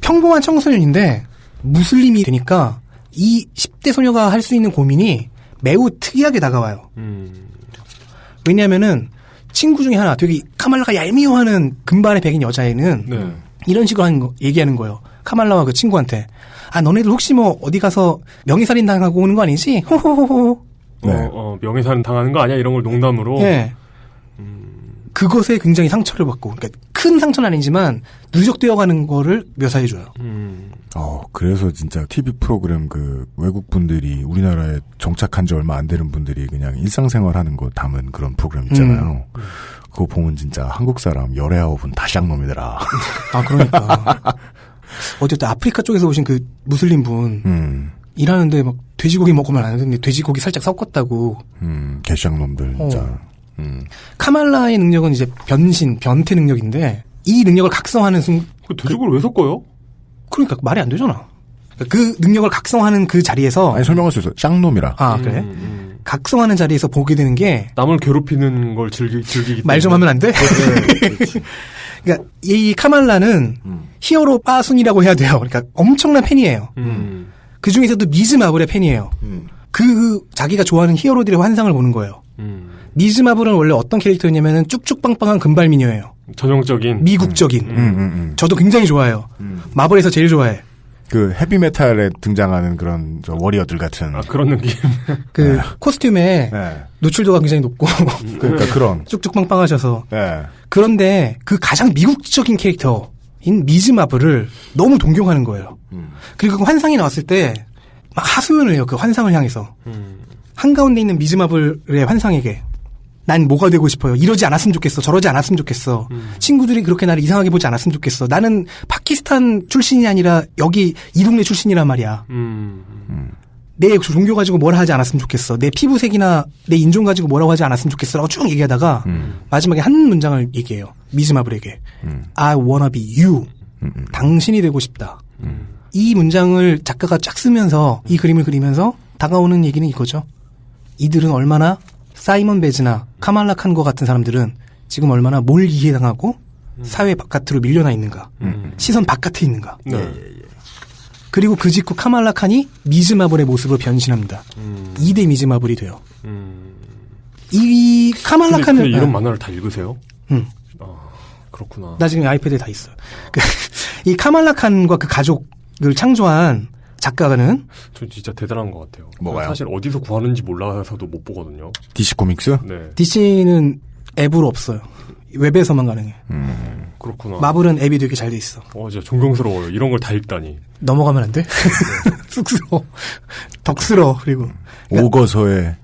평범한 청소년인데 무슬림이 되니까 이 10대 소녀가 할 수 있는 고민이 매우 특이하게 다가와요. 왜냐하면은 친구 중에 하나 되게 카말라가 얄미워하는 금발의 백인 여자애는 이런 식으로 얘기하는 거예요. 카말라와 그 친구한테 너네들 혹시 뭐 어디 가서 명예살인 당하고 오는 거 아니지? 호호호호. 명예살인 당하는 거 아니야? 이런 걸 농담으로. 네. 그것에 굉장히 상처를 받고, 그러니까 큰 상처는 아니지만 누적되어가는 거를 묘사해줘요. 그래서 진짜 TV 프로그램 그 외국 분들이 우리나라에 정착한 지 얼마 안 되는 분들이 그냥 일상생활하는 거 담은 그런 프로그램 있잖아요. 그거 보면 진짜 한국 사람 19은 다 쌍놈이더라. 그러니까. 어쨌든 아프리카 쪽에서 오신 그 무슬림 분. 일하는데 막 돼지고기 먹으면 안 되는데 돼지고기 살짝 섞었다고. 개쌍놈들 진짜. 카말라의 능력은 이제 변태 능력인데 이 능력을 각성하는 그 돼지고기를 왜 섞어요? 그러니까 말이 안 되잖아. 그 능력을 각성하는 그 자리에서 아니 설명할 수 있어. 쌍놈이라. 그래? 각성하는 자리에서 보게 되는 게 남을 괴롭히는 걸 즐기기 말 좀 하면 안 돼? 그러니까 이 카말라는 히어로 빠순이라고 해야 돼요. 그러니까 엄청난 팬이에요. 그 중에서도 미즈마블의 팬이에요. 그 자기가 좋아하는 히어로들의 환상을 보는 거예요. 미즈마블은 원래 어떤 캐릭터였냐면은 쭉쭉빵빵한 금발 미녀예요. 전형적인 미국적인. 저도 굉장히 좋아해요. 마블에서 제일 좋아해. 그 헤비메탈에 등장하는 그런 저 워리어들 같은 그런 느낌. 그 코스튬에 노출도가 굉장히 높고 그러니까 그런 쭉쭉 빵빵하셔서 그런데 그 가장 미국적인 캐릭터인 미즈 마블을 너무 동경하는 거예요. 그리고 그 환상이 나왔을 때 막 하소연을 해요. 그 환상을 향해서 한가운데 있는 미즈 마블의 환상에게 난 뭐가 되고 싶어요. 이러지 않았으면 좋겠어. 저러지 않았으면 좋겠어. 친구들이 그렇게 나를 이상하게 보지 않았으면 좋겠어. 나는 파키스탄 출신이 아니라 여기 이 동네 출신이란 말이야. 내 종교 가지고 뭐라 하지 않았으면 좋겠어. 내 피부색이나 내 인종 가지고 뭐라고 하지 않았으면 좋겠어. 라고 쭉 얘기하다가 마지막에 한 문장을 얘기해요. 미즈 마블에게. I wanna be you. 당신이 되고 싶다. 이 문장을 작가가 쫙 쓰면서 이 그림을 그리면서 다가오는 얘기는 이거죠. 이들은 얼마나 사이먼 베즈나 카말라 칸과 같은 사람들은 지금 얼마나 몰이해당하고 사회 바깥으로 밀려나 있는가. 시선 바깥에 있는가. 그리고 그 직후 카말라 칸이 미즈 마블의 모습으로 변신합니다. 2대 미즈 마블이 돼요. 이 카말라 칸은 근데 이런 만화를 다 읽으세요? 그렇구나. 나 지금 아이패드에 다 있어. 이 카말라 칸과 그 가족을 창조한 작가는 저 진짜 대단한 것 같아요. 뭐가요? 사실 어디서 구하는지 몰라서도 못 보거든요. DC 코믹스? 네. DC는 앱으로 없어요. 웹에서만 가능해. 그렇구나. 마블은 앱이 되게 잘 돼 있어. 진짜 존경스러워요. 이런 걸 다 읽다니. 넘어가면 안 돼? 쑥스러워. 덕스러워. 그리고 오거서에.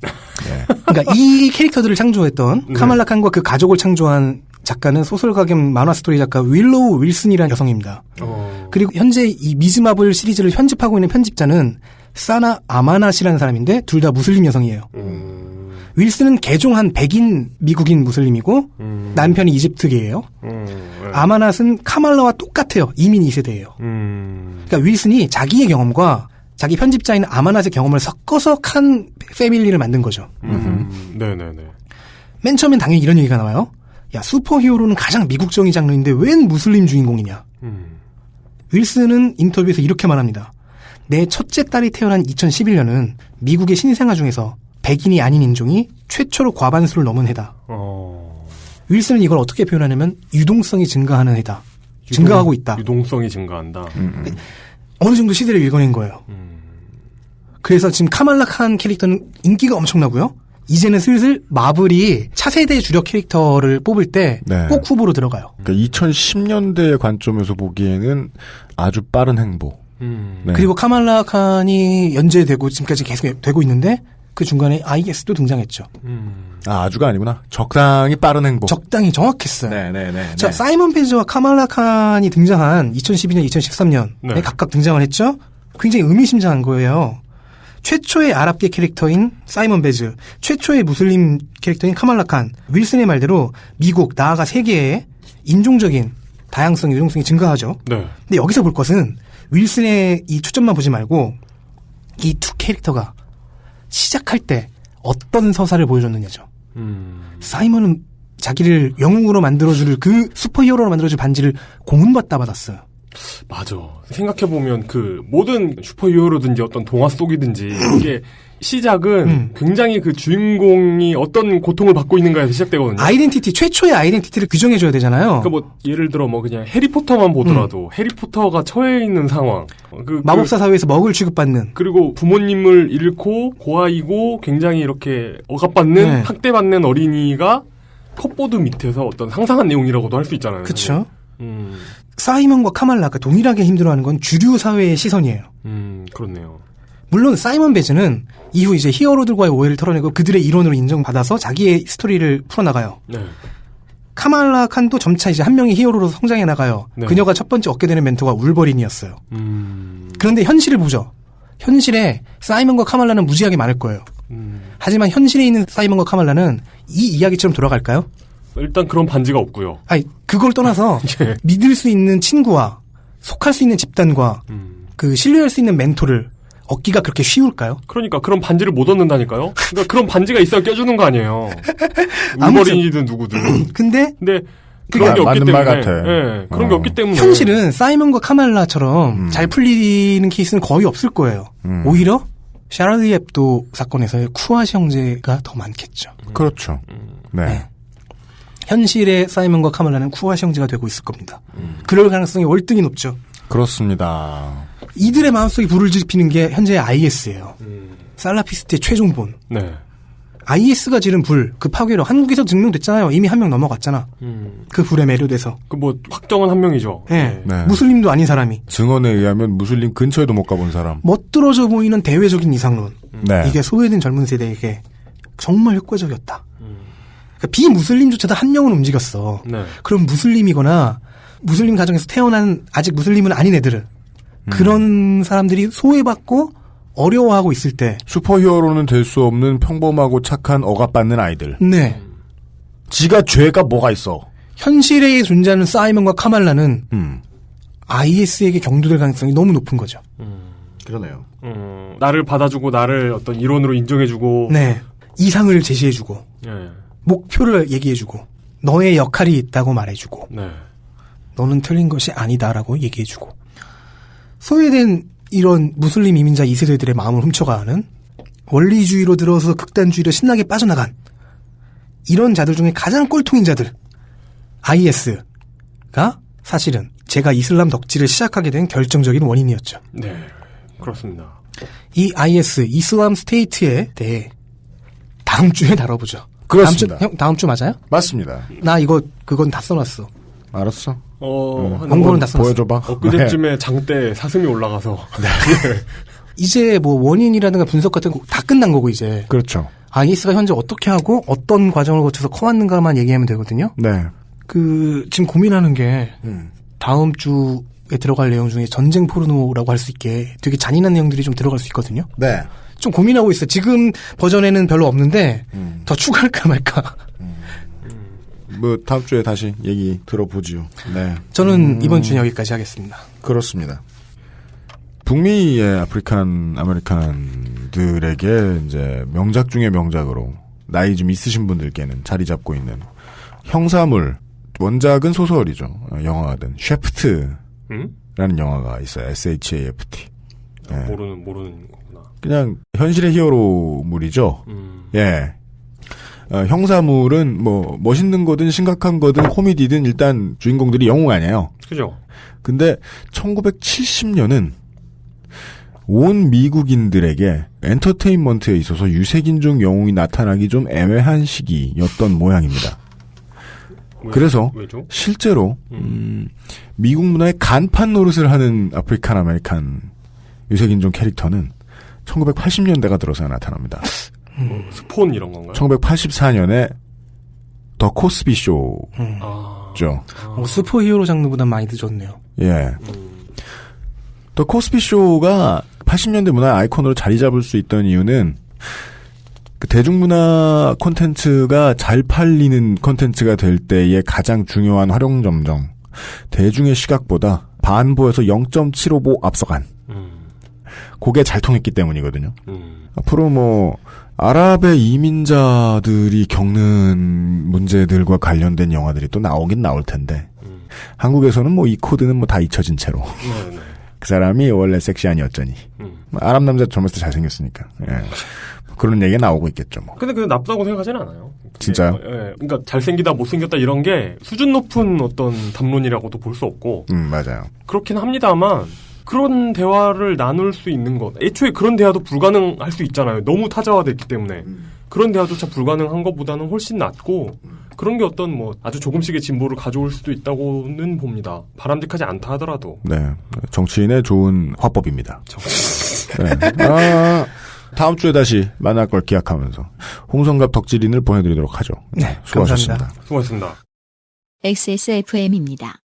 그러니까 이 캐릭터들을 창조했던 카말라 칸과 그 가족을 창조한 작가는 소설가 겸 만화 스토리 작가 윌로우 윌슨이라는 여성입니다. 그리고 현재 이 미즈 마블 시리즈를 편집하고 있는 편집자는 사나 아마낫이라는 사람인데 둘 다 무슬림 여성이에요. 윌슨은 개종한 백인 미국인 무슬림이고 남편이 이집트계예요. 아마낫은 카말라와 똑같아요. 이민 2세대예요. 그러니까 윌슨이 자기의 경험과 자기 편집자인 아마낫의 경험을 섞어서 칸 패밀리를 만든 거죠. 네네네. 맨 처음엔 당연히 이런 얘기가 나와요. 야, 슈퍼히어로는 가장 미국적인 장르인데 웬 무슬림 주인공이냐. 윌슨은 인터뷰에서 이렇게 말합니다. 내 첫째 딸이 태어난 2011년은 미국의 신생아 중에서 백인이 아닌 인종이 최초로 과반수를 넘은 해다. 윌슨은 이걸 어떻게 표현하냐면 유동성이 증가하는 해다. 증가하고 있다. 유동성이 증가한다. 어느 정도 시대를 읽어낸 거예요. 그래서 지금 카말라 칸 캐릭터는 인기가 엄청나고요. 이제는 슬슬 마블이 차세대 주력 캐릭터를 뽑을 때 꼭 후보로 들어가요. 그러니까 2010년대의 관점에서 보기에는 아주 빠른 행보. 그리고 카말라 칸이 연재되고 지금까지 계속 되고 있는데 그 중간에 IS도 등장했죠. 아주가 아니구나. 적당히 빠른 행보. 적당히 정확했어요. 네네네. 자, 사이먼 페즈와 카말라 칸이 등장한 2012년, 2013년에 각각 등장을 했죠. 굉장히 의미심장한 거예요. 최초의 아랍계 캐릭터인 사이먼 베즈, 최초의 무슬림 캐릭터인 카말라 칸, 윌슨의 말대로 미국, 나아가 세계의 인종적인 다양성, 유동성이 증가하죠. 네. 근데 여기서 볼 것은 윌슨의 이 초점만 보지 말고 이 두 캐릭터가 시작할 때 어떤 서사를 보여줬느냐죠. 사이먼은 자기를 영웅으로 만들어줄 그 슈퍼히어로로 만들어줄 반지를 공은받다 받았어요. 맞아. 생각해보면 그 모든 슈퍼히어로든지 어떤 동화 속이든지 이게 시작은 굉장히 그 주인공이 어떤 고통을 받고 있는가에서 시작되거든요. 아이덴티티, 최초의 아이덴티티를 규정해줘야 되잖아요. 그러니까 뭐 예를 들어 뭐 그냥 해리포터만 보더라도 해리포터가 처해 있는 상황. 마법사 사회에서 먹을 취급받는. 그리고 부모님을 잃고 고아이고 굉장히 이렇게 억압받는 학대받는 어린이가 컵보드 밑에서 어떤 상상한 내용이라고도 할 수 있잖아요. 그렇죠. 사이먼과 카말라가 동일하게 힘들어하는 건 주류 사회의 시선이에요. 그렇네요. 물론 사이먼 베즈는 이후 이제 히어로들과의 오해를 털어내고 그들의 일원으로 인정받아서 자기의 스토리를 풀어나가요. 네. 카말라 칸도 점차 이제 한 명의 히어로로 성장해 나가요. 네. 그녀가 첫 번째 얻게 되는 멘토가 울버린이었어요. 그런데 현실을 보죠. 현실에 사이먼과 카말라는 무지하게 많을 거예요. 하지만 현실에 있는 사이먼과 카말라는 이 이야기처럼 돌아갈까요? 일단 그런 반지가 없고요. 아니, 그걸 떠나서 믿을 수 있는 친구와 속할 수 있는 집단과 그 신뢰할 수 있는 멘토를 얻기가 그렇게 쉬울까요? 그러니까 그런 반지를 못 얻는다니까요. 그러니까 그런 반지가 있어야 껴주는 거 아니에요. 울버린이든 누구든. 근데 그런 게 없기 때문에. 말 같아. 네, 그런 게 없기 때문에. 현실은 사이먼과 카말라처럼 잘 풀리는 케이스는 거의 없을 거예요. 오히려 샤를리 앱도 사건에서의 쿠아시 형제가 더 많겠죠. 그렇죠. 네. 현실의 사이먼과 카말라는 쿠아시 형제가 되고 있을 겁니다. 그럴 가능성이 월등히 높죠. 그렇습니다. 이들의 마음속에 불을 지피는 게 현재의 IS예요. 살라피스트의 최종본. 네. IS가 지른 불, 그 파괴력 한국에서 증명됐잖아요. 이미 한 명 넘어갔잖아. 그 불에 매료돼서. 그 뭐 확정은 한 명이죠. 네. 네. 무슬림도 아닌 사람이. 증언에 의하면 무슬림 근처에도 못 가본 사람. 멋들어져 보이는 대외적인 이상론. 네. 이게 소외된 젊은 세대에게 정말 효과적이었다. 그러니까 비무슬림조차도 한 명은 움직였어. 네. 그럼 무슬림이거나 무슬림 가정에서 태어난 아직 무슬림은 아닌 애들은 그런 사람들이 소외받고 어려워하고 있을 때 슈퍼히어로는 될 수 없는 평범하고 착한 억압받는 아이들. 네. 지가 죄가 뭐가 있어. 현실에 존재하는 사이먼과 카말라는 IS에게 경도될 가능성이 너무 높은 거죠. 그러네요. 나를 받아주고 나를 어떤 일원으로 인정해주고 네. 이상을 제시해주고 네. 목표를 얘기해주고 너의 역할이 있다고 말해주고 네. 너는 틀린 것이 아니다라고 얘기해주고 소외된 이런 무슬림 이민자 2세대들의 마음을 훔쳐가는 원리주의로 들어서 극단주의로 신나게 빠져나간 이런 자들 중에 가장 꼴통인 자들 IS가 사실은 제가 이슬람 덕질을 시작하게 된 결정적인 원인이었죠. 네, 그렇습니다. 이 IS 이슬람 스테이트에 대해 다음 주에 다뤄보죠. 그렇습니다. 다음 주 맞아요? 맞습니다. 나 그건 다 써놨어. 알았어. 원고는 다 써놨어. 보여줘봐. 엊그제쯤에 장대 사슴이 올라가서. 네. 이제 뭐 원인이라든가 분석 같은 거 다 끝난 거고 이제. 그렇죠. IS가 현재 어떻게 하고 어떤 과정을 거쳐서 커왔는가만 얘기하면 되거든요. 네. 지금 고민하는 게 다음 주에 들어갈 내용 중에 전쟁 포르노라고 할 수 있게 되게 잔인한 내용들이 좀 들어갈 수 있거든요. 네. 좀 고민하고 있어요. 지금 버전에는 별로 없는데 더 추가할까 말까. 뭐 다음 주에 다시 얘기 들어보지요. 네. 저는 이번 주는 여기까지 하겠습니다. 그렇습니다. 북미의 아프리칸 아메리칸들에게 이제 명작 중의 명작으로 나이 좀 있으신 분들께는 자리 잡고 있는 형사물, 원작은 소설이죠. 영화가 된 쉐프트라는 영화가 있어요. SHAFT. 네. 모르는 거구나. 그냥 현실의 히어로물이죠. 예. 형사물은 뭐 멋있는 거든 심각한 거든 코미디든 일단 주인공들이 영웅 아니에요. 그죠. 근데 1970년은 온 미국인들에게 엔터테인먼트에 있어서 유색인종 영웅이 나타나기 좀 애매한 시기였던 모양입니다. 그래서 왜죠? 실제로 미국 문화의 간판 노릇을 하는 아프리칸 아메리칸 유색인종 캐릭터는 1980년대가 들어서야 나타납니다. 스폰 이런 건가요? 1984년에 더 코스비 쇼죠. 슈퍼히어로 장르보다 많이 늦었네요. 예. 더 코스비 쇼가 80년대 문화의 아이콘으로 자리 잡을 수 있던 이유는 그 대중문화 콘텐츠가 잘 팔리는 콘텐츠가 될 때의 가장 중요한 활용점정, 대중의 시각보다 반보에서 0.755 앞서간 그게 잘 통했기 때문이거든요. 앞으로 뭐 아랍의 이민자들이 겪는 문제들과 관련된 영화들이 또 나오긴 나올 텐데 한국에서는 뭐 이 코드는 뭐 다 잊혀진 채로 그 사람이 원래 섹시하니 어쩌니 아랍 남자 젊었을 때 잘생겼으니까 예. 그런 얘기가 나오고 있겠죠. 뭐. 근데 그게 나쁘다고 생각하지는 않아요. 진짜요? 예, 그러니까 잘생기다 못생겼다 이런 게 수준 높은 어떤 담론이라고도 볼 수 없고 맞아요. 그렇긴 합니다만 그런 대화를 나눌 수 있는 것 애초에 그런 대화도 불가능할 수 있잖아요. 너무 타자화됐기 때문에 그런 대화조차 불가능한 것보다는 훨씬 낫고 그런 게 어떤 뭐 아주 조금씩의 진보를 가져올 수도 있다고는 봅니다. 바람직하지 않다 하더라도. 네, 정치인의 좋은 화법입니다. 네. 다음 주에 다시 만날 걸 기약하면서 홍성갑 덕질인을 보내드리도록 하죠. 네, 수고하셨습니다. 감사합니다. 수고하셨습니다. XSFM입니다.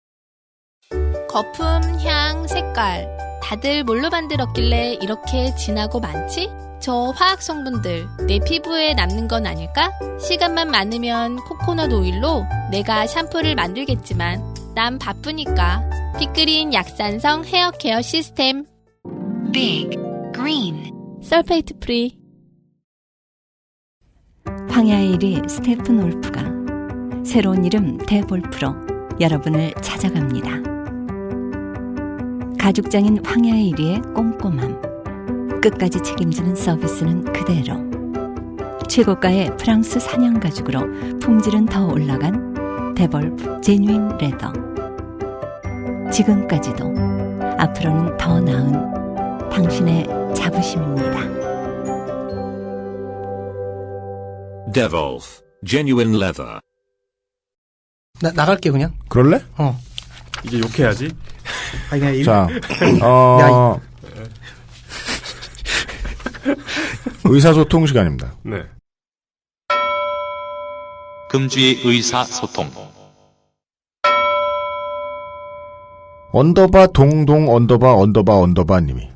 거품, 향, 색깔 다들 뭘로 만들었길래 이렇게 진하고 많지? 저 화학 성분들 내 피부에 남는 건 아닐까? 시간만 많으면 코코넛 오일로 내가 샴푸를 만들겠지만 난 바쁘니까 빅그린 약산성 헤어 케어 시스템 빅 그린 설페이트 프리. 황야의 1위 스테픈 올프가 새로운 이름 대볼프로 여러분을 찾아갑니다. 가죽장인 황야의 1위의 꼼꼼함, 끝까지 책임지는 서비스는 그대로, 최고가의 프랑스 사냥 가죽으로 품질은 더 올라간 데볼프 제뉴인 레더. 지금까지도 앞으로는 더 나은 당신의 자부심입니다. Devolf Genuine Leather. 나갈게 그냥. 그럴래? 이제 욕해야지. 아니 그냥 자, 의사소통 시간입니다. 네. 금주의 의사소통. 언더바 동동 언더바 님이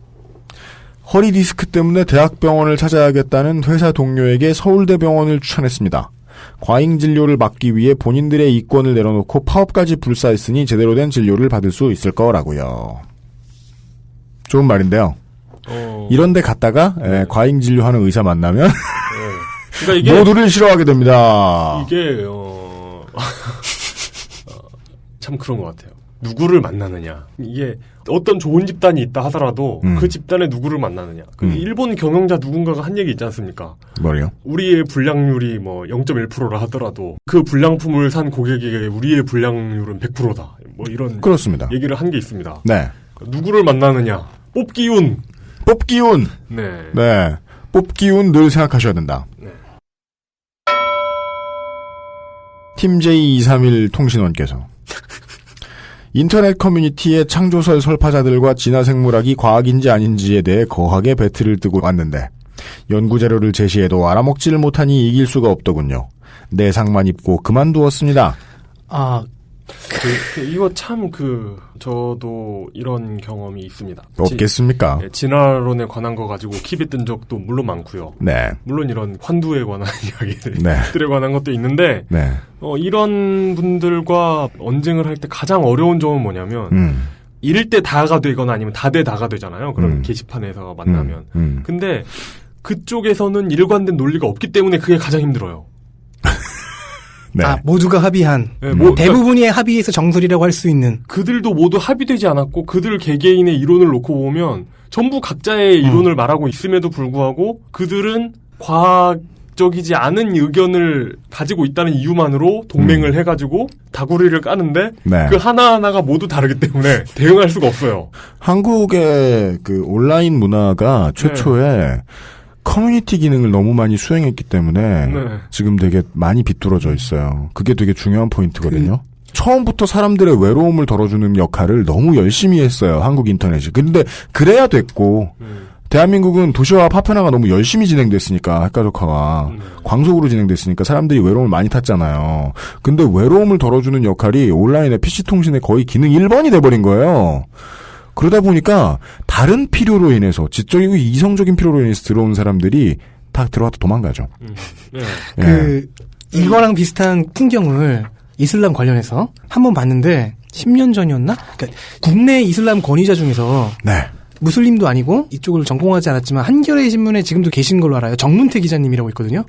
허리 디스크 때문에 대학병원을 찾아야겠다는 회사 동료에게 서울대병원을 추천했습니다. 과잉 진료를 막기 위해 본인들의 이권을 내려놓고 파업까지 불사했으니 제대로 된 진료를 받을 수 있을 거라고요. 좋은 말인데요. 이런 데 갔다가 과잉 진료하는 의사 만나면 그러니까 이게 모두를 싫어하게 됩니다. 이게 참 그런 것 같아요. 누구를 만나느냐. 이게 어떤 좋은 집단이 있다 하더라도 그 집단에 누구를 만나느냐. 그 일본 경영자 누군가가 한 얘기 있지 않습니까? 뭐요? 우리의 불량률이 0.1%라 하더라도 그 불량품을 산 고객에게 우리의 불량률은 100%다. 이런 그렇습니다. 얘기를 한 게 있습니다. 네. 누구를 만나느냐. 뽑기운. 네. 뽑기운 늘 생각하셔야 된다. 네. 팀 J231 통신원께서 인터넷 커뮤니티의 창조설 설파자들과 진화생물학이 과학인지 아닌지에 대해 거하게 배틀을 뜨고 왔는데 연구자료를 제시해도 알아먹지를 못하니 이길 수가 없더군요. 내상만 입고 그만두었습니다. 이거 참 저도 이런 경험이 있습니다. 없겠습니까? 진화론에 관한 거 가지고 킵이 뜬 적도 물론 많고요. 네. 물론 이런 환두에 관한 이야기들에 관한 것도 있는데, 네. 이런 분들과 언쟁을 할 때 가장 어려운 점은 뭐냐면, 이럴 때 다가 되거나 아니면 다대 다가 되잖아요. 그런 게시판에서 만나면. 근데 그쪽에서는 일관된 논리가 없기 때문에 그게 가장 힘들어요. 네. 모두가 합의한 대부분의 합의에서 정설이라고 할 수 있는 그들도 모두 합의되지 않았고 그들 개개인의 이론을 놓고 보면 전부 각자의 이론을 말하고 있음에도 불구하고 그들은 과학적이지 않은 의견을 가지고 있다는 이유만으로 동맹을 해가지고 다구리를 까는데 그 하나하나가 모두 다르기 때문에 대응할 수가 없어요. 한국의 온라인 문화가 최초에 커뮤니티 기능을 너무 많이 수행했기 때문에 지금 되게 많이 비뚤어져 있어요. 그게 되게 중요한 포인트거든요. 처음부터 사람들의 외로움을 덜어주는 역할을 너무 열심히 했어요. 한국 인터넷이. 근데 그래야 됐고 대한민국은 도시화 파편화가 너무 열심히 진행됐으니까 핵가족화가 광속으로 진행됐으니까 사람들이 외로움을 많이 탔잖아요. 근데 외로움을 덜어주는 역할이 온라인의 PC통신의 거의 기능 1번이 돼버린 거예요. 그러다 보니까 다른 필요로 인해서 지적이고 이성적인 필요로 인해서 들어온 사람들이 다 들어와서 도망가죠. 이거랑 비슷한 풍경을 이슬람 관련해서 한번 봤는데 10년 전이었나? 그러니까 국내 이슬람 권위자 중에서 무슬림도 아니고 이쪽을 전공하지 않았지만 한겨레 신문에 지금도 계신 걸로 알아요. 정문태 기자님이라고 있거든요.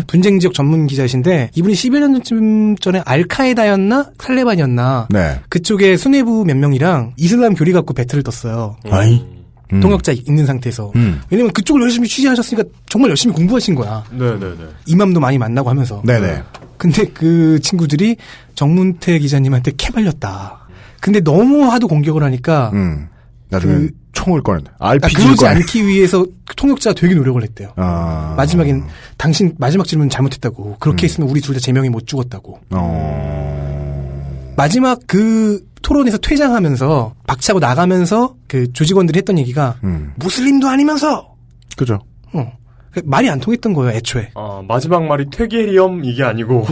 분쟁 지역 전문 기자이신데 이분이 10여 년쯤 전에 알카에다였나 탈레반이었나 그쪽에 수뇌부 몇 명이랑 이슬람 교리 갖고 배틀을 떴어요. 통역자 있는 상태에서. 왜냐면 그쪽을 열심히 취재하셨으니까 정말 열심히 공부하신 거야. 이맘도 많이 만나고 하면서. 근데 그 친구들이 정문태 기자님한테 캐발렸다. 근데 너무 하도 공격을 하니까 나중에 총을 꺼낸다. RPG를 그러지 않기 위해서 통역자가 되게 노력을 했대요. 마지막엔 당신 마지막 질문 잘못했다고. 그렇게 했으면 우리 둘 다 제명이 못 죽었다고. 마지막 그 토론에서 퇴장하면서 박차고 나가면서 그 조직원들이 했던 얘기가 무슬림도 아니면서 그죠. 말이 안 통했던 거예요, 애초에. 마지막 말이 퇴계리엄 이게 아니고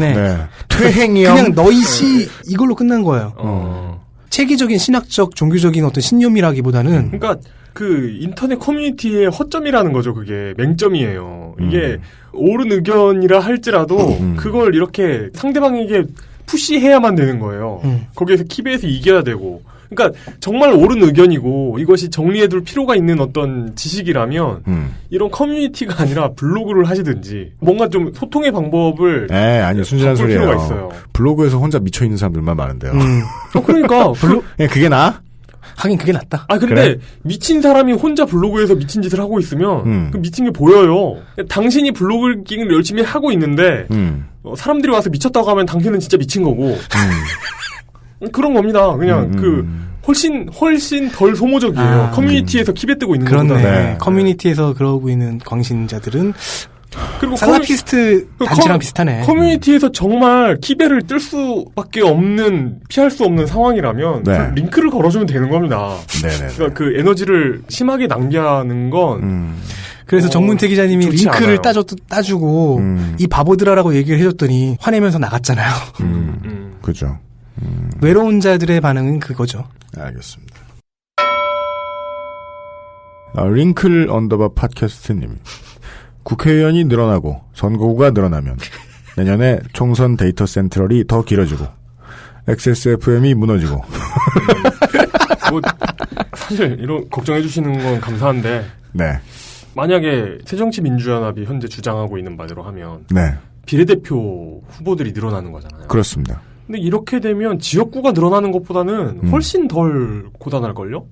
퇴행이엄. 그냥 너희씨 이걸로 끝난 거예요. 체계적인 신학적 종교적인 어떤 신념이라기보다는 그러니까 그 인터넷 커뮤니티의 허점이라는 거죠. 그게 맹점이에요. 이게 옳은 의견이라 할지라도 그걸 이렇게 상대방에게 푸시해야만 되는 거예요. 거기에서 킵에서 이겨야 되고. 그러니까 정말 옳은 의견이고 이것이 정리해둘 필요가 있는 어떤 지식이라면 이런 커뮤니티가 아니라 블로그를 하시든지 뭔가 좀 소통의 방법을 아니 순진한 소리예요. 필요가 있어요. 블로그에서 혼자 미쳐있는 사람들만 많은데요. 그러니까 그게 나아? 하긴 그게 낫다. 근데 그래? 미친 사람이 혼자 블로그에서 미친 짓을 하고 있으면 그 미친 게 보여요. 당신이 블로그를 열심히 하고 있는데 사람들이 와서 미쳤다고 하면 당신은 진짜 미친 거고 그런 겁니다. 그냥 훨씬 덜 소모적이에요. 커뮤니티에서 키베 뜨고 있는 그렇네. 것보다. 네. 커뮤니티에서 그러고 있는 광신자들은 그리고 살라피스트 단체랑 비슷하네. 커뮤니티에서 정말 키베를 뜰 수밖에 없는, 피할 수 없는 상황이라면 네. 링크를 걸어주면 되는 겁니다. 네네. 그러니까 그 에너지를 심하게 낭비하는 건 그래서 정문태 기자님이 좋지 링크를 않아요. 따주고 이 바보들아라고 얘기를 해줬더니 화내면서 나갔잖아요. 그죠. 외로운 자들의 반응은 그거죠. 알겠습니다. 링클 언더바 팟캐스트님. 국회의원이 늘어나고 선거구가 늘어나면 내년에 총선 데이터 센트럴이 더 길어지고 XSFM이 무너지고 뭐 사실 이런 걱정해 주시는 건 감사한데 네. 만약에 새정치민주연합이 현재 주장하고 있는 바대로 하면 네. 비례대표 후보들이 늘어나는 거잖아요. 그렇습니다. 근데 이렇게 되면 지역구가 늘어나는 것보다는 훨씬 덜 고단할걸요?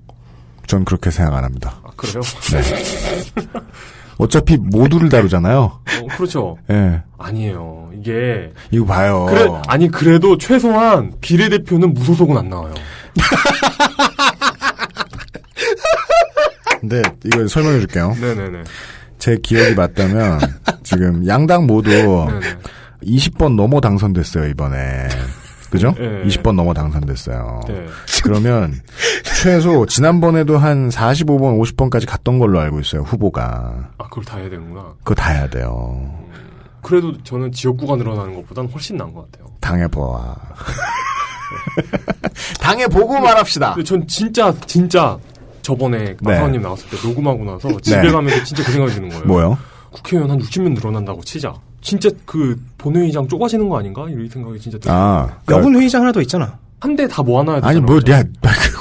전 그렇게 생각 안 합니다. 아, 그래요? 네. 어차피 모두를 다루잖아요. 그렇죠. 예. 네. 아니에요. 이게 이거 봐요. 그래도 최소한 비례대표는 무소속은 안 나와요. 근데 이거 설명해 줄게요. 네네네. 제 기억이 맞다면 지금 양당 모두 20번 넘어 당선됐어요, 이번에. 그죠? 네. 20번 넘어 당선됐어요. 네. 그러면 최소 지난번에도 한 45번, 50번까지 갔던 걸로 알고 있어요, 후보가. 아, 그걸 다 해야 되는구나. 그거 다 해야 돼요. 그래도 저는 지역구가 늘어나는 것보단 훨씬 나은 것 같아요. 당해봐. 당해보고 말합시다. 전 진짜 저번에 마사오님 나왔을 때 녹음하고 나서 집에 가면서 진짜 그 생각이 드는 거예요. 뭐요? 국회의원 한 60명 늘어난다고 치자. 진짜 그 본회의장 좁아지는 거 아닌가? 이런 생각이 진짜 들어요. 여분 회의장 하나 더 있잖아. 한 대 다 모아놔야 되잖아.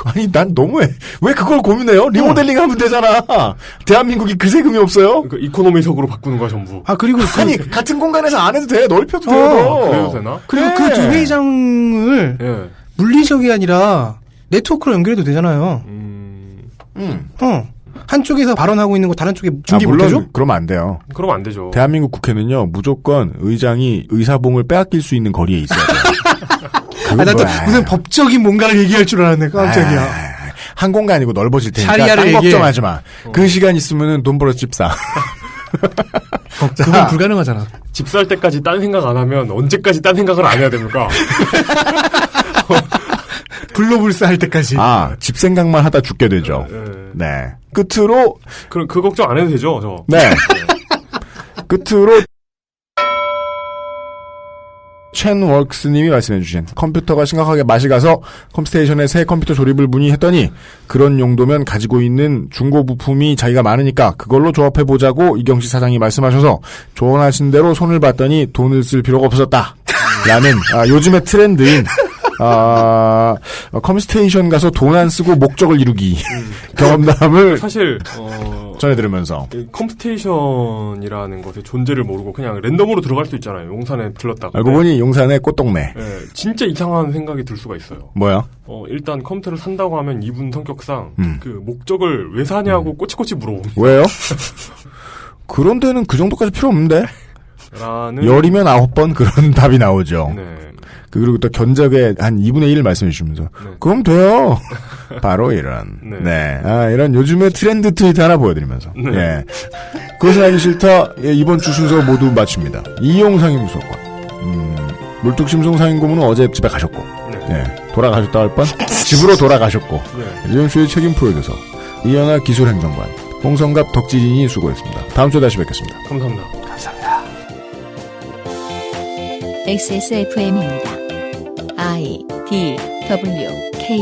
아니, 난 너무해. 왜 그걸 고민해요? 리모델링 하면 되잖아. 대한민국이 그 세금이 없어요? 그러니까 이코노미석으로 바꾸는 거야, 전부. 아, 그리고 아니, 같은 공간에서 안 해도 돼. 넓혀도 돼요. 그래도 되나? 그리고 그 두 회의장을 물리적이 아니라 네트워크로 연결해도 되잖아요. 한쪽에서 발언하고 있는 거 다른 쪽에 중계 못해줘? 물론 그러면 안 돼요. 그러면 안 되죠. 대한민국 국회는요, 무조건 의장이 의사봉을 빼앗길 수 있는 거리에 있어야 돼요. 나도 무슨 법적인 뭔가를 얘기할 줄 알았네. 깜짝이야. 한 공간이고 넓어질 테니까 샤리아를 딴 걱정하지 마. 그 시간 있으면은 돈 벌어서 집 사. 그건 불가능하잖아. 집 살 때까지 딴 생각 안 하면 언제까지 딴 생각을 안 해야 됩니까? 블로불스 할 때까지. 집 생각만 하다 죽게 되죠. 네. 끝으로. 그 걱정 안 해도 되죠, 저. 네. 끝으로. 첸웍스님이 말씀해주신 컴퓨터가 심각하게 맛이 가서 컴스테이션에 새 컴퓨터 조립을 문의했더니 그런 용도면 가지고 있는 중고 부품이 자기가 많으니까 그걸로 조합해보자고 이경식 사장이 말씀하셔서 조언하신 대로 손을 봤더니 돈을 쓸 필요가 없었다. 라는 요즘의 트렌드인 컴스테이션 가서 돈 안 쓰고 목적을 이루기 경험담을 사실 전해들으면서 컴스테이션이라는 것의 존재를 모르고 그냥 랜덤으로 들어갈 수 있잖아요. 용산에 들렀다가 알고 보니 용산에 꽃동네. 네, 진짜 이상한 생각이 들 수가 있어요. 뭐야? 일단 컴퓨터를 산다고 하면 이분 성격상 그 목적을 왜 사냐고 꼬치꼬치 물어봅니다. 왜요? 그런 데는 그 정도까지 필요 없는데. 열이면 9번 그런 답이 나오죠. 네. 그리고 또 견적의 한 2분의 1을 말씀해 주시면서 그럼 돼요. 바로 이런. 네. 이런 요즘의 트렌드 트위트 하나 보여드리면서. 네. 예. 그것은 알기 싫다. 예, 이번 주 순서 모두 마칩니다. 이용상임수석관. 물뚝심송 상임고문은 어제 집에 가셨고. 예. 돌아가셨다 할 뻔. 집으로 돌아가셨고. 이번 주의 책임 프로듀서 이현아 기술행정관. 홍성갑 덕지진이 수고했습니다. 다음 주에 다시 뵙겠습니다. 감사합니다. 감사합니다. XSFM입니다. I, D, W, K